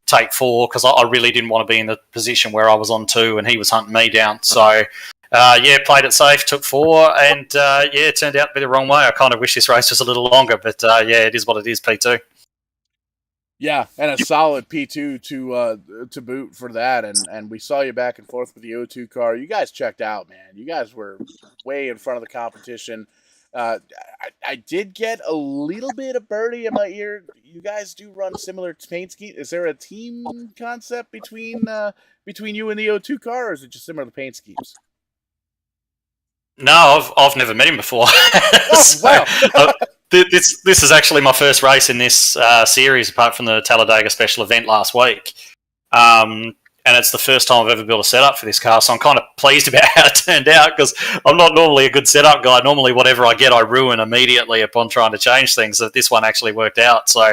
take 4 because I really didn't want to be in the position where I was on 2 and he was hunting me down. So, played it safe, took 4, and it turned out to be the wrong way. I kind of wish this race was a little longer, but it is what it is, P2. Yeah, and a solid P2 to boot for that, and we saw you back and forth with the O2 car. You guys checked out, man. You guys were way in front of the competition. I did get a little bit of birdie in my ear. You guys do run similar paint schemes. Is there a team concept between you and the O2 car, or is it just similar to paint schemes? No, I've never met him before. Wow. This is actually my first race in this series, apart from the Talladega special event last week. And it's the first time I've ever built a setup for this car, so I'm kind of pleased about how it turned out because I'm not normally a good setup guy. Normally, whatever I get, I ruin immediately upon trying to change things. So this one actually worked out. So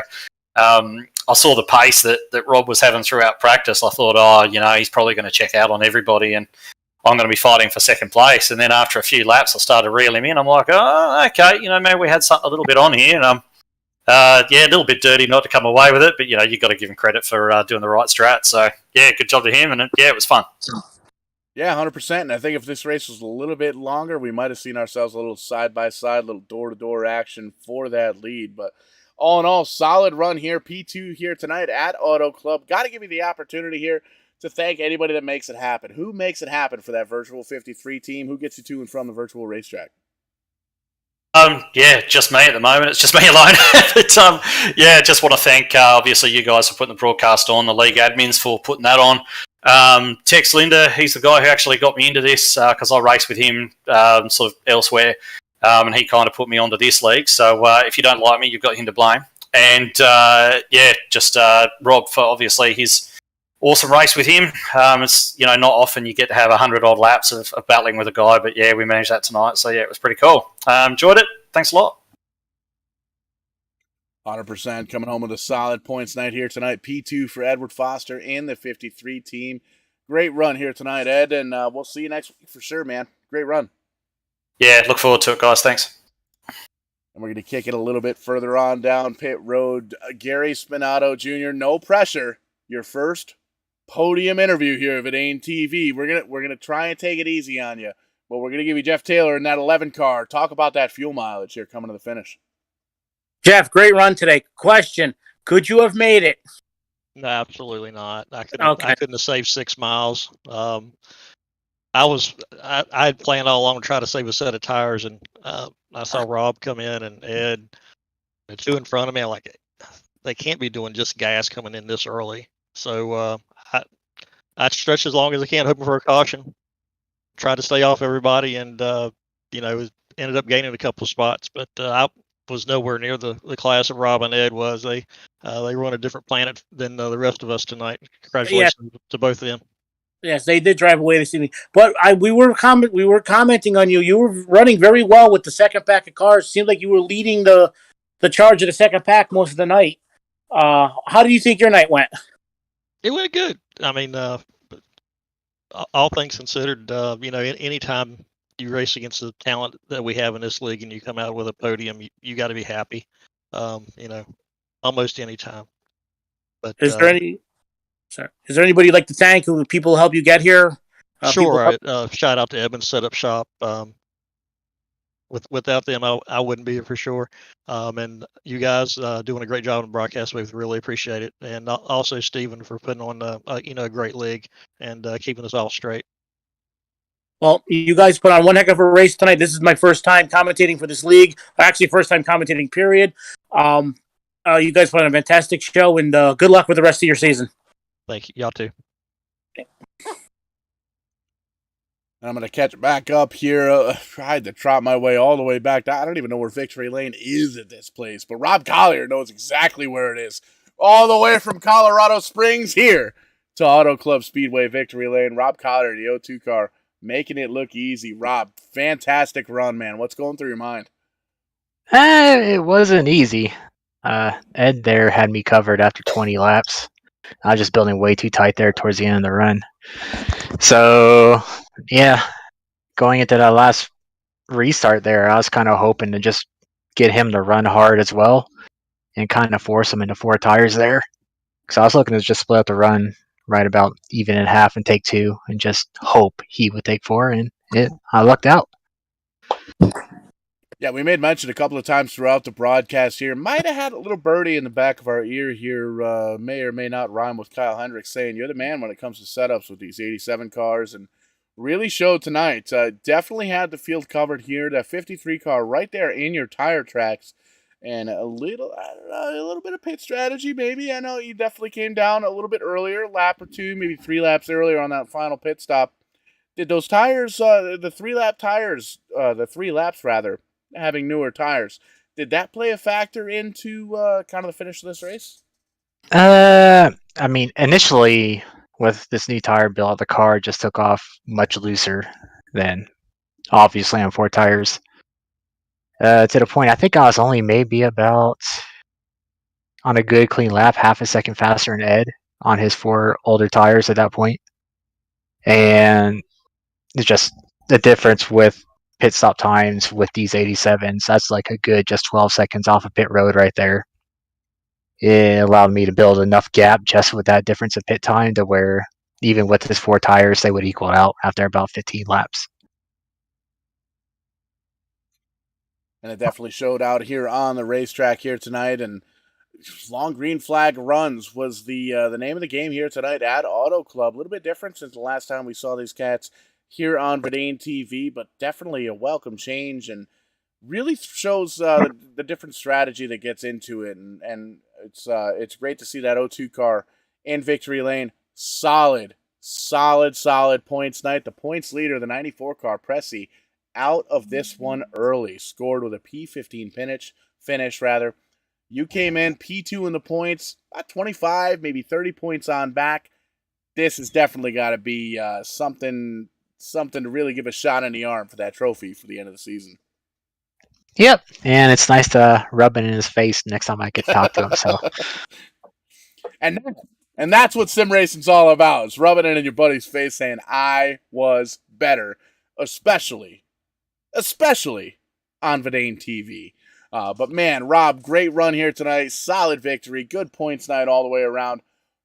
I saw the pace that Rob was having throughout practice. I thought, he's probably going to check out on everybody, and I'm going to be fighting for second place. And then after a few laps, I started reeling him in. I'm like, oh, okay, maybe we had something a little bit on here. And a little bit dirty not to come away with it, but you got to give him credit for doing the right strat. So good job to him, and it was fun. Yeah, 100%. And I think if this race was a little bit longer, we might have seen ourselves a little side by side, little door to door action for that lead. But all in all, solid run here. P2 here tonight at Auto Club. Got to give you the opportunity here to thank anybody that makes it happen. Who makes it happen for that Virtual 53 team? Who gets you to and from the virtual racetrack? Just me at the moment. It's just me alone. But just want to thank obviously you guys for putting the broadcast on, the league admins for putting that on. Tex Linder, he's the guy who actually got me into this because I raced with him sort of elsewhere, and he kind of put me onto this league. So if you don't like me, you've got him to blame. And Rob for obviously his awesome race with him. It's not often you get to have 100 odd laps of battling with a guy, but we managed that tonight. So it was pretty cool. Enjoyed it. Thanks a lot. 100% coming home with a solid points night here tonight. P2 for Edward Foster and the 53 team. Great run here tonight, Ed, and we'll see you next week for sure, man. Great run. Yeah, look forward to it, guys. Thanks. And we're going to kick it a little bit further on down pit road. Gary Spinato Jr., no pressure. Your first podium interview here if it ain't TV. We're gonna try and take it easy on you, but we're gonna give you Jeff Taylor in that 11 car. Talk about that fuel mileage here coming to the finish. Jeff, great run today. Question: could you have made it? No, absolutely not. I couldn't have saved 6 miles. I had planned all along to try to save a set of tires, and I saw Rob come in and Ed, the two in front of me. I'm like, they can't be doing just gas coming in this early. So I stretched as long as I can, hoping for a caution. Tried to stay off everybody, and ended up gaining a couple of spots. But I was nowhere near the class that Rob and Ed was. They were on a different planet than the rest of us tonight. Congratulations to both of them. Yes, they did drive away this evening. But we were commenting on you. You were running very well with the second pack of cars. Seemed like you were leading the charge of the second pack most of the night. How do you think your night went? It went good. I mean, all things considered, anytime you race against the talent that we have in this league and you come out with a podium, you got to be happy. Almost any time. But is there anybody you'd like to thank? Who people help you get here? Sure. Shout out to Evans Setup Shop. Without them, I wouldn't be here for sure. And you guys doing a great job on the broadcast. We really appreciate it. And also Stephen for putting on a great league and keeping us all straight. Well, you guys put on one heck of a race tonight. This is my first time commentating for this league. Actually, first time commentating, period. You guys put on a fantastic show, and good luck with the rest of your season. Thank you. Y'all too. And I'm going to catch back up here. I had to trot my way all the way back. I don't even know where Victory Lane is at this place, but Rob Collier knows exactly where it is. All the way from Colorado Springs here to Auto Club Speedway Victory Lane. Rob Collier, the O2 car, making it look easy. Rob, fantastic run, man. What's going through your mind? It wasn't easy. Ed there had me covered after 20 laps. I was just building way too tight there towards the end of the run. So, going into that last restart there, I was kind of hoping to just get him to run hard as well and kind of force him into 4 tires there. So I was looking to just split up the run right about even in half and take 2 and just hope he would take 4, and I lucked out. Yeah, we made mention a couple of times throughout the broadcast here. Might have had a little birdie in the back of our ear here, may or may not rhyme with Kyle Hendricks saying you're the man when it comes to setups with these 87 cars, and really showed tonight. Definitely had the field covered here. That 53 car right there in your tire tracks, and a little, I don't know, a little bit of pit strategy maybe. I know you definitely came down a little bit earlier, lap or two, maybe 3 laps earlier on that final pit stop. Did those tires, the 3-lap tires, the 3 laps rather, having newer tires, did that play a factor into kind of the finish of this race? I mean, initially with this new tire build, the car just took off much looser than obviously on 4 tires. To the point, I think I was only maybe about on a good clean lap, half a second faster than Ed on his 4 older tires at that point. And it's just the difference with pit stop times with these 87s. That's like a good just 12 seconds off of pit road right there. It allowed me to build enough gap just with that difference of pit time to where even with his 4 tires, they would equal out after about 15 laps. And it definitely showed out here on the racetrack here tonight. And long green flag runs was the name of the game here tonight at Auto Club. A little bit different since the last time we saw these cats here on Verdane TV, but definitely a welcome change and really shows the different strategy that gets into it. And it's great to see that O2 car in victory lane. Solid points night. The points leader, the 94 car, Pressy, out of this one early. Scored with a P15 finish rather. You came in P2 in the points, about 25, maybe 30 points on back. This has definitely got to be something to really give a shot in the arm for that trophy for the end of the season. Yep, and it's nice to rub it in his face next time I get to talk to him. So, and that's what sim racing's all about: is rubbing it in your buddy's face, saying I was better, especially on Verdane TV. But man, Rob, great run here tonight. Solid victory. Good points night all the way around.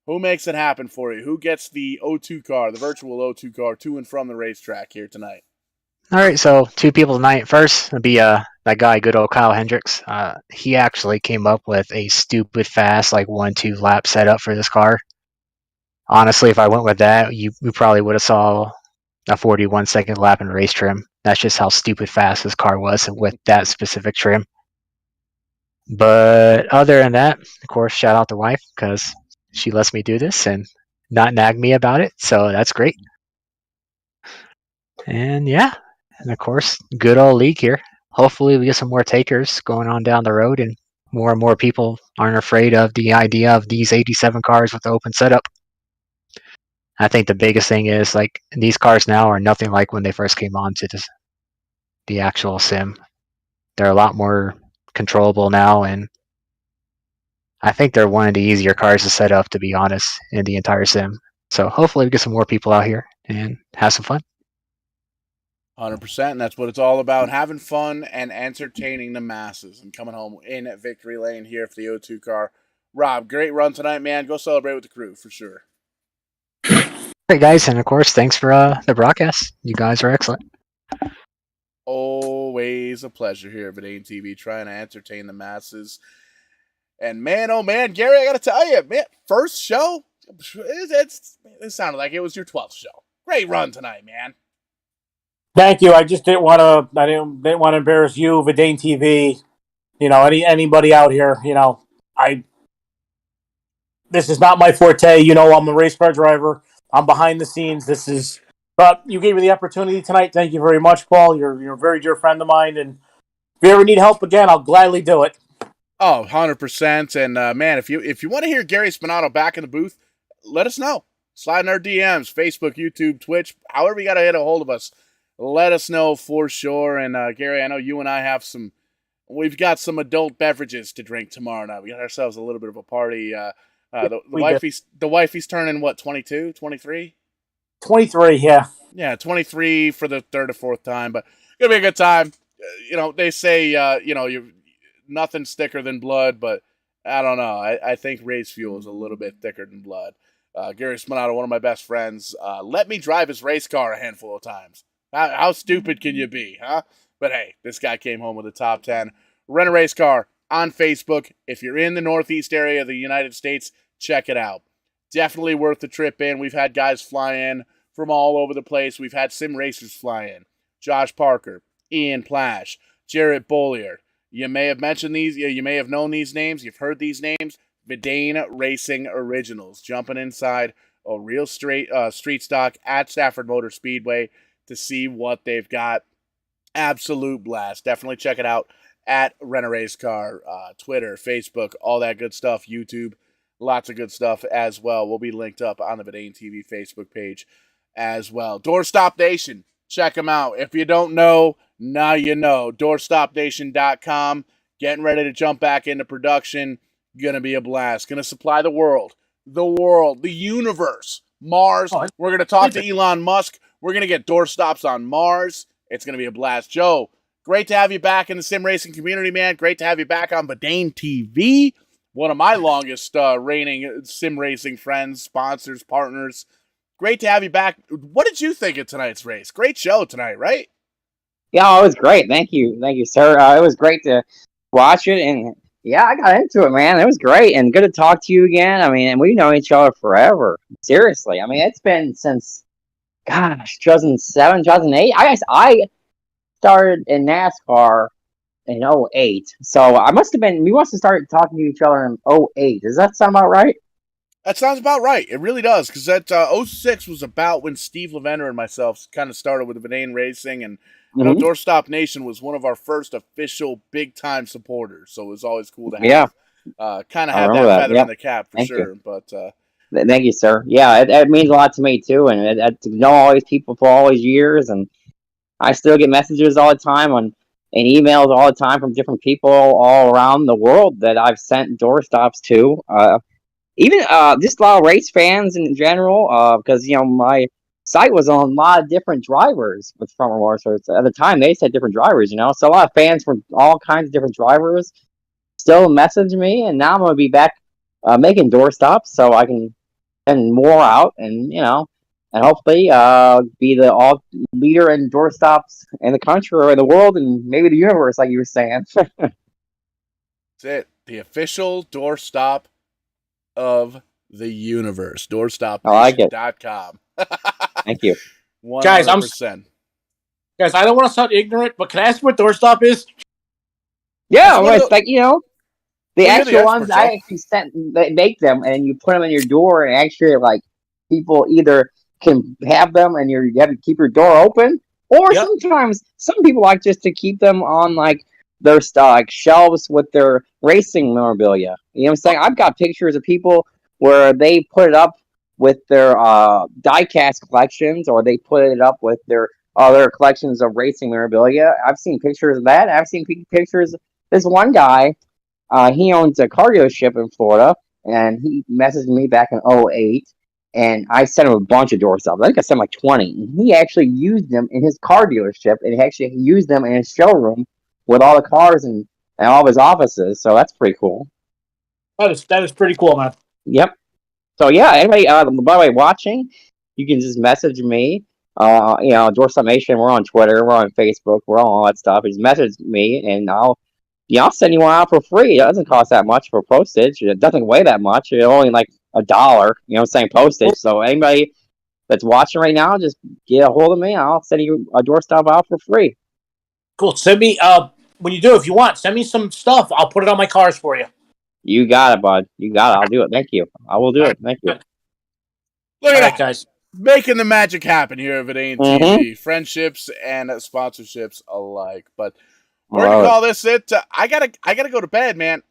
Who makes it happen for you? Who gets the O2 car, the virtual O2 car, to and from the racetrack here tonight? all right, so 2 people tonight. First would be that guy, good old Kyle Hendricks. He actually came up with a stupid fast, like 1-2 lap setup for this car. Honestly, if I went with that, we probably would have saw a 41-second lap in race trim. That's just how stupid fast this car was with that specific trim. But other than that, of course, shout out to wife because she lets me do this and not nag me about it. So that's great. And yeah, and of course, good old league here. Hopefully we get some more takers going on down the road and more people aren't afraid of the idea of these 87 cars with the open setup. I think the biggest thing is like these cars now are nothing like when they first came on to the actual sim. They're a lot more controllable now, and I think they're one of the easier cars to set up, to be honest, in the entire sim. So hopefully we get some more people out here and have some fun. 100%, and that's what it's all about, having fun and entertaining the masses and coming home in at victory lane here for the O2 car. Rob, great run tonight, man. Go celebrate with the crew for sure. Great, guys, and of course, thanks for the broadcast. You guys are excellent. Always a pleasure here at Verdane TV, trying to entertain the masses. And man, oh man, Gary, I got to tell you, man, first show, it sounded like it was your 12th show. Great run tonight, man. Thank you. I just didn't want to. I didn't want to embarrass you, Verdane TV. You know, anybody out here. You know, this is not my forte. You know, I'm a race car driver. I'm behind the scenes. But you gave me the opportunity tonight. Thank you very much, Paul. You're a very dear friend of mine, and if you ever need help again, I'll gladly do it. Oh, 100%. And man, if you want to hear Gary Spinato back in the booth, let us know. Slide in our DMs, Facebook, YouTube, Twitch, however you got to hit a hold of us. Let us know for sure. And Gary, I know you and I we've got some adult beverages to drink tomorrow night. We got ourselves a little bit of a party. The wifey's turning what, 22, 23? 23, yeah. Yeah, 23 for the 3rd or 4th time, but gonna be a good time. You know, they say, you nothing's thicker than blood, but I don't know. I think race fuel is a little bit thicker than blood. Gary Spinato, one of my best friends, let me drive his race car a handful of times. How stupid can you be, huh? But hey, this guy came home with a top 10. Rent a race car on Facebook. If you're in the Northeast area of the United States, check it out. Definitely worth the trip in. We've had guys fly in from all over the place. We've had sim racers fly in. Josh Parker, Ian Plash, Jarrett Bolliard. You may have mentioned these. You may have known these names. You've heard these names. Vidane Racing Originals, jumping inside a real street stock at Stafford Motor Speedway to see what they've got. Absolute blast. Definitely check it out at Rent a Race Car, Twitter, Facebook, all that good stuff, YouTube. Lots of good stuff as well. We'll be linked up on the Vidane TV Facebook page as well. Doorstop Nation, check them out. If you don't know, now you know. DoorstopNation.com. Getting ready to jump back into production. Gonna be a blast. Gonna supply the world, the universe, Mars. We're gonna talk to Elon Musk. We're gonna get doorstops on Mars. It's gonna be a blast. Joe, great to have you back in the sim racing community, man. Great to have you back on Vidane TV. One of my longest reigning sim racing friends, sponsors, partners. Great to have you back. What did you think of tonight's race? Great show tonight, right? Yeah, it was great. Thank you, sir. It was great to watch it, and yeah, I got into it, man. It was great, and good to talk to you again. I mean, and we've known each other forever. Seriously, I mean, it's been since, gosh, 2007, 2008. I guess I started in NASCAR in 08. So we must have started talking to each other in 08. Does that sound about right? That sounds about right. It really does, because that 06 was about when Steve Lavender and myself kind of started with the Vidane Racing, and you know, Doorstop Nation was one of our first official big-time supporters, so it was always cool to have. Kind of have that feather in the cap, for sure. But thank you, sir. Yeah, it means a lot to me, too, and to know all these people for all these years, and I still get messages all the time and emails all the time from different people all around the world that I've sent doorstops to. Even just a lot of race fans in general, because you know my site was on a lot of different drivers with front row racers. At the time, they said different drivers, you know, so a lot of fans from all kinds of different drivers still message me, and now I'm gonna be back making doorstops so I can send more out, and you know, and hopefully be the all leader in doorstops in the country or the world and maybe the universe, like you were saying. That's it. The official doorstop of the universe. DoorstopNation.com. Thank you. 100%. Guys, I don't want to sound ignorant, but can I ask what doorstop is? Yeah, it's like, you know, the actual ones I actually they make them, and you put them in your door, and actually, like, people either can have them, and you have to keep your door open, or sometimes some people like just to keep them on, like, their like shelves with their racing memorabilia. You know what I'm saying? I've got pictures of people where they put it up with their die-cast collections, or they put it up with their other collections of racing memorabilia. I've seen pictures of that. I've seen pictures. This one guy, he owns a car dealership in Florida, and he messaged me back in 08, and I sent him a bunch of doorstops. I think I sent like 20. And he actually used them in his car dealership, and he actually used them in his showroom with all the cars and all of his offices. So that's pretty cool. That is pretty cool, man. Yep. So yeah, anybody, by the way, watching, you can just message me. You know, Doorstop Nation. We're on Twitter. We're on Facebook. We're on all that stuff. Just message me, and I'll send you one out for free. It doesn't cost that much for postage. It doesn't weigh that much. It's only like $1. You know what I'm saying? Postage. So anybody that's watching right now, just get a hold of me. I'll send you a doorstop out for free. Cool. Send me when you do, if you want, send me some stuff. I'll put it on my cars for you. You got it, bud. You got it. I'll do it. Thank you. I will do it. Thank you. Look at that, guys. Making the magic happen here at Vidane TV. Friendships and sponsorships alike. But we're gonna call this it. I gotta go to bed, man.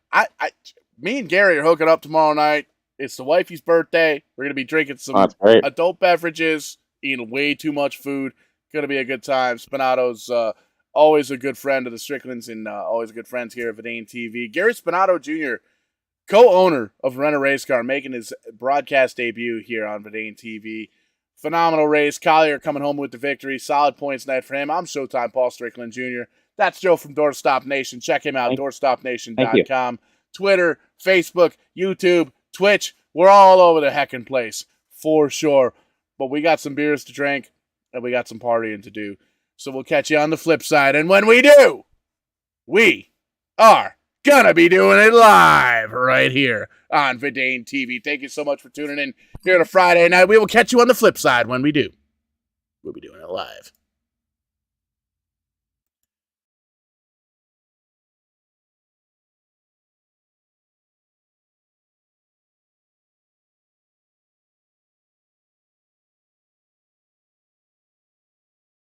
Me and Gary are hooking up tomorrow night. It's the wifey's birthday. We're gonna be drinking some adult beverages, eating way too much food. Gonna be a good time. Spinato's always a good friend of the Stricklands, and always good friends here at Vidane TV. Gary Spinato Jr., co-owner of Rent a Race Car, making his broadcast debut here on Vidane TV. Phenomenal race. Collier coming home with the victory. Solid points night for him. I'm Showtime Paul Strickland Jr. That's Joe from Doorstop Nation. Check him out, doorstopnation.com. Twitter, Facebook, YouTube, Twitch. We're all over the heckin' place, for sure. But we got some beers to drink, and we got some partying to do. So we'll catch you on the flip side. And when we do, we are gonna be doing it live right here on Vidane TV. Thank you so much for tuning in here on a Friday night. We will catch you on the flip side when we do. We'll be doing it live.